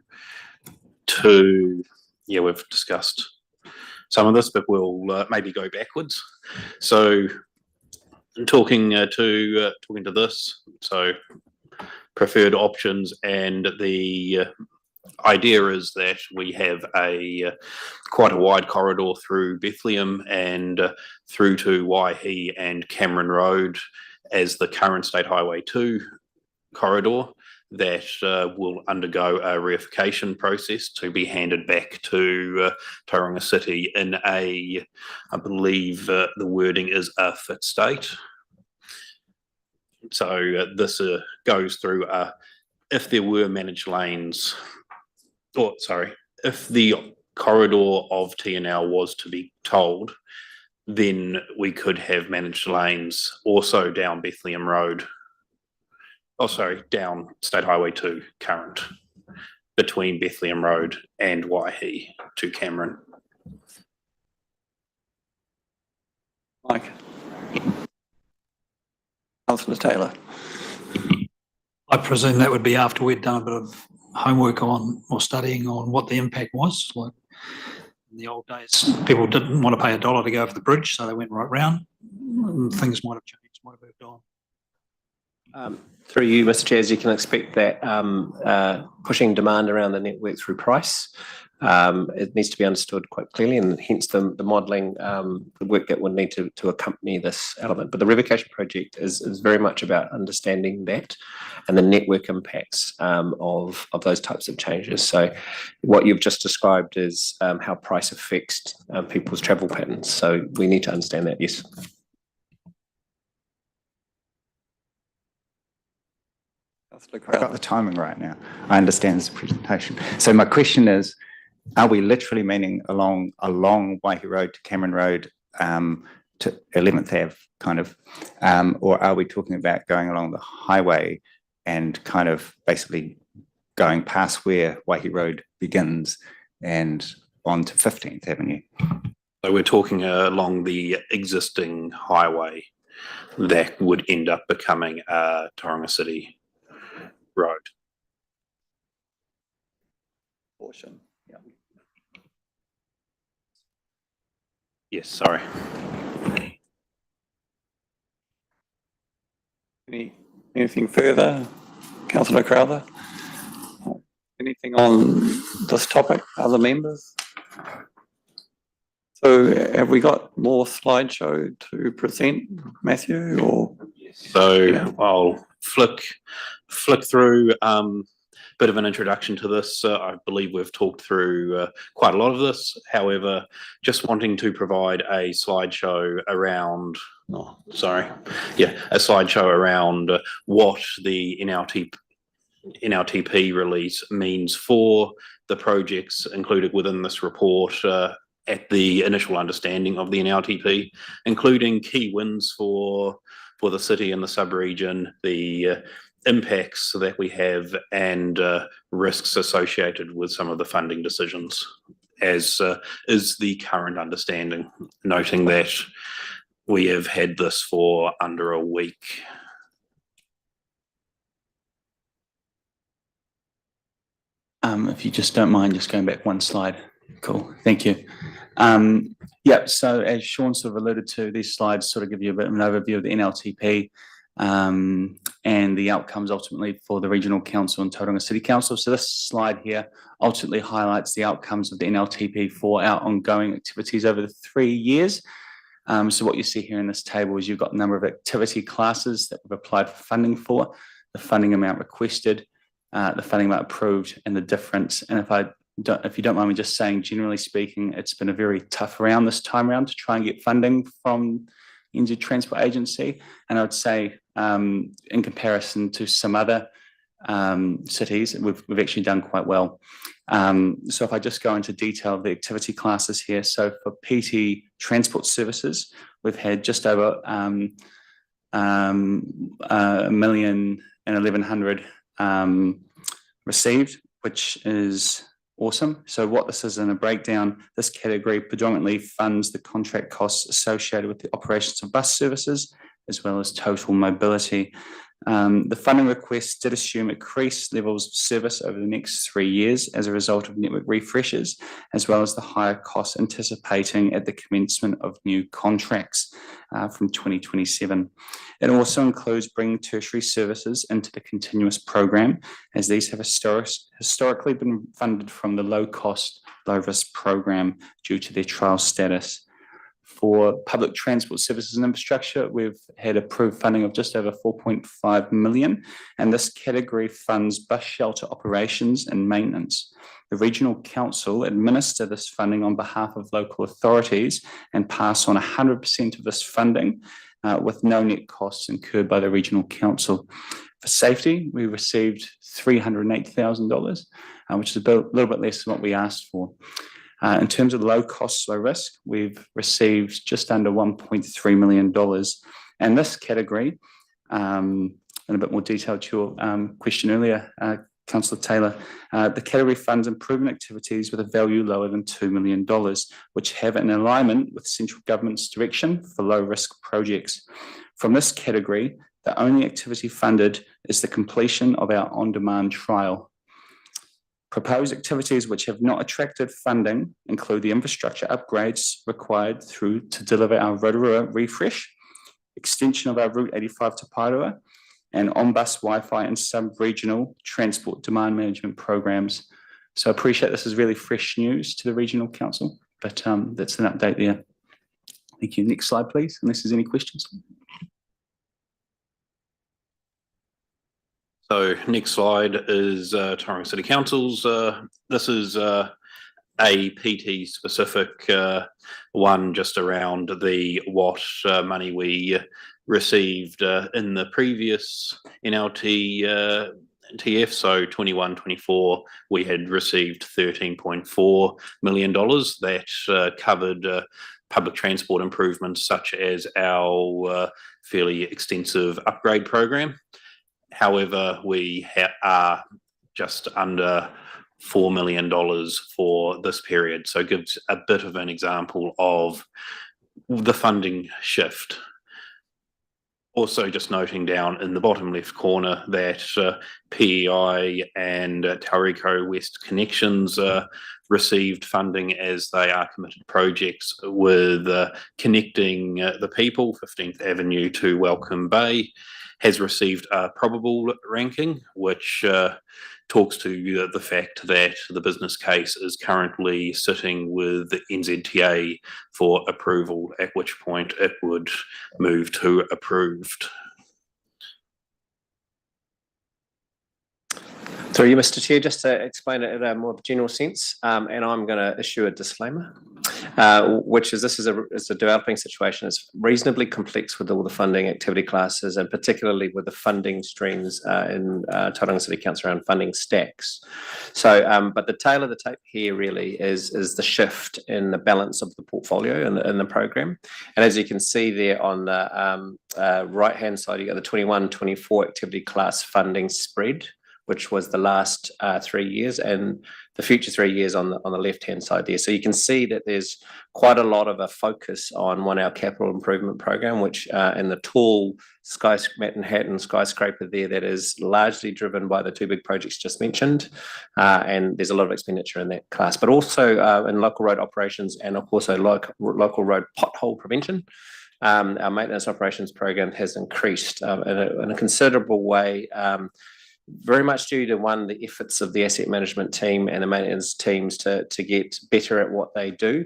to, yeah, we've discussed some of this, but we'll maybe go backwards. So, talking to this, so preferred options, and the idea is that we have quite a wide corridor through Bethlehem and through to Waihi and Cameron Road as the current State Highway 2 corridor that will undergo a reification process to be handed back to Tauranga City in I believe the wording is a fit state. So this goes through if there were managed lanes, if the corridor of TNL was to be tolled, then we could have managed lanes also down Bethlehem Road. Oh, sorry, down State Highway 2 current between Bethlehem Road and Waihi to Cameron. Mike. Councillor Taylor. I presume that would be after we'd done a bit of homework on or studying on what the impact was. Like in the old days, people didn't want to pay $1 to go over the bridge, so they went right round. Things might have changed, might have moved on. Through you, Mr. Chair, as you can expect that pushing demand around the network through price, it needs to be understood quite clearly, and hence the modelling, the work that would need to accompany this element. But the revocation project is very much about understanding that and the network impacts of those types of changes. So what you've just described is how price affects people's travel patterns. So we need to understand that, yes. I've got the timing right now. I understand this presentation. So my question is, are we literally meaning along Waihi Road to Cameron Road to 11th Ave kind of, or are we talking about going along the highway and kind of basically going past where Waihi Road begins and on to 15th Avenue? So we're talking along the existing highway that would end up becoming Tauranga City Road. Portion. Yeah. Yes, sorry. Anything further, Councillor Crowther? Anything on this topic, other members? So have we got more slideshow to present, Matthew, or? So I'll flick through bit of an introduction to this. I believe we've talked through quite a lot of this. However, just wanting to provide a slideshow around, a slideshow around what the NLTP release means for the projects included within this report at the initial understanding of the NLTP, including key wins for the city and the sub-region, the impacts that we have, and risks associated with some of the funding decisions, as is the current understanding, noting that we have had this for under a week. If you just don't mind just going back one slide. Cool, thank you. Yeah, so as Sean sort of alluded to, these slides sort of give you a bit of an overview of the NLTP and the outcomes ultimately for the Regional Council and Tauranga City Council. So this slide here ultimately highlights the outcomes of the NLTP for our ongoing activities over the 3 years. So what you see here in this table is you've got a number of activity classes that we've applied for funding for, the funding amount requested, the funding amount approved, and the difference. And if you don't mind me just saying, generally speaking, it's been a very tough round this time around to try and get funding from NZ Transport Agency. And I would say in comparison to some other cities, we've actually done quite well. So if I just go into detail of the activity classes here. So for PT transport services, we've had just over $1,111,000 received, which is awesome. So what this is in a breakdown, this category predominantly funds the contract costs associated with the operations of bus services, as well as total mobility. The funding request did assume increased levels of service over the next 3 years as a result of network refreshes, as well as the higher costs anticipating at the commencement of new contracts from 2027. It also includes bringing tertiary services into the continuous program, as these have historically been funded from the low-cost, low-risk program due to their trial status. For public transport services and infrastructure, we've had approved funding of just over 4.5 million, and this category funds bus shelter operations and maintenance. The Regional Council administer this funding on behalf of local authorities and pass on 100% of this funding with no net costs incurred by the Regional Council. For safety, we received $308,000, which is a little bit less than what we asked for. In terms of low cost, low risk, we've received just under $1.3 million. And this category, in a bit more detail to your question earlier, Councillor Taylor, the category funds improvement activities with a value lower than $2 million, which have an alignment with central government's direction for low risk projects. From this category, the only activity funded is the completion of our on-demand trial. Proposed activities which have not attracted funding include the infrastructure upgrades required to deliver our Rotorua refresh, extension of our Route 85 to Pairua, and on-bus Wi-Fi and sub-regional transport demand management programs. So I appreciate this is really fresh news to the Regional Council, but that's an update there. Thank you. Next slide, please, unless there's any questions. So next slide is Tauranga City Council's. This is a PT specific one just around the what money we received in the previous NLT TF. So 21-24, we had received $13.4 million that covered public transport improvements such as our fairly extensive upgrade program. However, we are just under $4 million for this period. So it gives a bit of an example of the funding shift. Also just noting down in the bottom left corner that PEI and Tauranga West Connections received funding as they are committed projects with connecting the people. 15th Avenue to Welcome Bay has received a probable ranking, which talks to the fact that the business case is currently sitting with the NZTA for approval, at which point it would move to approved. Through you, Mr. Chair, just to explain it in a more general sense, and I'm going to issue a disclaimer, which is this is a developing situation. It's reasonably complex with all the funding activity classes, and particularly with the funding streams in Tauranga City Council around funding stacks. So, but the tail of the tape here really is the shift in the balance of the portfolio in the program. And as you can see there on the right-hand side, you got the 21-24 activity class funding spread, which was the last 3 years, and the future 3 years on the left-hand side there. So you can see that there's quite a lot of a focus on our capital improvement program, which in the tall Manhattan skyscraper there, that is largely driven by the two big projects just mentioned, and there's a lot of expenditure in that class, but also in local road operations and of course local road pothole prevention. Our maintenance operations program has increased in a considerable way, very much due to the efforts of the asset management team and the maintenance teams to get better at what they do,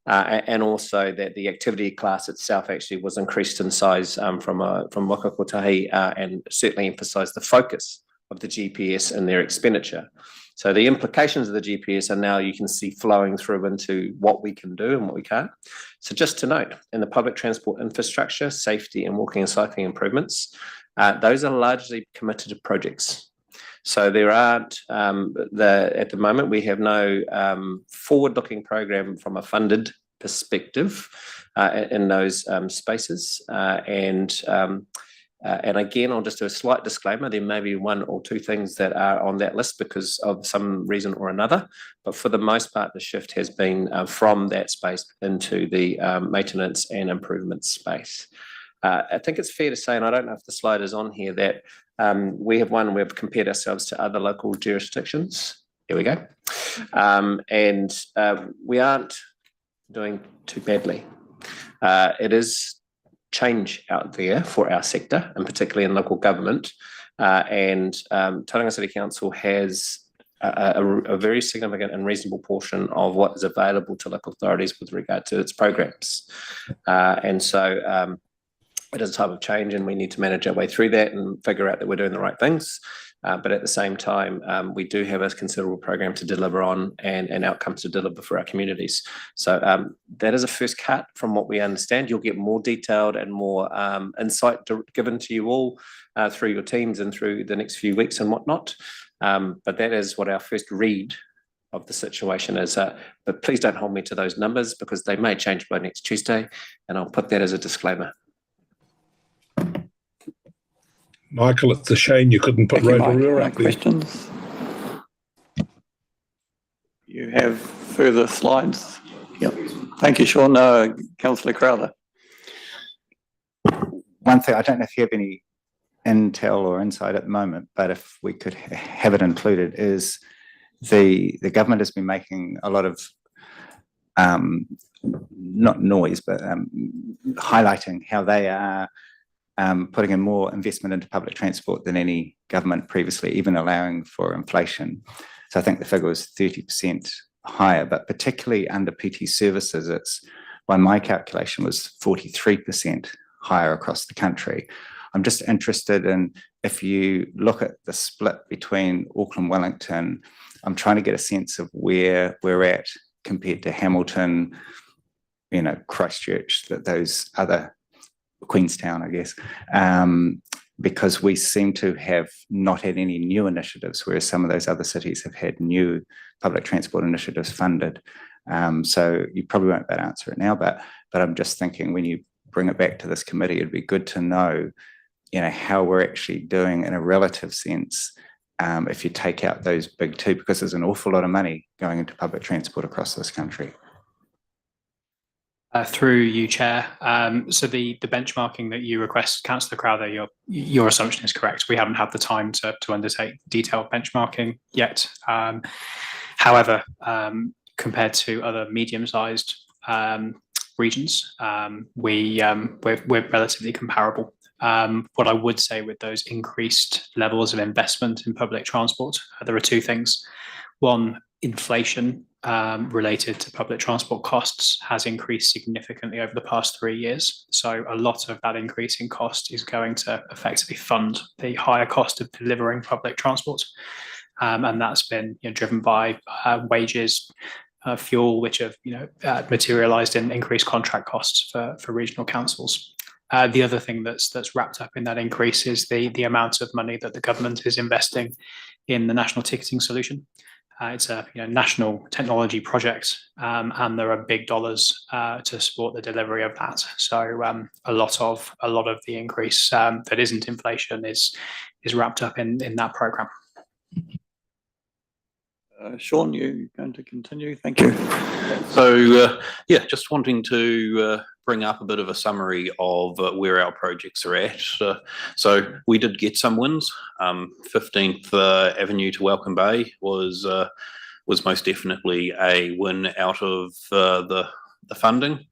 and also that the activity class itself actually was increased in size from Waka Kotahi, and certainly emphasised the focus of the GPS and their expenditure. So the implications of the GPS are now you can see flowing through into what we can do and what we can't. So just to note, in the public transport infrastructure, safety and walking and cycling improvements, those are largely committed projects. So there aren't, at the moment, we have no forward-looking program from a funded perspective in those spaces. And again, I'll just do a slight disclaimer. There may be one or two things that are on that list because of some reason or another. But for the most part, the shift has been from that space into the maintenance and improvement space. I think it's fair to say, and I don't know if the slide is on here, that we've compared ourselves to other local jurisdictions. Here we go. And we aren't doing too badly. It is change out there for our sector, and particularly in local government. And Tauranga City Council has a very significant and reasonable portion of what is available to local authorities with regard to its programs. And so it is a type of change, and we need to manage our way through that and figure out that we're doing the right things. But at the same time, we do have a considerable program to deliver on and outcomes to deliver for our communities. So that is a first cut from what we understand. You'll get more detailed and more insight given to you all through your teams and through the next few weeks and whatnot. But that is what our first read the situation is. But please don't hold me to those numbers because they may change by next Tuesday, and I'll put that as a disclaimer. Michael, it's a shame you couldn't put Thank you, Mike. Rotorua No up there. questions? You have further slides? Yep. Thank you, Sean. Councillor Crowther. One thing, I don't know if you have any intel or insight at the moment, but if we could have it included, is the government has been making a lot of not noise, but highlighting how they are putting in more investment into public transport than any government previously, even allowing for inflation. So I think the figure was 30% higher, but particularly under PT services, it's, by my calculation, was 43% higher across the country. I'm just interested in, if you look at the split between Auckland, Wellington, I'm trying to get a sense of where we're at compared to Hamilton, Christchurch, those other, Queenstown, I guess, because we seem to have not had any new initiatives, whereas some of those other cities have had new public transport initiatives funded. So you probably won't be able to answer it now, but I'm just thinking, when you bring it back to this committee, it'd be good to know, how we're actually doing in a relative sense, if you take out those big two, because there's an awful lot of money going into public transport across this country. Through you, Chair. So the benchmarking that you request, Councillor Crowther, your assumption is correct. We haven't had the time to undertake detailed benchmarking yet. However, compared to other medium-sized regions, we're relatively comparable. What I would say with those increased levels of investment in public transport, there are two things. One, inflation related to public transport costs has increased significantly over the past 3 years. So a lot of that increase in cost is going to effectively fund the higher cost of delivering public transport. And that's been driven by wages, fuel, which have materialised in increased contract costs for regional councils. The other thing that's wrapped up in that increase is the amount of money that the government is investing in the national ticketing solution. It's a national technology project, and there are big dollars to support the delivery of that. So a lot of the increase that isn't inflation is wrapped up in that programme. Sean, you're going to continue. Thank you. So, just wanting to bring up a bit of a summary of where our projects are at. So we did get some wins. 15th Avenue to Welcome Bay was most definitely a win out of the funding.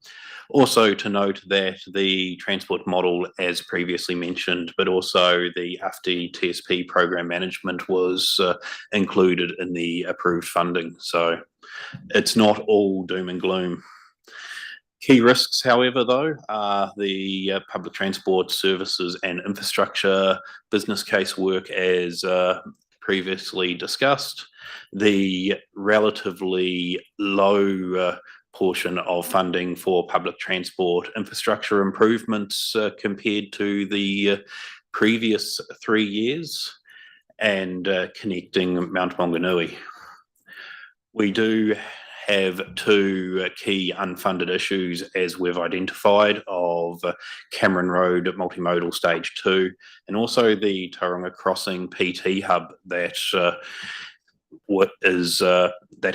Also to note that the transport model, as previously mentioned, but also the AFTI TSP program management was included in the approved funding. So it's not all doom and gloom. Key risks, however, though, are the public transport services and infrastructure business case work, as previously discussed, the relatively low portion of funding for public transport infrastructure improvements compared to the previous 3 years, and connecting Mount Maunganui. We do have two key unfunded issues, as we've identified, of Cameron Road Multimodal Stage 2, and also the Tauranga Crossing PT Hub that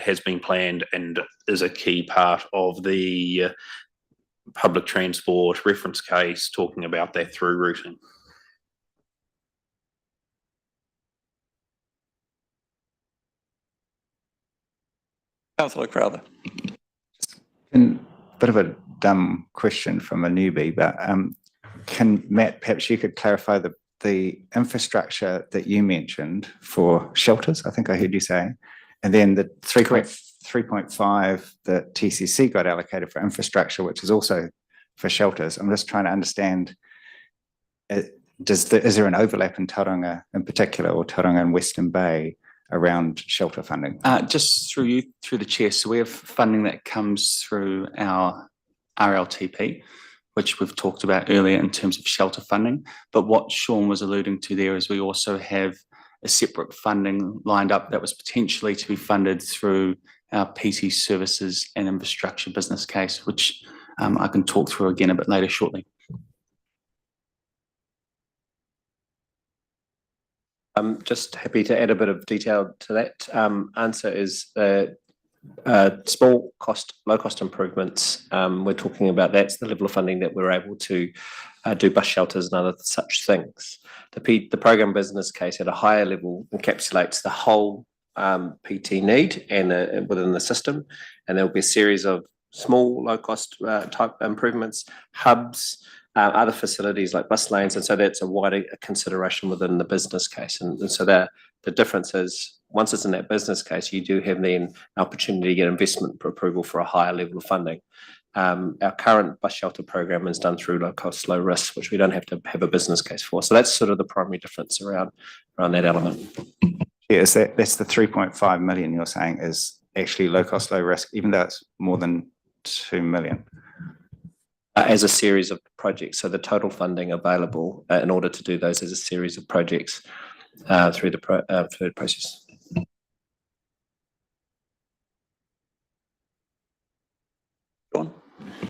has been planned and is a key part of the public transport reference case, talking about that through routing. Councillor Crowther. And bit of a dumb question from a newbie, but can Matt, perhaps you could clarify the infrastructure that you mentioned for shelters, I think I heard you say, and then the 3.5 that TCC got allocated for infrastructure, which is also for shelters. I'm just trying to understand, is there an overlap in Tauranga in particular, or Tauranga and Western Bay, around shelter funding? Just through the chair. So we have funding that comes through our RLTP, which we've talked about earlier in terms of shelter funding. But what Sean was alluding to there is we also have a separate funding lined up that was potentially to be funded through our PT services and infrastructure business case, which I can talk through again a bit later shortly. I'm just happy to add a bit of detail to that. Answer is small cost, low cost improvements. We're talking about that's the level of funding that we're able to do bus shelters and other such things. The program business case at a higher level encapsulates the whole PT need and within the system, and there will be a series of small low cost type improvements, hubs, other facilities like bus lanes, and so that's a wider consideration within the business case. And so the difference is once it's in that business case, you do have then an opportunity to get investment approval for a higher level of funding. Our current bus shelter program is done through low cost, low risk, which we don't have to have a business case for. So that's sort of the primary difference around that element. Yeah, that's the 3.5 million you're saying is actually low cost, low risk, even though it's more than 2 million. As a series of projects. So the total funding available in order to do those as a series of projects through the process. John?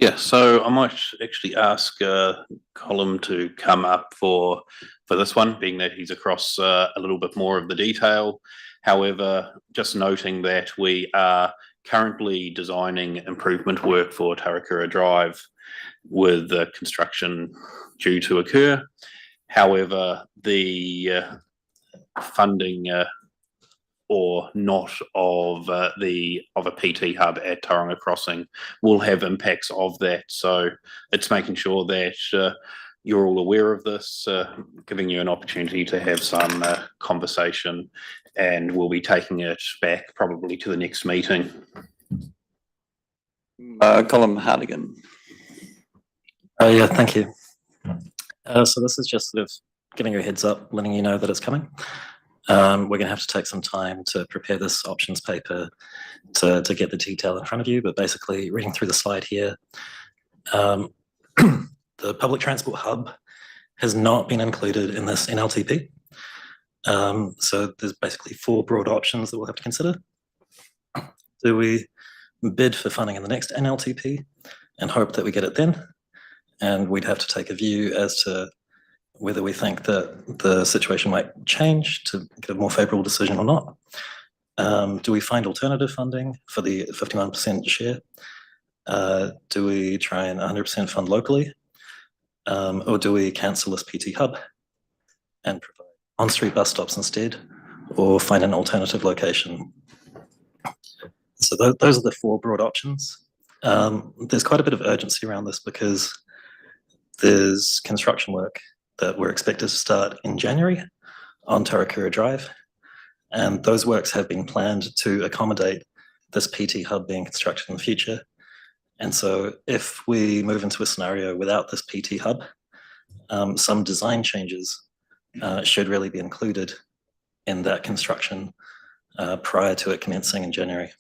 Yeah, so I might actually ask Colin to come up for this one, being that he's across a little bit more of the detail. However, just noting that we are currently designing improvement work for Tauranga Drive with construction due to occur. However, the funding or not of a PT hub at Tauranga Crossing will have impacts of that. So it's making sure that you're all aware of this, giving you an opportunity to have some conversation, and we'll be taking it back probably to the next meeting. Colin Hardigan. Yeah, thank you. So this is just sort of giving you a heads up, letting you know that it's coming. We're going to have to take some time to prepare this options paper to get the detail in front of you, but basically reading through the slide here, the public transport hub has not been included in this NLTP. So there's basically 4 broad options that we'll have to consider. Do we bid for funding in the next NLTP and hope that we get it then? And we'd have to take a view as to whether we think that the situation might change to get a more favourable decision or not. Do we find alternative funding for the 51% share? Do we try and 100% fund locally? Or do we cancel this PT hub and provide on-street bus stops instead, or find an alternative location? So those are the 4 broad options. There's quite a bit of urgency around this because there's construction work that we're expected to start in January on Tauranga Drive, and those works have been planned to accommodate this PT hub being constructed in the future. And so if we move into a scenario without this PT hub, some design changes should really be included in that construction prior to it commencing in January.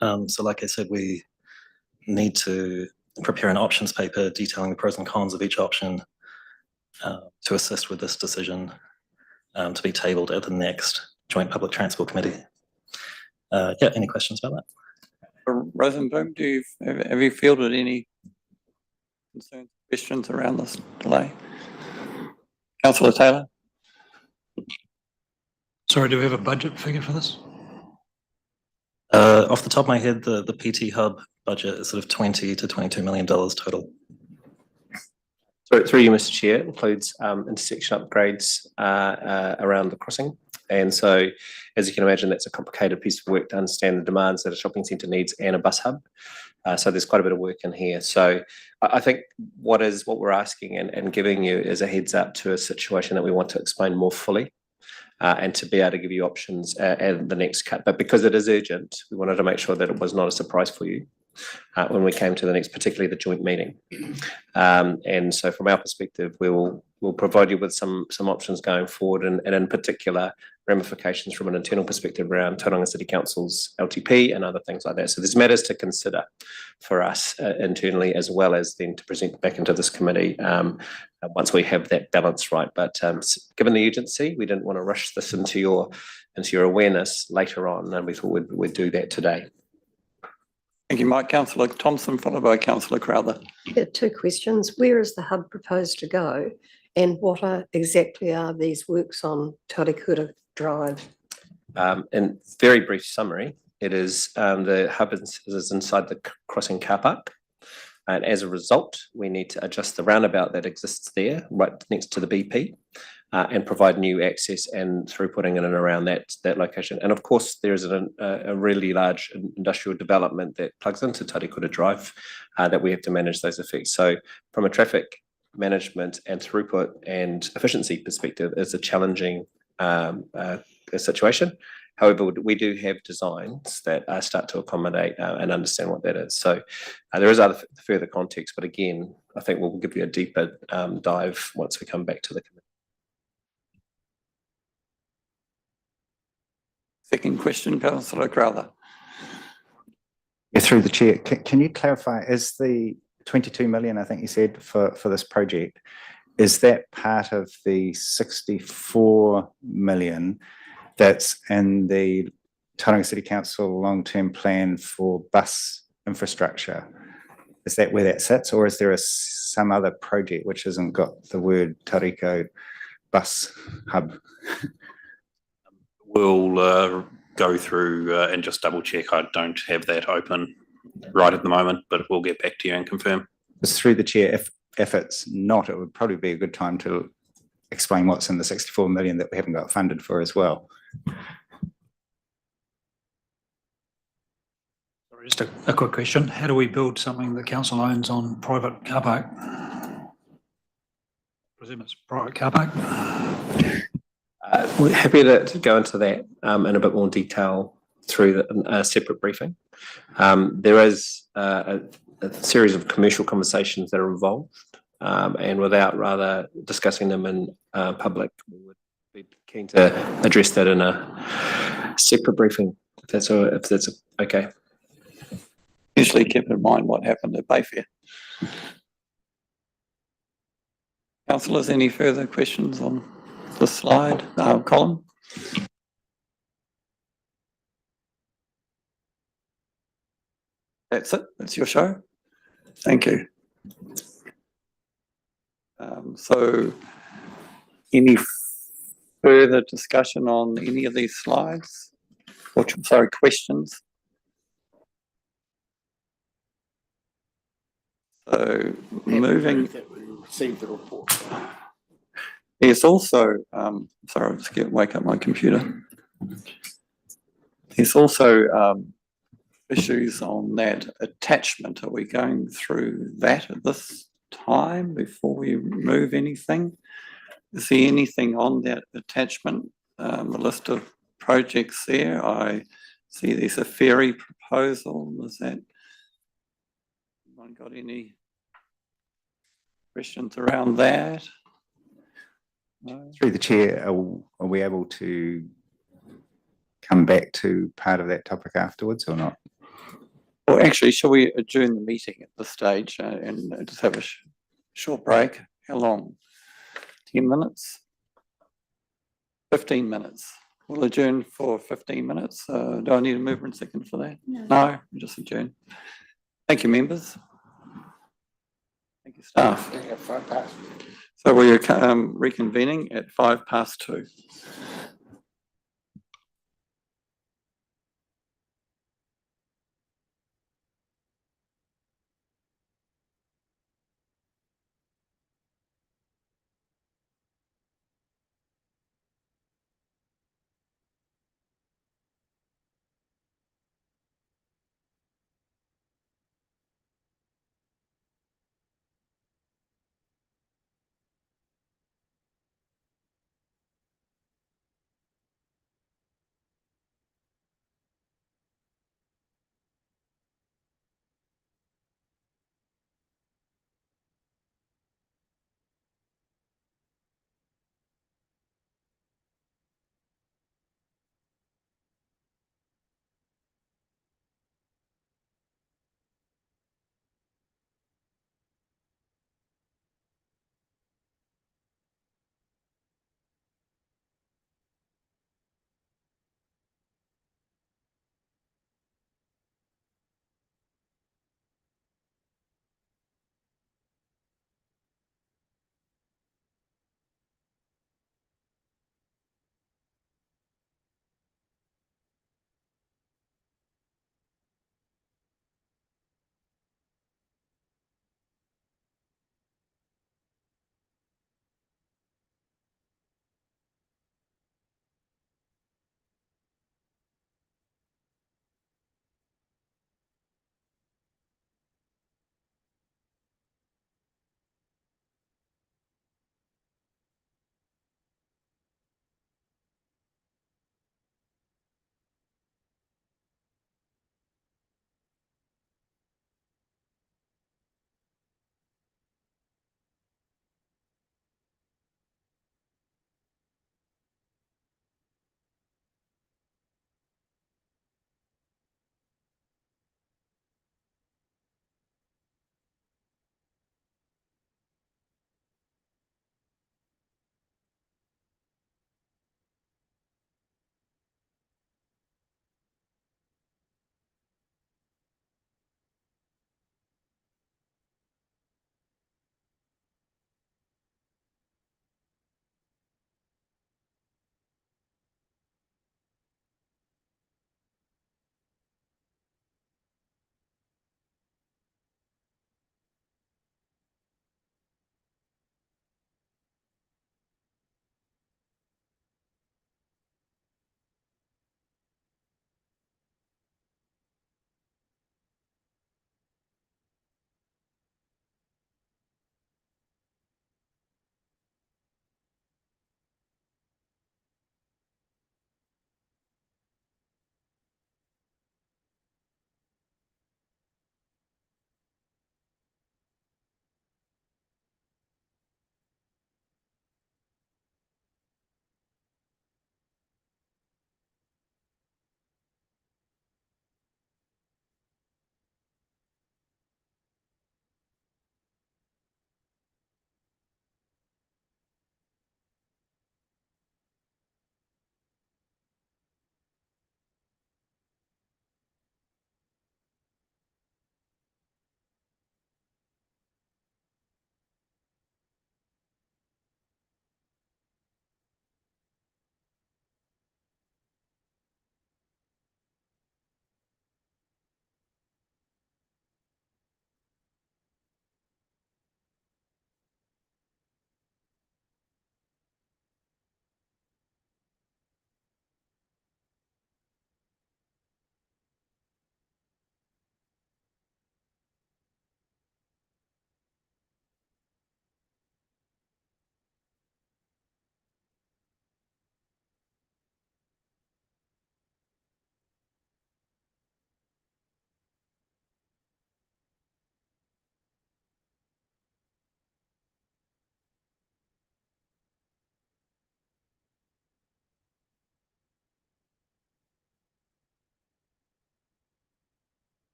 So like I said, we need to prepare an options paper detailing the pros and cons of each option to assist with this decision to be tabled at the next Joint Public Transport Committee. Yeah, any questions about that? Rosenboom, have you fielded any concerns, questions around this delay? Councillor Taylor? Sorry, do we have a budget figure for this? Off the top of my head, the PT hub budget is sort of $20 to $22 million total. So through you, Mr. Chair, it includes intersection upgrades around the crossing. And so, as you can imagine, that's a complicated piece of work to understand the demands that a shopping centre needs and a bus hub. So there's quite a bit of work in here. So I think what we're asking and giving you is a heads up to a situation that we want to explain more fully and to be able to give you options at the next cut. But because it is urgent, we wanted to make sure that it was not a surprise for you. when we came to the next, particularly the joint meeting. And so from our perspective, we'll provide you with some options going forward, and in particular ramifications from an internal perspective around Tauranga City Council's LTP and other things like that. So there's matters to consider for us internally, as well as then to present back into this committee once we have that balance right. But given the urgency, we didn't want to rush this into your awareness later on, and we thought we'd do that today. Thank you, Mike. Councillor Thompson, followed by Councillor Crowther. Yeah, 2 questions. Where is the hub proposed to go? And what exactly are these works on Tauranga Drive? In very brief summary, it is the hub is inside the crossing car park. And as a result, we need to adjust the roundabout that exists there, right next to the BP, and provide new access and throughputing in and around that location. And of course, there is a really large industrial development that plugs into Tauranga Drive that we have to manage those effects. So from a traffic management and throughput and efficiency perspective, it's a challenging situation. However, we do have designs that start to accommodate and understand what that is. So there is other further context, but again, I think we'll give you a deeper dive once we come back to the committee. Second question, Councillor Crowther. Yeah, through the chair, can you clarify, is the 22 million, I think you said, for this project, is that part of the 64 million that's in the Tauranga City Council long-term plan for bus infrastructure? Is that where that sits, or is there some other project which hasn't got the word Tauranga bus hub? We'll go through and just double check. I don't have that open right at the moment, but we'll get back to you and confirm. Just through the chair, if it's not, it would probably be a good time to explain what's in the 64 million that we haven't got funded for as well. Sorry, just a quick question. How do we build something the council owns on private car park? I presume it's private car park. We're happy to go into that in a bit more detail through a separate briefing. There is a series of commercial conversations that are involved, and without rather discussing them in public, we would be keen to address that in a separate briefing, if that's okay. Usually keep in mind what happened at Bayfair. Councillors, any further questions on the slide? Colin? That's it? That's your show? Thank you. So any further discussion on any of these slides? Or, sorry, questions? So moving. That we received the report. There's also, sorry, I'll just wake up my computer. There's also issues on that attachment. Are we going through that at this time before we move anything? Is there anything on that attachment? The list of projects there. I see there's a ferry proposal. Is that, anyone got any questions around that? No? Through the chair, are we able to come back to part of that topic afterwards or not? Well, actually, shall we adjourn the meeting at this stage and just have a short break? How long? 10 minutes? 15 minutes. We'll adjourn for 15 minutes. Do I need a movement second for that? No, just adjourn. Thank you, members. Thank you, staff. So we are reconvening at 2:05.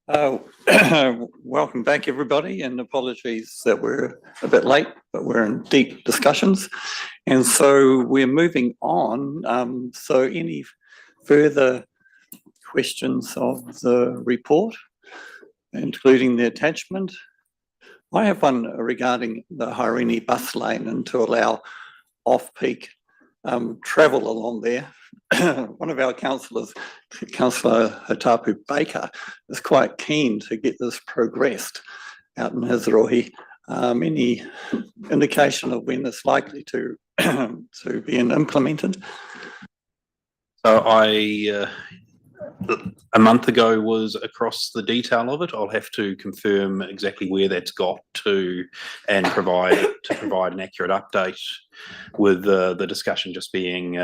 Welcome back, everybody, and apologies that we're a bit late, but we're in deep discussions. And so we're moving on. So any further questions of the report, including the attachment? I have one regarding the Harini bus lane and to allow off-peak travel along there. One of our councillors, Councillor Hatapu Baker, is quite keen to get this progressed out in his rohi. Any indication of when it's likely to to be implemented? So a month ago was across the detail of it. I'll have to confirm exactly where that's got to and provide an accurate update, with the discussion just being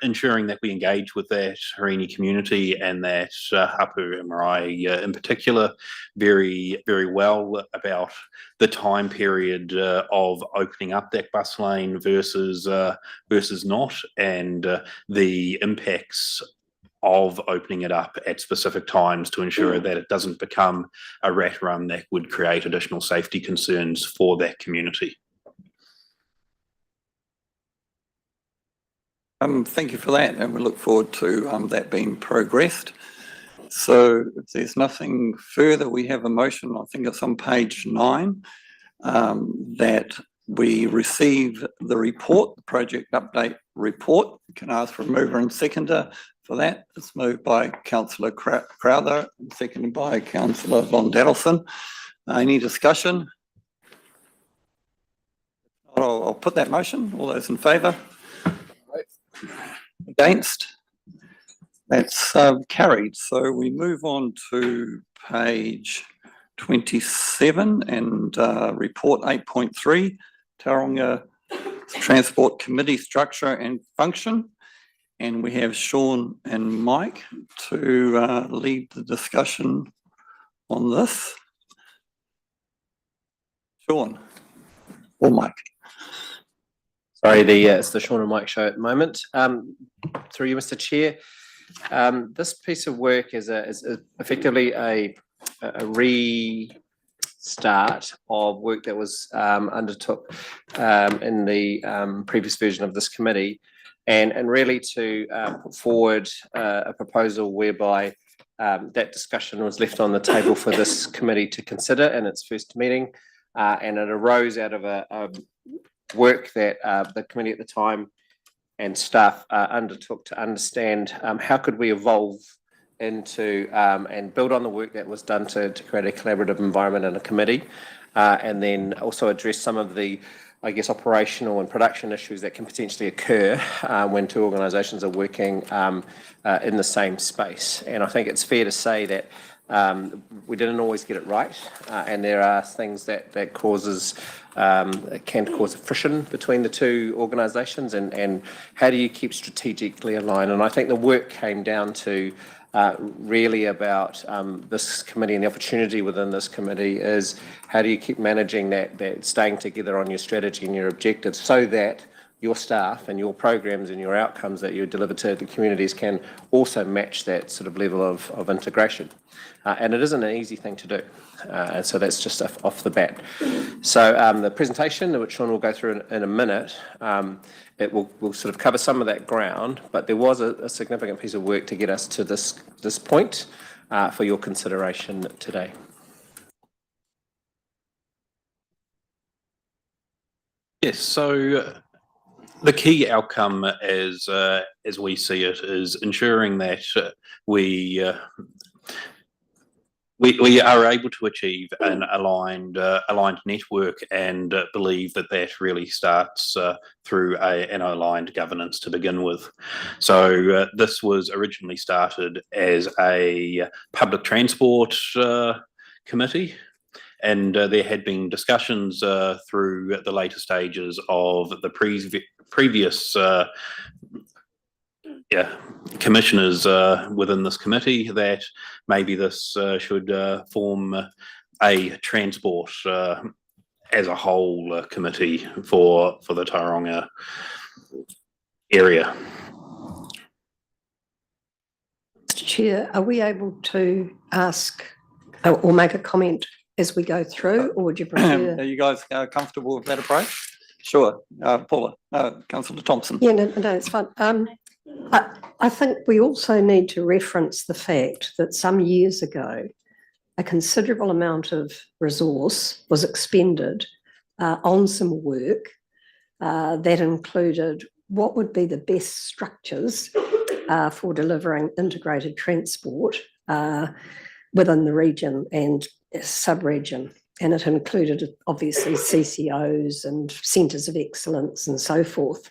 ensuring that we engage with that Harini community and that Hapu and Marae in particular very, very well about the time period of opening up that bus lane versus not, and the impacts of opening it up at specific times to ensure that it doesn't become a rat run that would create additional safety concerns for that community. Thank you for that, and we look forward to that being progressed. So if there's nothing further, we have a motion, I think it's on page 9, that we receive the report, the project update report. Can I ask for a mover and seconder for that? It's moved by Councillor Crowther and seconded by Councillor Von Dadelson. Any discussion? I'll put that motion. All those in favour? Against? That's carried. So we move on to page 27 and report 8.3, Tauranga Transport Committee structure and function. And we have Sean and Mike to lead the discussion on this. Sean or Mike? Sorry, it's the Sean and Mike show at the moment. Through you, Mr. Chair. This piece of work is effectively a restart of work that was undertook in the previous version of this committee, and really to put forward a proposal whereby that discussion was left on the table for this committee to consider in its first meeting, and it arose out of a work that the committee at the time and staff undertook to understand how could we evolve into and build on the work that was done to create a collaborative environment in a committee, and then also address some of the, I guess, operational and production issues that can potentially occur when two organisations are working in the same space. And I think it's fair to say that we didn't always get it right, and there are things that can cause friction between the two organisations, and how do you keep strategically aligned? And I think the work came down to really about this committee, and the opportunity within this committee is how do you keep managing that staying together on your strategy and your objectives, so that your staff and your programs and your outcomes that you deliver to the communities can also match that sort of level of integration. And it isn't an easy thing to do. And so that's just off the bat. So the presentation, which Sean will go through in a minute, it will sort of cover some of that ground, but there was a significant piece of work to get us to this point for your consideration today. Yes, so the key outcome as we see it is ensuring that we are able to achieve an aligned network, and believe that really starts through an aligned governance to begin with. So this was originally started as a public transport committee, and there had been discussions through the later stages of the previous commissioners within this committee that maybe this should form a transport as a whole committee for the Tauranga area. Mr. Chair, are we able to ask or make a comment as we go through, or would you prefer? Are you guys comfortable with that approach? Sure. Paula, Councillor Thompson. Yeah, no, it's fine. I think we also need to reference the fact that some years ago, a considerable amount of resource was expended on some work that included what would be the best structures for delivering integrated transport within the region and sub-region. And it included obviously CCOs and centres of excellence and so forth.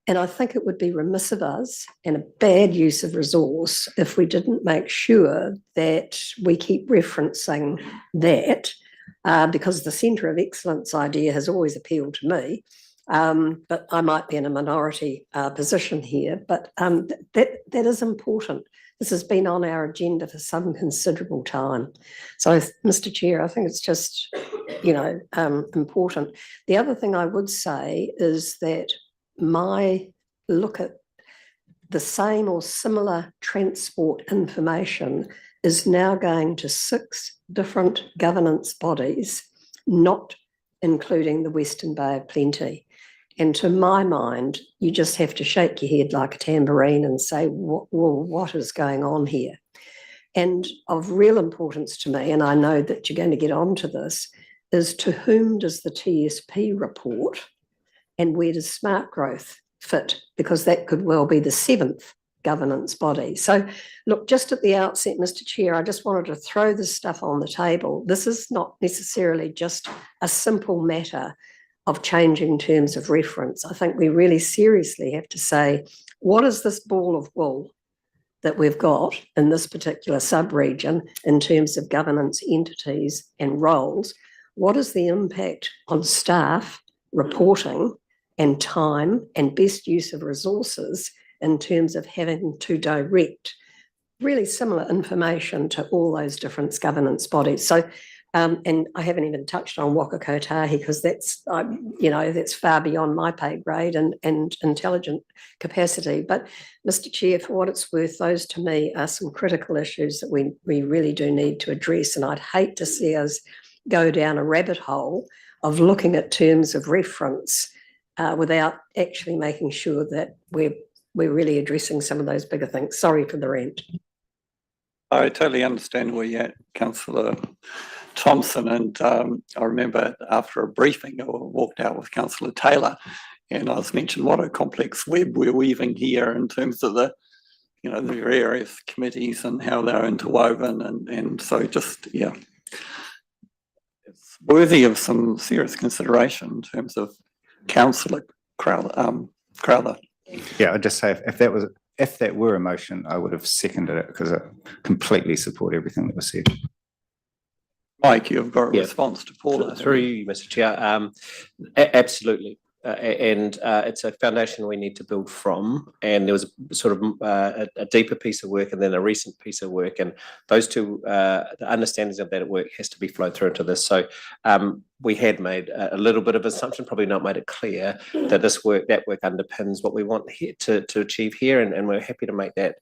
And I think it would be remiss of us and a bad use of resource if we didn't make sure that we keep referencing that, because the centre of excellence idea has always appealed to me. But I might be in a minority position here, but that is important. This has been on our agenda for some considerable time. So, Mr. Chair, I think it's just, important. The other thing I would say is that my look at the same or similar transport information is now going to 6 different governance bodies, not including the Western Bay of Plenty. And to my mind, you just have to shake your head like a tambourine and say, well, what is going on here? And of real importance to me, and I know that you're going to get onto this, is to whom does the TSP report and where does smart growth fit? Because that could well be the 7th governance body. So look, just at the outset, Mr. Chair, I just wanted to throw this stuff on the table. This is not necessarily just a simple matter of changing terms of reference. I think we really seriously have to say, what is this ball of wool that we've got in this particular sub-region in terms of governance entities and roles? What is the impact on staff reporting and time and best use of resources in terms of having to direct really similar information to all those different governance bodies? So, and I haven't even touched on Waka Kotahi because that's, that's far beyond my pay grade and intelligent capacity. But Mr. Chair, for what it's worth, those to me are some critical issues that we really do need to address. And I'd hate to see us go down a rabbit hole of looking at terms of reference without actually making sure that we're really addressing some of those bigger things. Sorry for the rant. I totally understand where you're at, Councillor Thompson, and I remember after a briefing I walked out with Councillor Taylor and I was mentioned what a complex web we're weaving here in terms of the various committees and how they're interwoven, and so just, yeah, it's worthy of some serious consideration in terms of Councillor Crowther. Yeah, I'd just say if that were a motion, I would have seconded it because I completely support everything that was said. Mike, you've got a response to Paula. Through you, Mr. Chair. Absolutely. And it's a foundation we need to build from. And there was sort of a deeper piece of work and then a recent piece of work. And those two, the understandings of that work has to be flowed through into this. So we had made a little bit of assumption, probably not made it clear, that that work underpins what we want here to achieve here. And we're happy to make that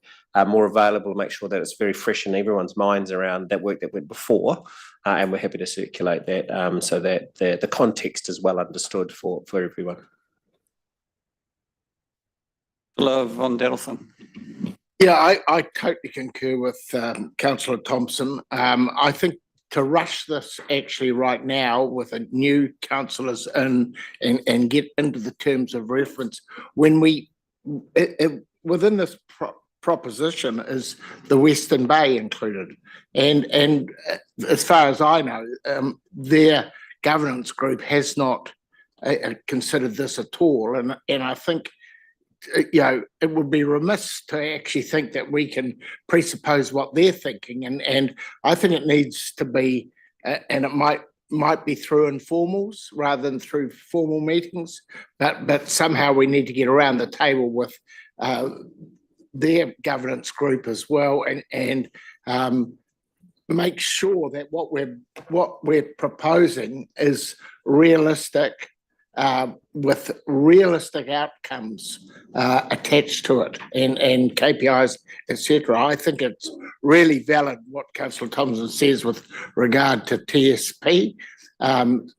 more available, make sure that it's very fresh in everyone's minds around that work that went before. And we're happy to circulate that so that the context is well understood for everyone. Love von Delson. Yeah, I totally concur with Councillor Thompson. I think to rush this actually right now with a new councillors in and get into the terms of reference when within this proposition is the Western Bay included, and as far as I know, their governance group has not considered this at all, and I think it would be remiss to actually think that we can presuppose what they're thinking, and I think it needs to be, and it might be through informals rather than through formal meetings, but somehow we need to get around the table with their governance group as well, and make sure that what we're proposing is realistic, with realistic outcomes attached to it and KPIs, etc. I think it's really valid what Councillor Thompson says with regard to TSP.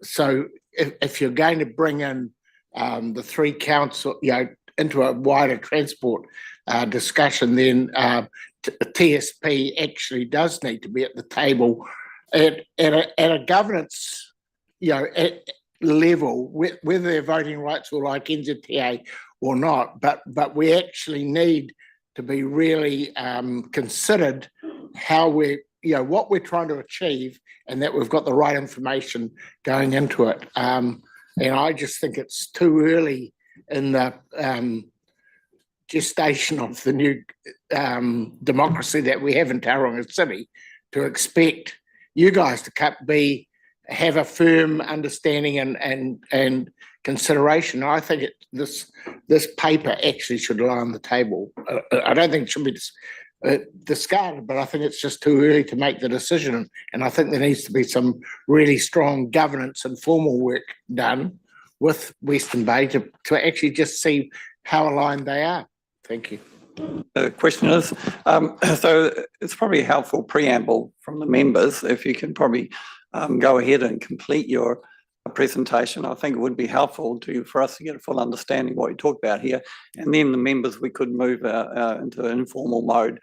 So if you're going to bring in the three council, into a wider transport discussion, then TSP actually does need to be at the table at a governance, level, whether their voting rights were like NZTA or not. But we actually need to be really considered how what we're trying to achieve, and that we've got the right information going into it. And I just think it's too early in the gestation of the new democracy that we have in Tauranga City to expect you guys to have a firm understanding and consideration. I think this paper actually should lie on the table. I don't think it should be discarded, but I think it's just too early to make the decision. And I think there needs to be some really strong governance and formal work done with Western Bay to actually just see how aligned they are. Thank you. The question is, so it's probably a helpful preamble from the members. If you can probably go ahead and complete your presentation, I think it would be helpful for us to get a full understanding of what you talked about here. And then the members, we could move into an informal mode,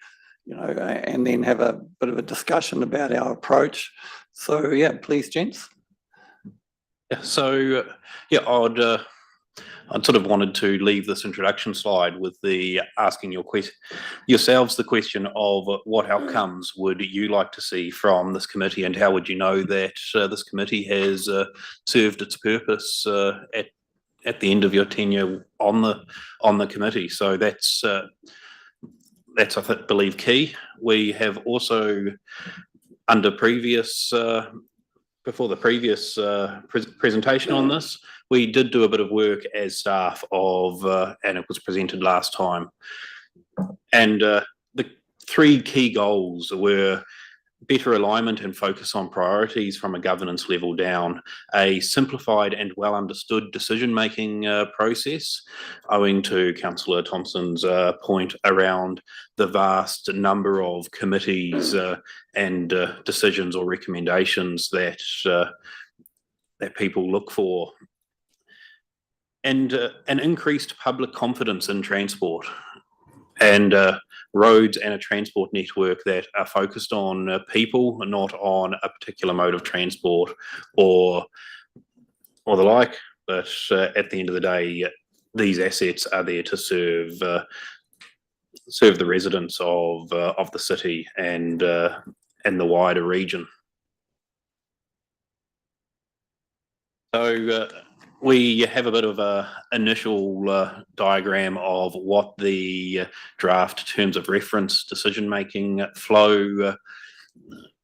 and then have a bit of a discussion about our approach. So yeah, please, gents. Yeah, so I'd sort of wanted to leave this introduction slide with the asking yourselves the question of what outcomes would you like to see from this committee, and how would you know that this committee has served its purpose at the end of your tenure on the committee. So that's I believe key. We have also under before the previous presentation on this, we did do a bit of work as staff and it was presented last time. And the three key goals were better alignment and focus on priorities from a governance level down, a simplified and well understood decision-making process, owing to Councillor Thompson's point around the vast number of committees and decisions or recommendations that people look for, and an increased public confidence in transport, and roads and a transport network that are focused on people, not on a particular mode of transport or the like. But at the end of the day, these assets are there to serve the residents of the city and the wider region. So we have a bit of a initial diagram of what the draft terms of reference decision-making flow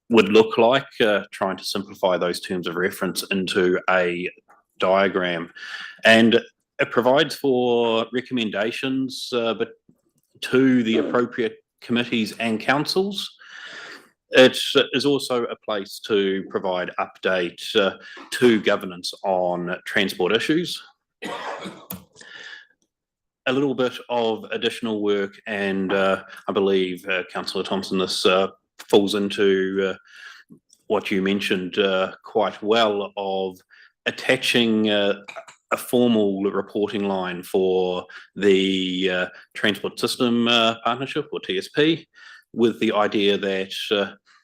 would look like, trying to simplify those terms of reference into a diagram. And it provides for recommendations but to the appropriate committees and councils. It is also a place to provide update to governance on transport issues. A little bit of additional work, and I believe, Councillor Thompson, this falls into what you mentioned quite well, of attaching a formal reporting line for the Transport System Partnership, or TSP, with the idea that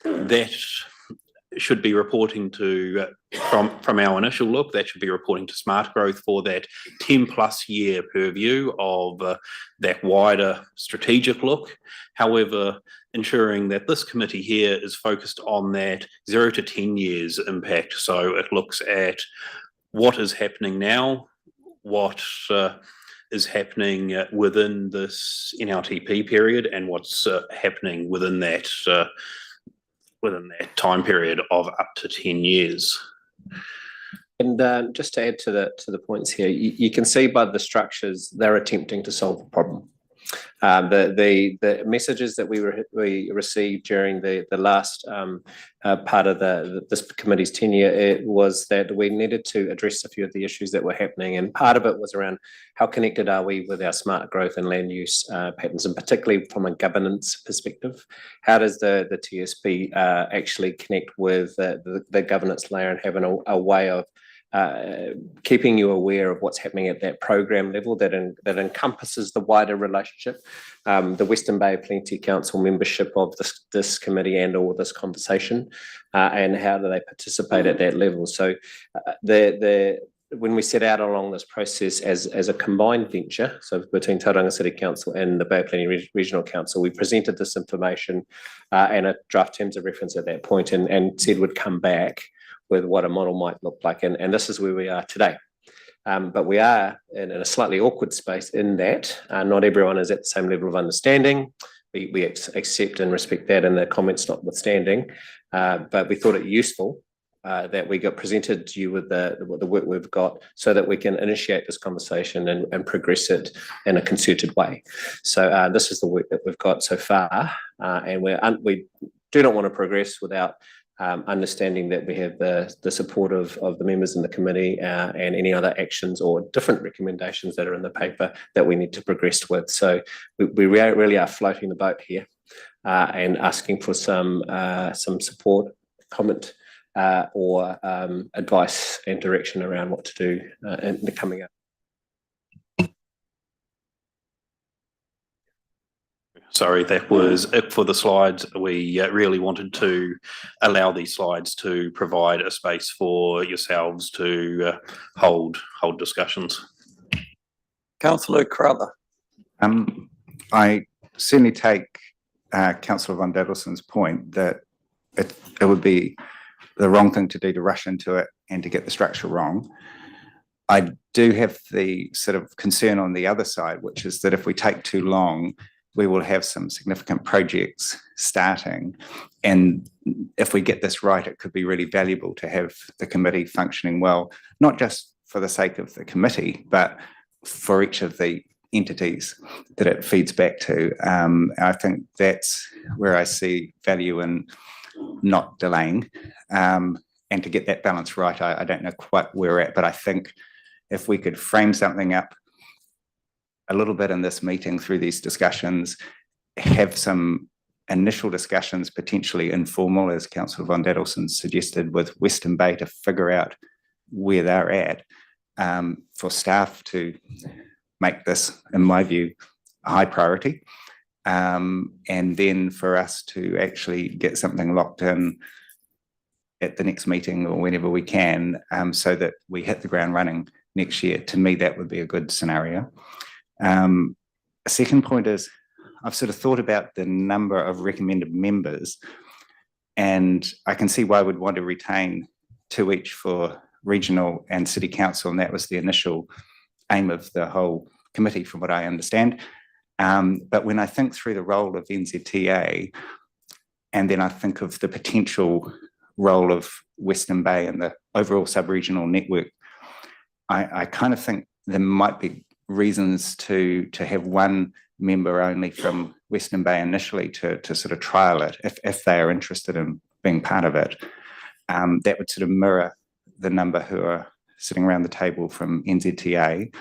that should be reporting to, from our initial look, that should be reporting to Smart Growth for that 10+ year purview of that wider strategic look. However, ensuring that this committee here is focused on that 0 to 10 years impact. So it looks at what is happening now, what is happening within this NLTP period, and what's happening within that time period of up to 10 years. And just to add to the points here, you can see by the structures they're attempting to solve a problem. The messages that we received during the last part of this committee's tenure, it was that we needed to address a few of the issues that were happening, and part of it was around how connected are we with our smart growth and land use patterns, and particularly from a governance perspective. How does the TSP actually connect with the governance layer and having a way of keeping you aware of what's happening at that program level that encompasses the wider relationship, the Western Bay Plenty Council membership of this committee and all this conversation, and how do they participate at that level. So when we set out along this process as a combined venture, so between Tauranga City Council and the Bay Plenty Regional Council, we presented this information and a draft terms of reference at that point, and said we'd come back with what a model might look like. And this is where we are today. But we are in a slightly awkward space in that not everyone is at the same level of understanding. We accept and respect that, and the comments notwithstanding. But we thought it useful that we got presented to you with the work we've got, so that we can initiate this conversation and progress it in a concerted way. So this is the work that we've got so far, and we do not want to progress without understanding that we have the support of the members in the committee and any other actions or different recommendations that are in the paper that we need to progress with. So we really are floating the boat here and asking for some support, comment, or advice and direction around what to do in the coming up. Sorry, that was it for the slides. We really wanted to allow these slides to provide a space for yourselves to hold discussions. Councillor Crowther. I certainly take Councillor Von Dadelson's point that it would be the wrong thing to do to rush into it and to get the structure wrong. I do have the sort of concern on the other side, which is that if we take too long, we will have some significant projects starting. And if we get this right, it could be really valuable to have the committee functioning well, not just for the sake of the committee, but for each of the entities that it feeds back to. I think that's where I see value in not delaying. And to get that balance right, I don't know quite where we're at, but I think if we could frame something up a little bit in this meeting through these discussions, have some initial discussions, potentially informal, as Councillor Von Dadelson suggested, with Western Bay to figure out where they're at, for staff to make this, in my view, a high priority. And then for us to actually get something locked in at the next meeting or whenever we can, so that we hit the ground running next year. To me, that would be a good scenario. A second point is, I've sort of thought about the number of recommended members, and I can see why we'd want to retain 2 each for regional and city council, and that was the initial aim of the whole committee, from what I understand. But when I think through the role of NZTA, and then I think of the potential role of Western Bay and the overall sub-regional network, I kind of think there might be reasons to have one member only from Western Bay initially to sort of trial it, if they are interested in being part of it. That would sort of mirror the number who are sitting around the table from NZTA,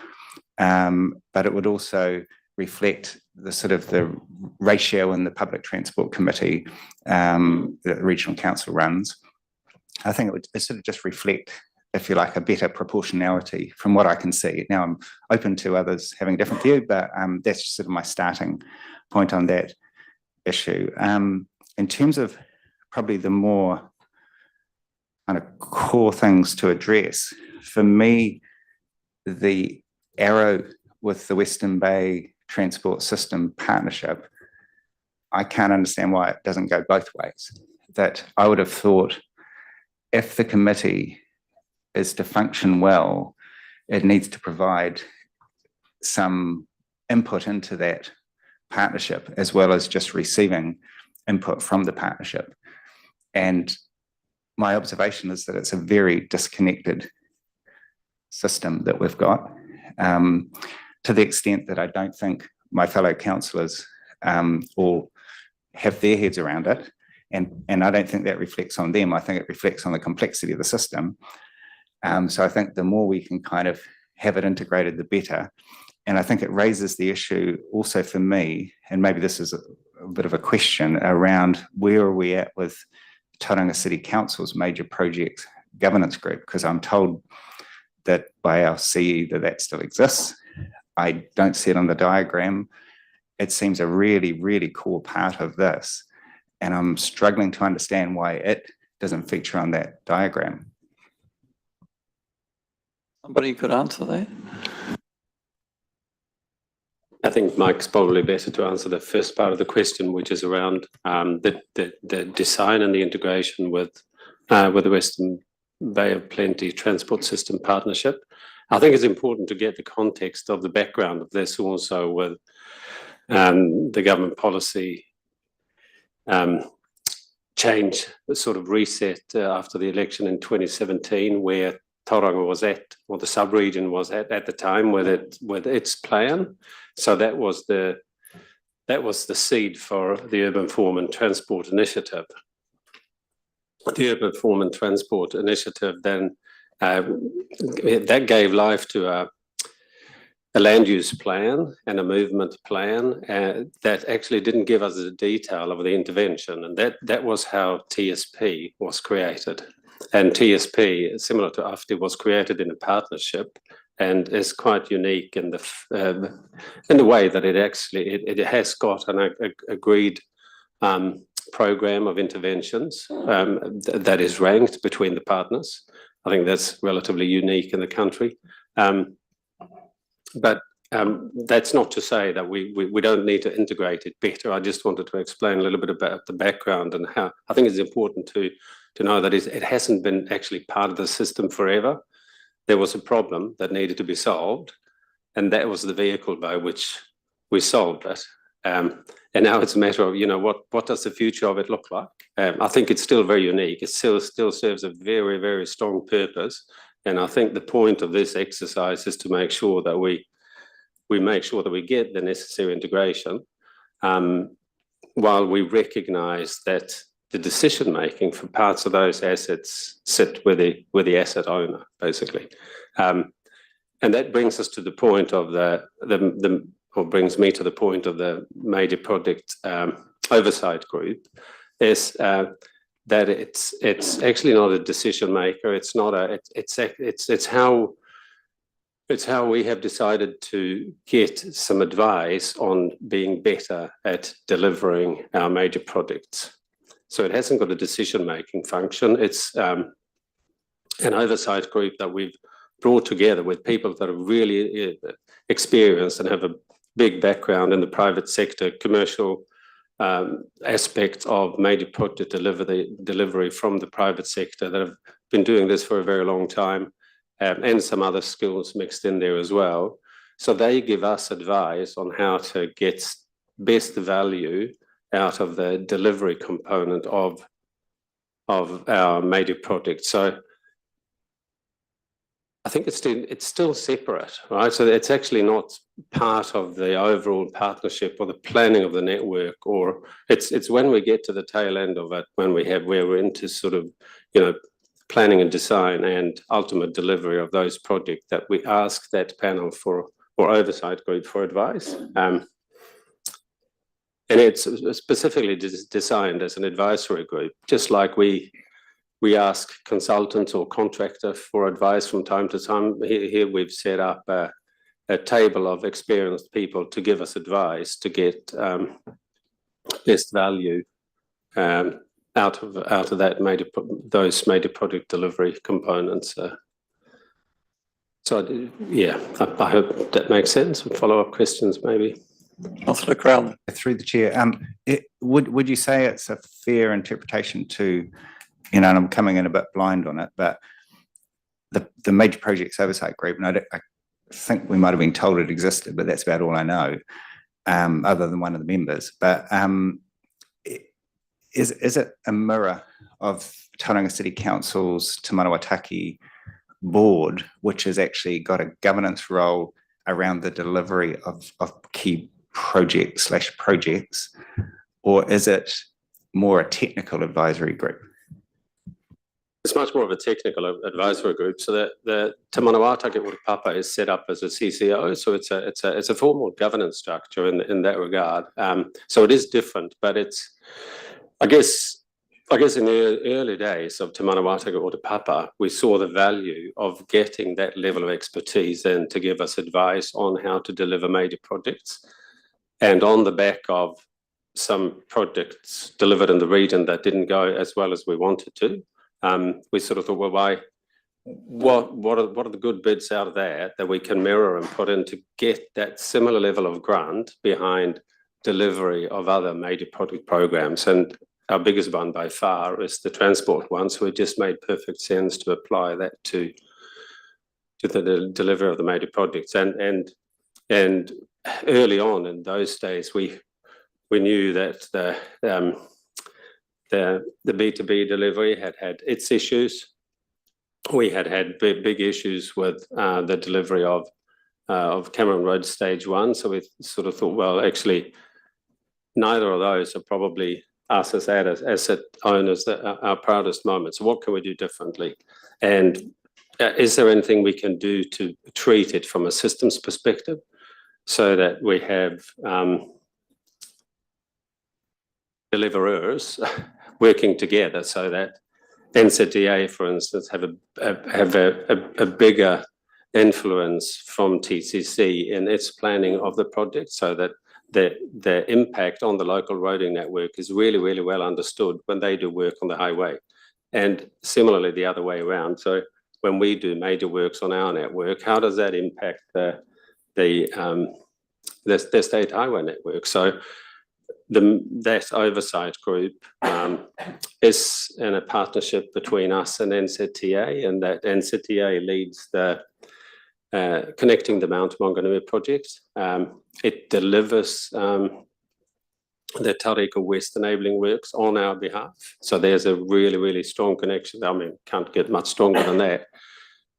but it would also reflect the sort of the ratio in the Public Transport Committee that the Regional Council runs. I think it would sort of just reflect, if you like, a better proportionality from what I can see. Now, I'm open to others having a different view, but that's sort of my starting point on that issue. In terms of probably the more kind of core things to address, for me, the arrow with the Western Bay Transport System Partnership, I can't understand why it doesn't go both ways. That I would have thought, if the committee is to function well, it needs to provide some input into that partnership, as well as just receiving input from the partnership. And my observation is that it's a very disconnected system that we've got, to the extent that I don't think my fellow councillors all have their heads around it. And I don't think that reflects on them. I think it reflects on the complexity of the system. So I think the more we can kind of have it integrated, the better. And I think it raises the issue also for me, and maybe this is a bit of a question around where are we at with Tauranga City Council's major project governance group, because I'm told that by our CE that still exists. I don't see it on the diagram. It seems a really, really core part of this. And I'm struggling to understand why it doesn't feature on that diagram. Somebody could answer that. I think Mike's probably better to answer the first part of the question, which is around the design and the integration with the Western Bay of Plenty Transport System Partnership. I think it's important to get the context of the background of this also with the government policy change, the sort of reset after the election in 2017, where Tauranga was at, or the sub-region was at the time with its plan. So that was the seed for the Urban Form and Transport Initiative. The Urban Form and Transport Initiative then that gave life to a land use plan and a movement plan that actually didn't give us the detail of the intervention, and that was how TSP was created. And TSP, similar to AFTI, was created in a partnership and is quite unique in the way that it has got an agreed program of interventions that is ranked between the partners. I think that's relatively unique in the country. But that's not to say that we don't need to integrate it better. I just wanted to explain a little bit about the background and how I think it's important to know that it hasn't been actually part of the system forever. There was a problem that needed to be solved, and that was the vehicle by which we solved it. And now it's a matter of, what does the future of it look like? I think it's still very unique. It still serves a very, very strong purpose. And I think the point of this exercise is to make sure that we make sure that we get the necessary integration, while we recognise that the decision making for parts of those assets sit with the asset owner, basically. And that brings us to the point of brings me to the point of the major project oversight group, is that it's actually not a decision maker. It's how we have decided to get some advice on being better at delivering our major projects. So it hasn't got a decision-making function. It's an oversight group that we've brought together with people that are really experienced and have a big background in the private sector, commercial aspects of major project delivery from the private sector that have been doing this for a very long time, and some other skills mixed in there as well. So they give us advice on how to get best value out of the delivery component of our major project. So I think it's still separate, right? So it's actually not part of the overall partnership or the planning of the network, or it's when we get to the tail end of it, where we're into sort of, planning and design and ultimate delivery of those projects, that we ask that panel or oversight group for advice. And it's specifically designed as an advisory group, just like we ask consultants or contractor for advice from time to time. Here we've set up a table of experienced people to give us advice to get best value out of those major project delivery components. So yeah, I hope that makes sense. Follow-up questions, maybe. Councillor Crowley. Through the chair, would you say it's a fair interpretation to, and I'm coming in a bit blind on it, but the major projects oversight group, and I think we might have been told it existed, but that's about all I know, other than one of the members. But is it a mirror of Tauranga City Council's Te Manawataki board, which has actually got a governance role around the delivery of key projects, or is it more a technical advisory group? It's much more of a technical advisory group. So that the Te Manawatake Urupapa is set up as a CCO, so it's a formal governance structure in that regard. So it is different, but it's I guess in the early days of Te Manawatake Urupapa, we saw the value of getting that level of expertise in to give us advice on how to deliver major projects, and on the back of some projects delivered in the region that didn't go as well as we wanted to. We sort of thought, well, what are the good bits out of that we can mirror and put in to get that similar level of grant behind delivery of other major project programs? And our biggest one by far is the transport one. So it just made perfect sense to apply that to the delivery of the major projects. And early on in those days, we knew that the B2B delivery had its issues. We had big issues with the delivery of Cameron Road Stage 1. So we sort of thought, well, actually, neither of those are probably us as asset owners our proudest moments. So what can we do differently? And is there anything we can do to treat it from a systems perspective so that we have deliverers working together, so that NZTA, for instance, have a bigger influence from TCC in its planning of the project, so that the impact on the local roading network is really, really well understood when they do work on the highway. And similarly, the other way around. So when we do major works on our network, how does that impact the state highway network? So that oversight group is in a partnership between us and NZTA, and that NZTA leads the Connecting the Mount Maunganui project. It delivers the Tauranga West enabling works on our behalf. So there's a really, really strong connection. I mean, can't get much stronger than that.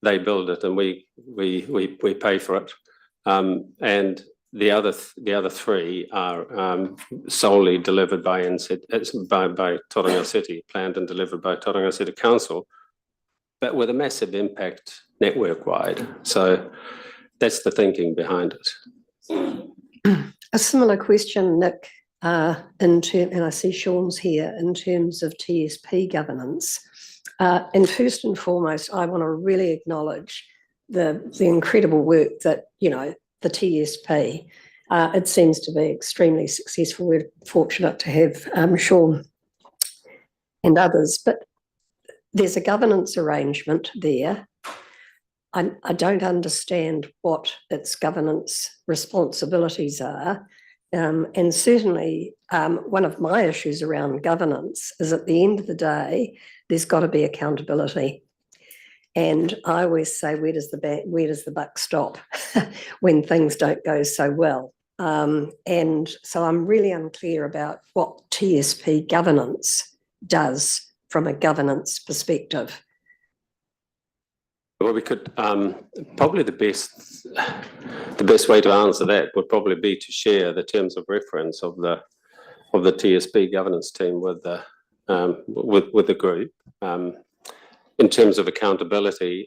They build it and we pay for it. And the other three are solely delivered by Tauranga City, planned and delivered by Tauranga City Council, but with a massive impact network-wide. So that's the thinking behind it. A similar question, Nick, and I see Sean's here, in terms of TSP governance. And first and foremost, I want to really acknowledge the incredible work that, the TSP, it seems to be extremely successful. We're fortunate to have Sean and others, but there's a governance arrangement there. I don't understand what its governance responsibilities are. And certainly one of my issues around governance is, at the end of the day, there's got to be accountability. And I always say, where does the buck stop when things don't go so well? And so I'm really unclear about what TSP governance does from a governance perspective. Well, we could probably the best way to answer that would probably be to share the terms of reference of the TSP governance team with the group. In terms of accountability,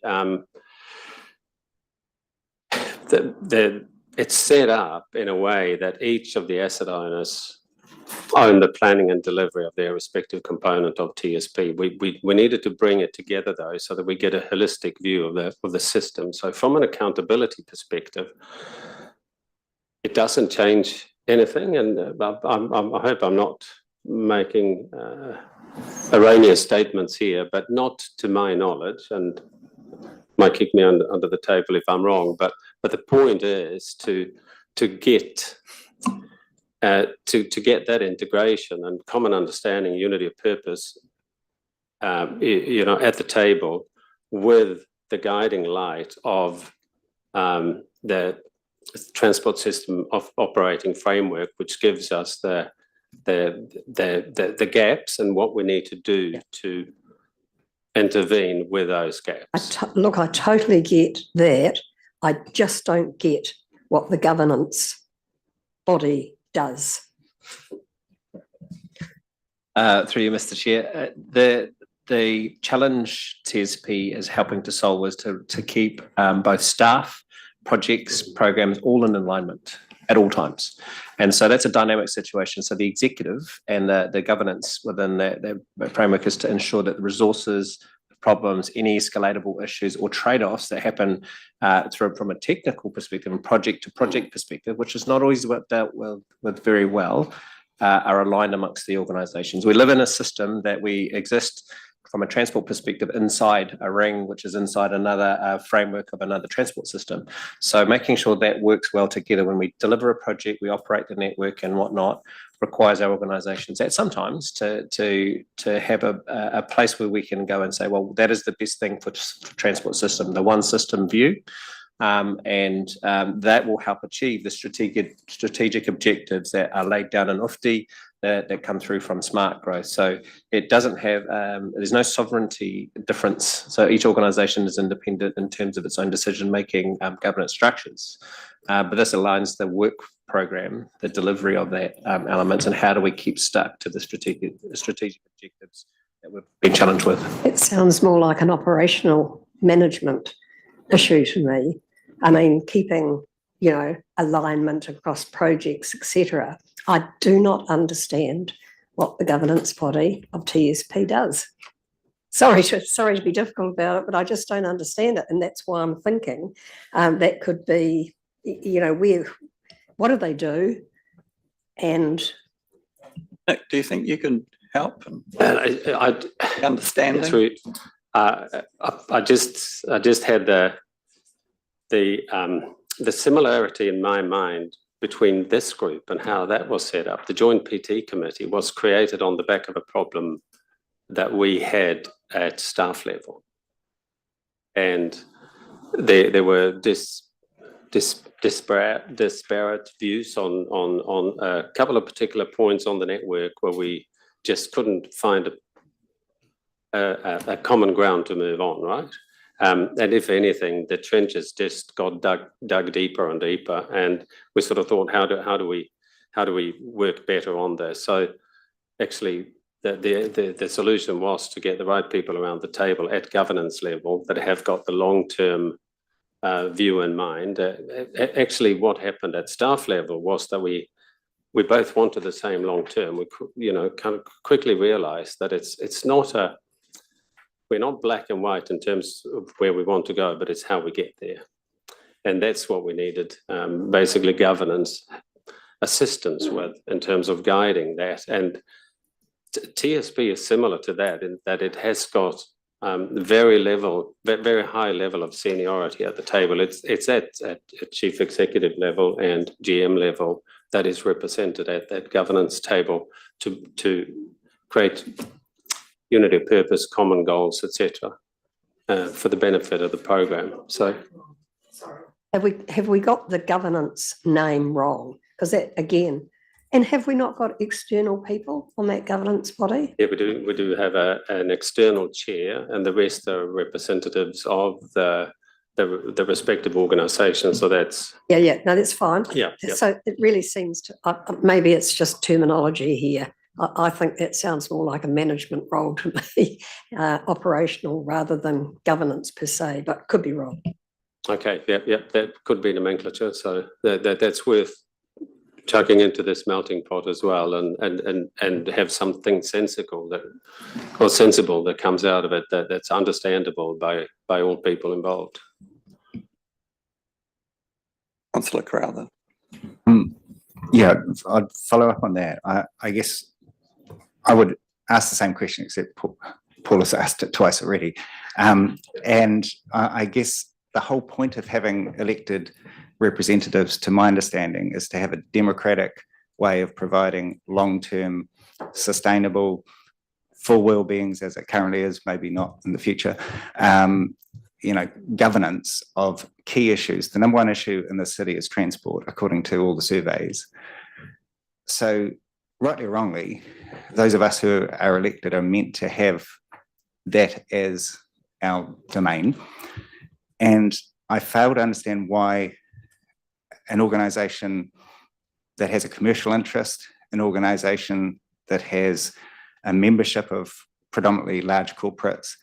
it's set up in a way that each of the asset owners own the planning and delivery of their respective component of TSP. We needed to bring it together, though, so that we get a holistic view of the system. So from an accountability perspective, it doesn't change anything, and I hope I'm not making erroneous statements here, but not to my knowledge, and might kick me under the table if I'm wrong, but the point is to get that integration and common understanding, unity of purpose, at the table, with the guiding light of the transport system of operating framework, which gives us the gaps and what we need to do to intervene with those gaps. Look, I totally get that. I just don't get what the governance body does. Through you, Mr. Chair, the challenge TSP is helping to solve is to keep both staff, projects, programs all in alignment at all times. And so that's a dynamic situation. So the executive and the governance within that framework is to ensure that the resources, problems, any escalatable issues or trade-offs that happen from a technical perspective and project to project perspective, which is not always dealt with very well, are aligned amongst the organisations. We live in a system that we exist from a transport perspective inside a ring, which is inside another framework of another transport system. So making sure that works well together when we deliver a project, we operate the network and whatnot, requires our organisations at sometimes to have a place where we can go and say, well, that is the best thing for transport system, the one system view. That will help achieve the strategic objectives that are laid down in UFTI that come through from smart growth. So it doesn't have, there's no sovereignty difference. So each organisation is independent in terms of its own decision-making governance structures. But this aligns the work program, the delivery of that elements, and how do we keep stuck to the strategic objectives that we've been challenged with. It sounds more like an operational management issue to me. I mean, keeping, alignment across projects, etc. I do not understand what the governance body of TSP does. Sorry to be difficult about it, but I just don't understand it. And that's why I'm thinking that could be, what do they do? And Nick, do you think you can help and I understand? I just had the similarity in my mind between this group and how that was set up. The Joint PT Committee was created on the back of a problem that we had at staff level. And there were disparate views on a couple of particular points on the network where we just couldn't find a common ground to move on, right? And if anything, the trenches just got dug deeper and deeper, and we sort of thought, how do we work better on this? So actually, the solution was to get the right people around the table at governance level that have got the long-term view in mind. Actually, what happened at staff level was that we both wanted the same long-term. We kind of quickly realised that we're not black and white in terms of where we want to go, but it's how we get there. And that's what we needed, basically governance assistance with in terms of guiding that. And TSP is similar to that in that it has got very high level of seniority at the table. It's at chief executive level and GM level that is represented at that governance table to create unity of purpose, common goals, etc., for the benefit of the program. So, have we got the governance name wrong? Because that again, and have we not got external people on that governance body? Yeah, we do have an external chair, and the rest are representatives of the respective organisations. So that's no, that's fine. Yeah. So it really seems to maybe it's just terminology here. I think that sounds more like a management role to me, operational rather than governance per se, but could be wrong. Okay, that could be nomenclature. So that's worth chucking into this melting pot as well, and have something sensible that comes out of it that's understandable by all people involved. Councillor Crowther. Yeah, I'd follow up on that. I guess I would ask the same question, except Paul has asked it twice already. And I guess the whole point of having elected representatives, to my understanding, is to have a democratic way of providing long-term, sustainable, full well-beings as it currently is, maybe not in the future, governance of key issues. The number one issue in the city is transport, according to all the surveys. So, rightly or wrongly, those of us who are elected are meant to have that as our domain. And I fail to understand why an organisation that has a commercial interest, an organisation that has a membership of predominantly large corporates,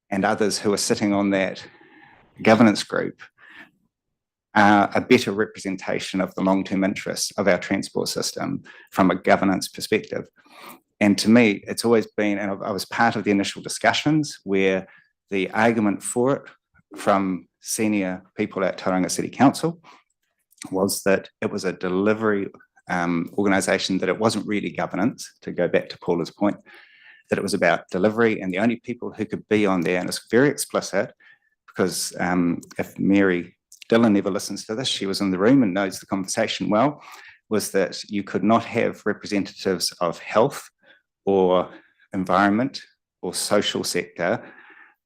and others who are sitting on that governance group are a better representation of the long-term interests of our transport system from a governance perspective. And to me, it's always been, and I was part of the initial discussions where the argument for it from senior people at Tauranga City Council was that it was a delivery organisation, that it wasn't really governance, to go back to Paula's point, that it was about delivery, and the only people who could be on there, and it's very explicit, because if Mary Dillon never listens to this, she was in the room and knows the conversation well, was that you could not have representatives of health or environment or social sector,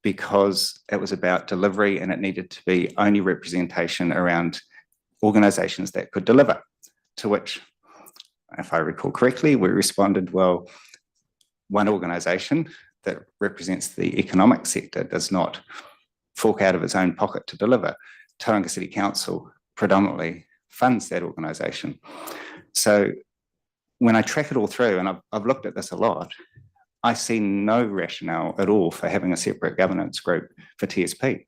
because it was about delivery and it needed to be only representation around organisations that could deliver. To which, if I recall correctly, we responded, well, one organisation that represents the economic sector does not fork out of its own pocket to deliver. Tauranga City Council predominantly funds that organisation. So when I track it all through, and I've looked at this a lot, I see no rationale at all for having a separate governance group for TSP.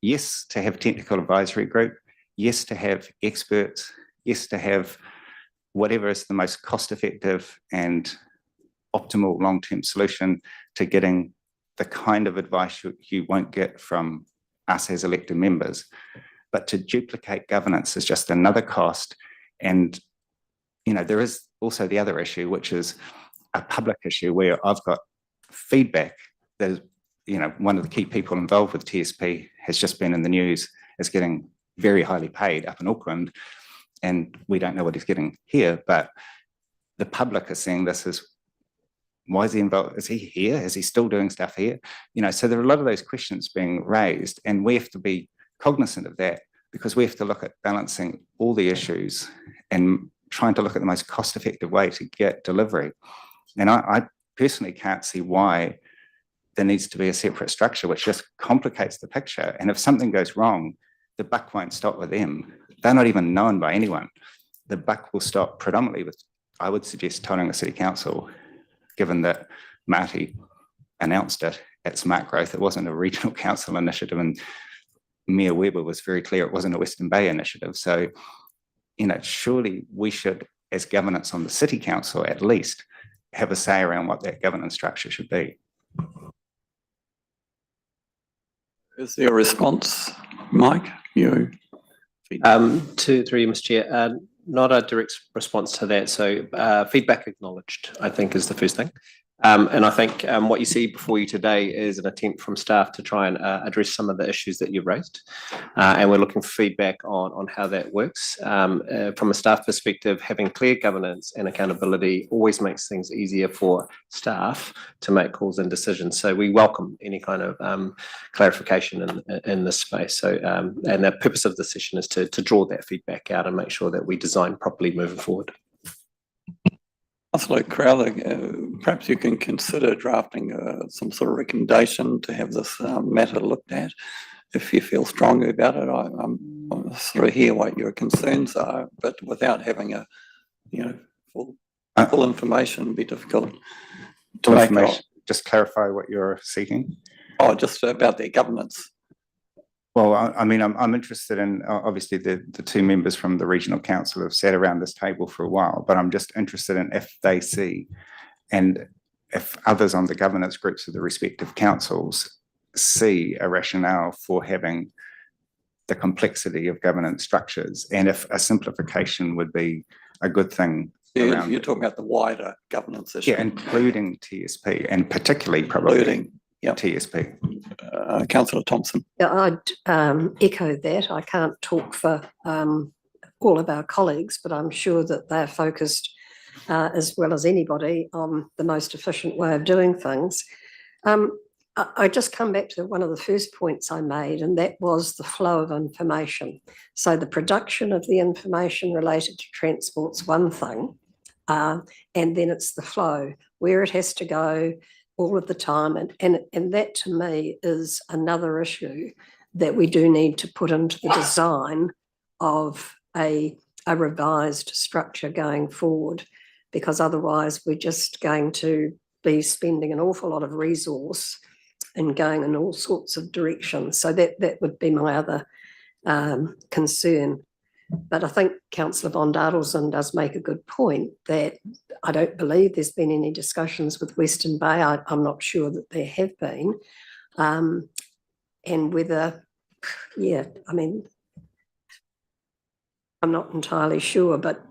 Yes, to have technical advisory group. Yes, to have experts. Yes, to have whatever is the most cost-effective and optimal long-term solution to getting the kind of advice you won't get from us as elected members. But to duplicate governance is just another cost. And, you know, there is also the other issue, which is a public issue where I've got feedback that is, you know, one of the key people involved with TSP has just been in the news as getting very highly paid up in Auckland, and we don't know what he's getting here, but the public is seeing this as, why is he involved? Is he here? Is he still doing stuff here? You know, so there are a lot of those questions being raised, and we have to be cognizant of that, because we have to look at balancing all the issues and trying to look at the most cost-effective way to get delivery. And I personally can't see why there needs to be a separate structure, which just complicates the picture. And if something goes wrong, the buck won't stop with them. They're not even known by anyone. The buck will stop predominantly with, I would suggest, Tauranga City Council, given that Marty announced it at Smart Growth. It wasn't a regional council initiative, and Mayor Weber was very clear it wasn't a Western Bay initiative. So, you know, surely we should, as governance on the City Council at least, have a say around what that governance structure should be. Is there a response, Mike? You? Through you, Mr. Chair. Not a direct response to that. So feedback acknowledged, I think, is the first thing. And I think what you see before you today is an attempt from staff to try and address some of the issues that you've raised. And we're looking for feedback on how that works. From a staff perspective, having clear governance and accountability always makes things easier for staff to make calls and decisions. So we welcome any kind of clarification in this space. So, and the purpose of the session is to draw that feedback out and make sure that we design properly moving forward. Councillor Crowther, perhaps you can consider drafting some sort of recommendation to have this matter looked at. If you feel strongly about it, I'm sort of hear what your concerns are, but without having a, you know, full information would be difficult to make it. Just clarify what you're seeking. Oh, just about their governance. Well, I mean, I'm interested in, obviously the two members from the regional council have sat around this table for a while, but I'm just interested in if they see, and if others on the governance groups of the respective councils see a rationale for having the complexity of governance structures, and if a simplification would be a good thing. You're talking about the wider governance issue. Yeah, including TSP, and particularly probably TSP. Councillor Thompson. Yeah, I'd echo that. I can't talk for all of our colleagues, but I'm sure that they're focused as well as anybody on the most efficient way of doing things. I just come back to one of the first points I made, and that was the flow of information. So the production of the information related to transport's one thing, and then it's the flow, where it has to go all of the time. And that to me is another issue that we do need to put into the design of a a revised structure going forward, because otherwise we're just going to be spending an awful lot of resource and going in all sorts of directions. So that would be my other concern. But I think Councillor von Dartelson does make a good point that I don't believe there's been any discussions with Western Bay. I'm not sure that there have been. And whether, yeah, I mean, I'm not entirely sure, but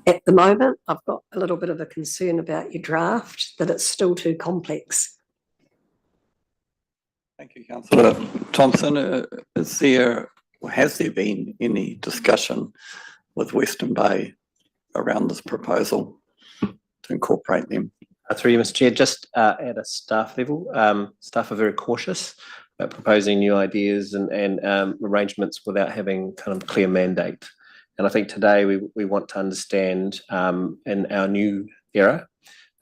at the moment, I've got a little bit of a concern about your draft, that it's still too complex. Thank you, Councillor Thompson. Has there been any discussion with Western Bay around this proposal to incorporate them? Through you, Mr. Chair, just at a staff level, staff are very cautious about proposing new ideas and arrangements without having kind of a clear mandate. And I think today we want to understand in our new era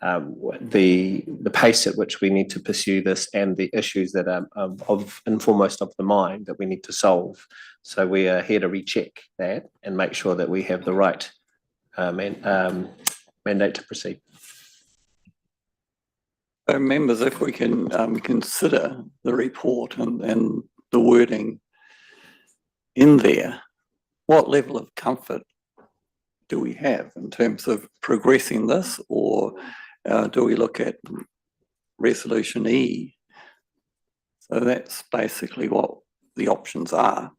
the pace at which we need to pursue this and the issues that are of and foremost of the mind that we need to solve. So we are here to recheck that and make sure that we have the right mandate to proceed. So members, if we can consider the report and the wording in there, what level of comfort do we have in terms of progressing this, or do we look at resolution E? So that's basically what the options are.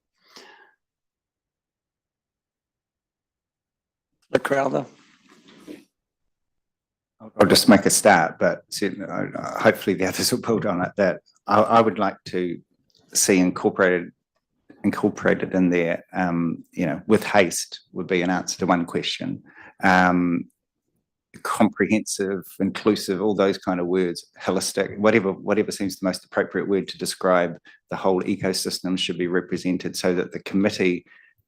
The Crowther. I'll just make a start, but hopefully the others will build on it. That I would like to see incorporated in there, with haste would be an answer to one question. Comprehensive, inclusive, all those kind of words, holistic, whatever seems the most appropriate word to describe the whole ecosystem should be represented, so that the committee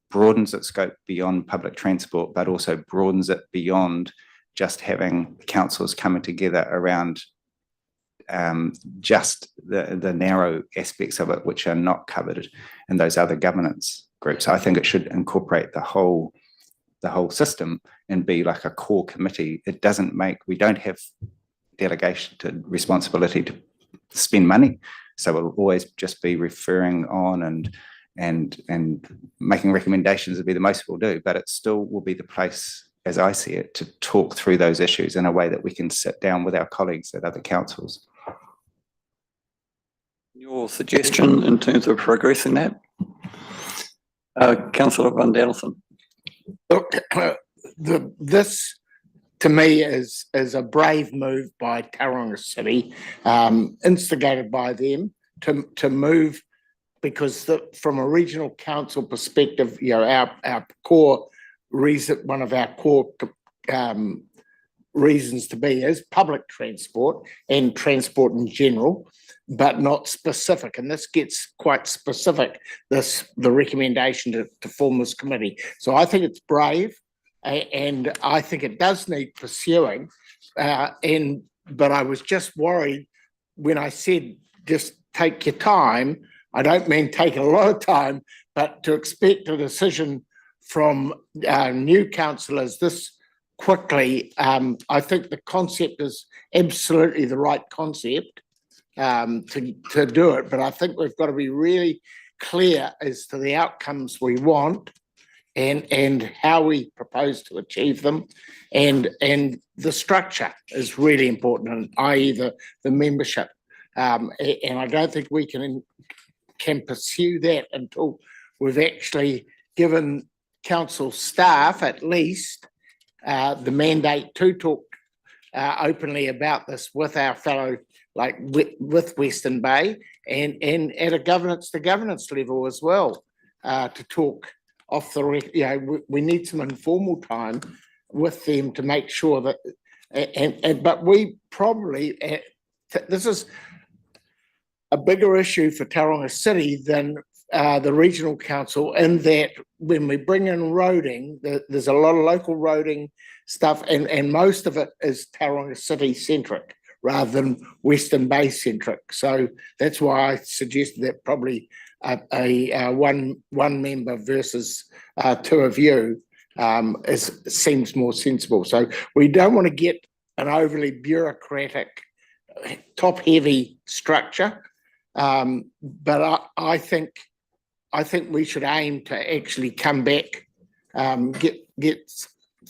broadens its scope beyond public transport, but also broadens it beyond just having councils coming together around just the narrow aspects of it which are not covered in those other governance groups. I think it should incorporate the whole system and be like a core committee. We don't have delegation to responsibility to spend money, so we'll always just be referring on and making recommendations would be the most we'll do, but it still will be the place, as I see it, to talk through those issues in a way that we can sit down with our colleagues at other councils. Your suggestion in terms of progressing that? Councillor van Delson. Look, this to me is a brave move by Tauranga City, instigated by them to move, because from a regional council perspective, our core reason, one of our core reasons to be is public transport and transport in general, but not specific. And this gets quite specific, the recommendation to form this committee. So I think it's brave, and I think it does need pursuing. But I was just worried when I said just take your time. I don't mean take a lot of time, but to expect a decision from new councillors this quickly, I think the concept is absolutely the right concept to do it. But I think we've got to be really clear as to the outcomes we want and how we propose to achieve them. And the structure is really important, i.e. the membership. And I don't think we can pursue that until we've actually given council staff at least the mandate to talk openly about this with our fellow, like with Western Bay, and at a governance to governance level as well, to talk off the record. We need some informal time with them to make sure that, but we probably, this is a bigger issue for Tauranga City than the regional council, in that when we bring in roading, there's a lot of local roading stuff, and most of it is Tauranga City centric rather than Western Bay centric. So that's why I suggested that probably a one member versus two of you seems more sensible. So we don't want to get an overly bureaucratic, top-heavy structure. But I think we should aim to actually come back, get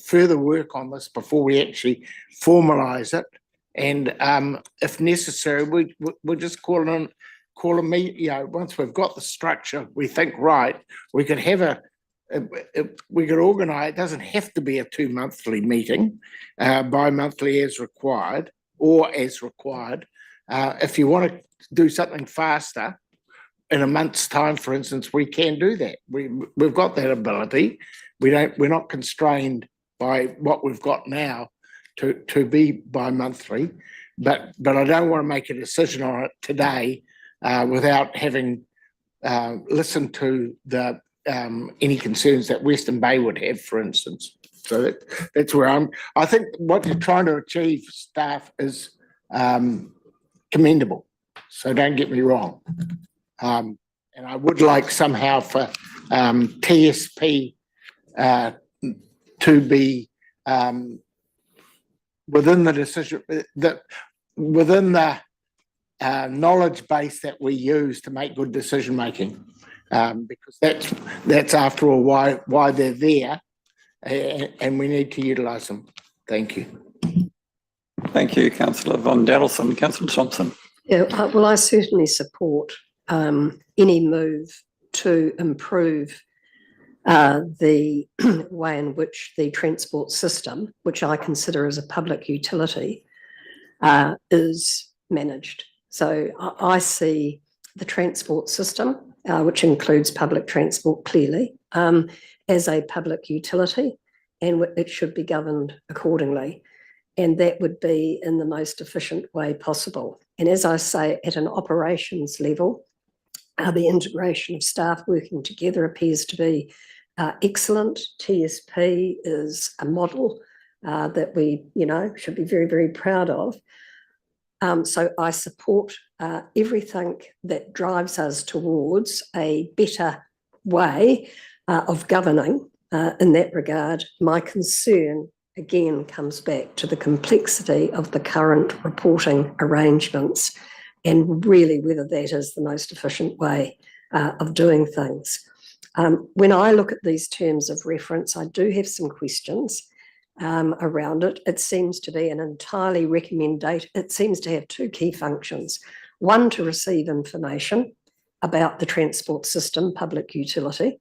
further work on this before we actually formalise it. And if necessary, we'll just call a meet. Once we've got the structure, we think right, we could have we could organise. It doesn't have to be a 2-monthly meeting, bi-monthly as required, or as required. If you want to do something faster, in a month's time, for instance, we can do that. We've got that ability. We're not constrained by what we've got now to be bi-monthly, but I don't want to make a decision on it today without having listened to the any concerns that Western Bay would have, for instance. So that's where I think what you're trying to achieve, staff, is commendable. So don't get me wrong. And I would like somehow for TSP to be within the decision, within the knowledge base that we use to make good decision making, because that's after all why they're there, and we need to utilise them. Thank you. Thank you, Councillor Von Dellison. Councillor Thompson. Yeah, well, I certainly support any move to improve the way in which the transport system, which I consider as a public utility, is managed. So I see the transport system, which includes public transport clearly, as a public utility, and it should be governed accordingly. And that would be in the most efficient way possible. And as I say, at an operations level, the integration of staff working together appears to be excellent. TSP is a model that we, should be very, very proud of. So I support everything that drives us towards a better way of governing in that regard. My concern, again, comes back to the complexity of the current reporting arrangements and really whether that is the most efficient way of doing things. When I look at these terms of reference, I do have some questions around it. It seems to be an entirely recommendation. It seems to have two key functions. One, to receive information about the transport system, public utility.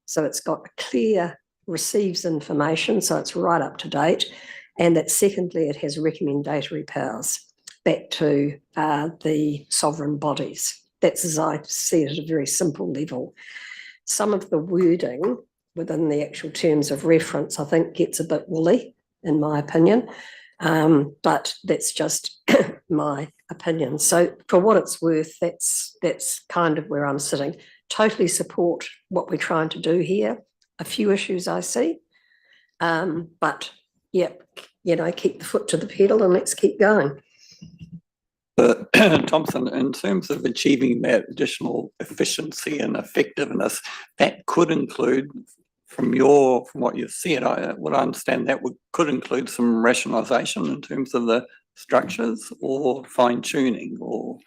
So it's got a clear receives information, so it's right up to date. And that secondly, it has recommendatory powers back to the sovereign bodies. That's as I see it at a very simple level. Some of the wording within the actual terms of reference, I think, gets a bit woolly, in my opinion, but that's just my opinion. So for what it's worth, that's kind of where I'm sitting. Totally support what we're trying to do here. A few issues I see, but yeah, keep the foot to the pedal and let's keep going. Thompson, in terms of achieving that additional efficiency and effectiveness, that could include, from what you've said, I understand that could include some rationalisation in terms of the structures or fine tuning, or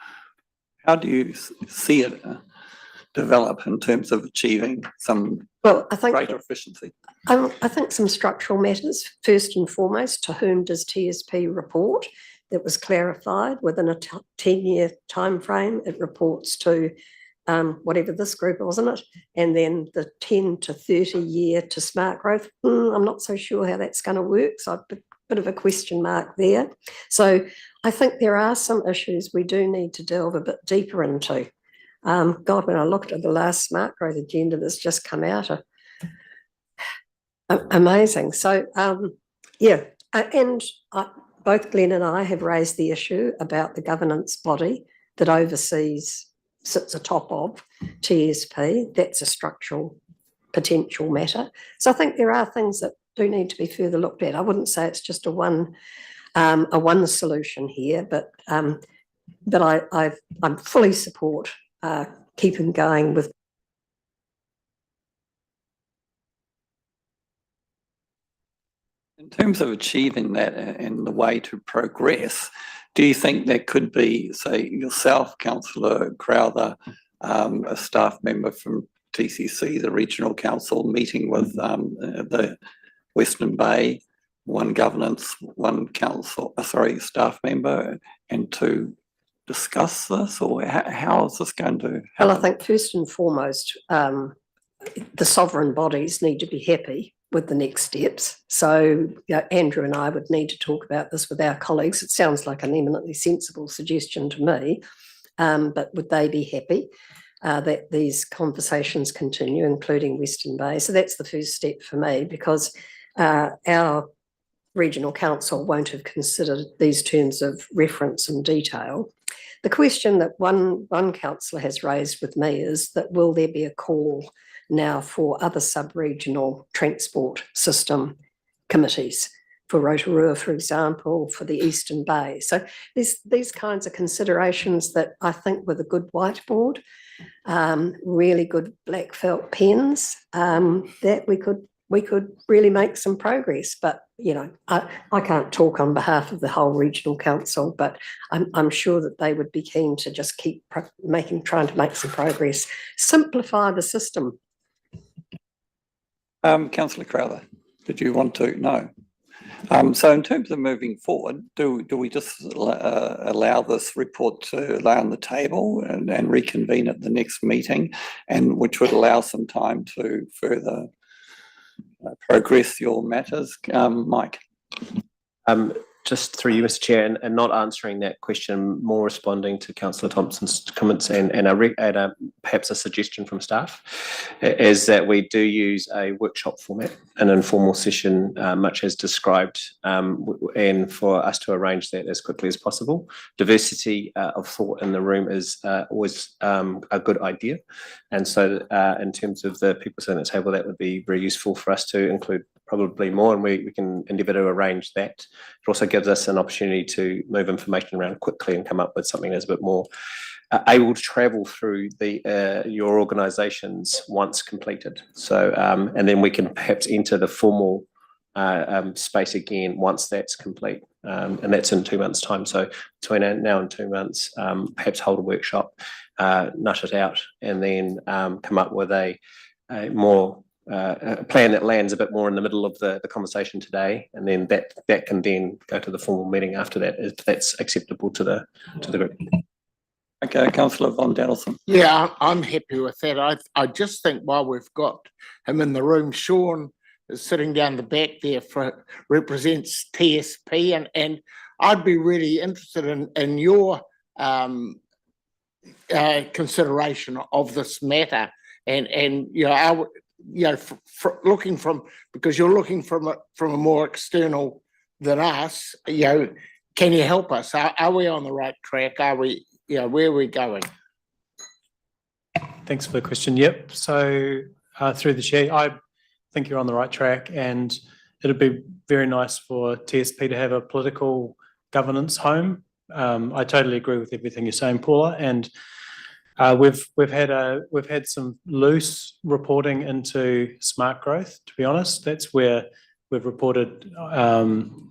how do you see it develop in terms of achieving some greater efficiency? I think some structural matters, first and foremost. To whom does TSP report? That was clarified within a 10-year time frame. It reports to whatever this group, wasn't it? And then the 10 to 30 year to smart growth. I'm not so sure how that's going to work. So a bit of a question mark there. So I think there are some issues we do need to delve a bit deeper into. God, when I looked at the last smart growth agenda that's just come out, amazing. So yeah, and both Glenn and I have raised the issue about the governance body that sits atop of TSP. That's a structural potential matter. So I think there are things that do need to be further looked at. I wouldn't say it's just a one solution here, but I fully support keeping going with In terms of achieving that and the way to progress, do you think that could be, say, yourself, Councillor Crowther, a staff member from TCC, the Regional Council, meeting with the Western Bay, one governance, one staff member, and to discuss this, or how is this going to happen? Well, I think first and foremost, the sovereign bodies need to be happy with the next steps. So Andrew and I would need to talk about this with our colleagues. It sounds like an eminently sensible suggestion to me, but would they be happy that these conversations continue, including Western Bay? So that's the first step for me, because our regional council won't have considered these terms of reference in detail. The question that one councillor has raised with me is that will there be a call now for other sub-regional transport system committees, for Rotorua, for example, for the Eastern Bay? So these kinds of considerations that I think with a good whiteboard, really good black felt pens, that we could really make some progress. But I can't talk on behalf of the whole regional council, but I'm sure that they would be keen to just keep trying to make some progress, simplify the system. Councillor Crowther, did you want to? No. So in terms of moving forward, do we just allow this report to lay on the table and reconvene at the next meeting, and which would allow some time to further progress your matters? Mike? Just through you, Mr. Chair, and not answering that question, more responding to Councillor Thompson's comments and perhaps a suggestion from staff, is that we do use a workshop format, an informal session, much as described, and for us to arrange that as quickly as possible. Diversity of thought in the room is always a good idea, and so in terms of the people sitting at the table, that would be very useful for us to include probably more, and we can endeavour to arrange that. It also gives us an opportunity to move information around quickly and come up with something that's a bit more able to travel through your organisations once completed. So, and then we can perhaps enter the formal space again once that's complete, and that's in 2 months' time. So between now and 2 months, perhaps hold a workshop, nut it out, and then come up with a more a plan that lands a bit more in the middle of the conversation today, and then that can then go to the formal meeting after that, if that's acceptable to the group. Okay, Councillor Von Danielson. Yeah, I'm happy with that. I just think while we've got him in the room, Sean is sitting down the back there, represents TSP, and I'd be really interested in your consideration of this matter, and looking from, because you're looking from a more external than us, can you help us? Are we on the right track? Are we, where are we going? Thanks for the question. Yep. So through the chair, I think you're on the right track, and it'd be very nice for TSP to have a political governance home. I totally agree with everything you're saying, Paula, and we've had some loose reporting into smart growth. To be honest, that's where we've reported, but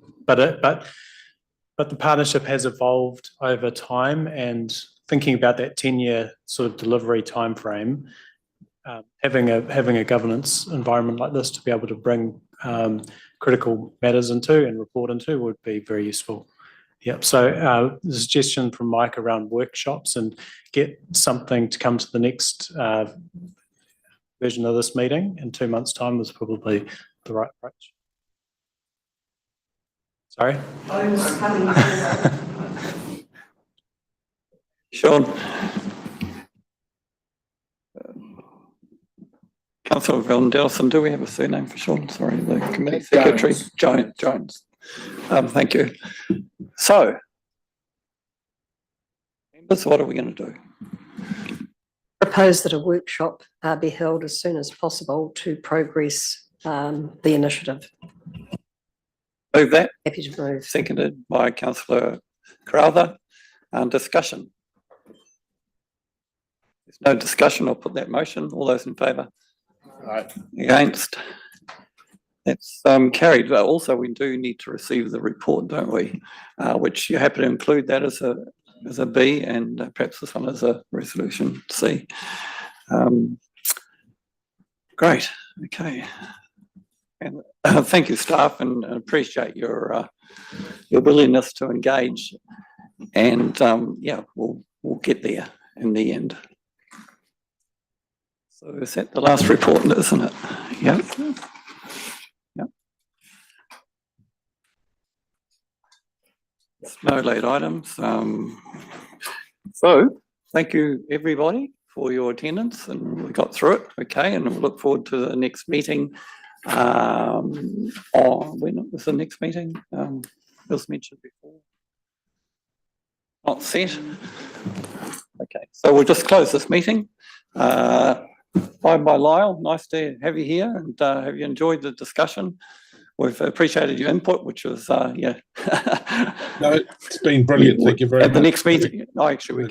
the partnership has evolved over time, and thinking about that 10-year sort of delivery timeframe, having a governance environment like this to be able to bring critical matters into and report into would be very useful. Yep. So the suggestion from Mike around workshops and get something to come to the next version of this meeting in 2 months' time was probably the right approach. Sorry? Sean? Councillor Van Delson, do we have a surname for Sean? Sorry, the committee secretary. Jones. Thank you. So, members, what are we going to do? Propose that a workshop be held as soon as possible to progress the initiative. Move that. Happy to move. Seconded by Councillor Crowther. Discussion. There's no discussion. I'll put that motion. All those in favour? Right. Against? That's carried. Also, we do need to receive the report, don't we? Which you're happy to include that as a B, and perhaps this one as a resolution C. Great. Okay. And thank you, staff, and appreciate your willingness to engage. And yeah, we'll get there in the end. So is that the last report, isn't it? Yeah. Yep. No late items. So thank you, everybody, for your attendance, and we got through it. Okay, and we'll look forward to the next meeting. When was the next meeting? It was mentioned before. Not set. Okay, so we'll just close this meeting. Bye bye, Lyle. Nice to have you here, and have you enjoyed the discussion? We've appreciated your input, which was yeah. No, it's been brilliant. Thank you very much. At the next meeting, actually, we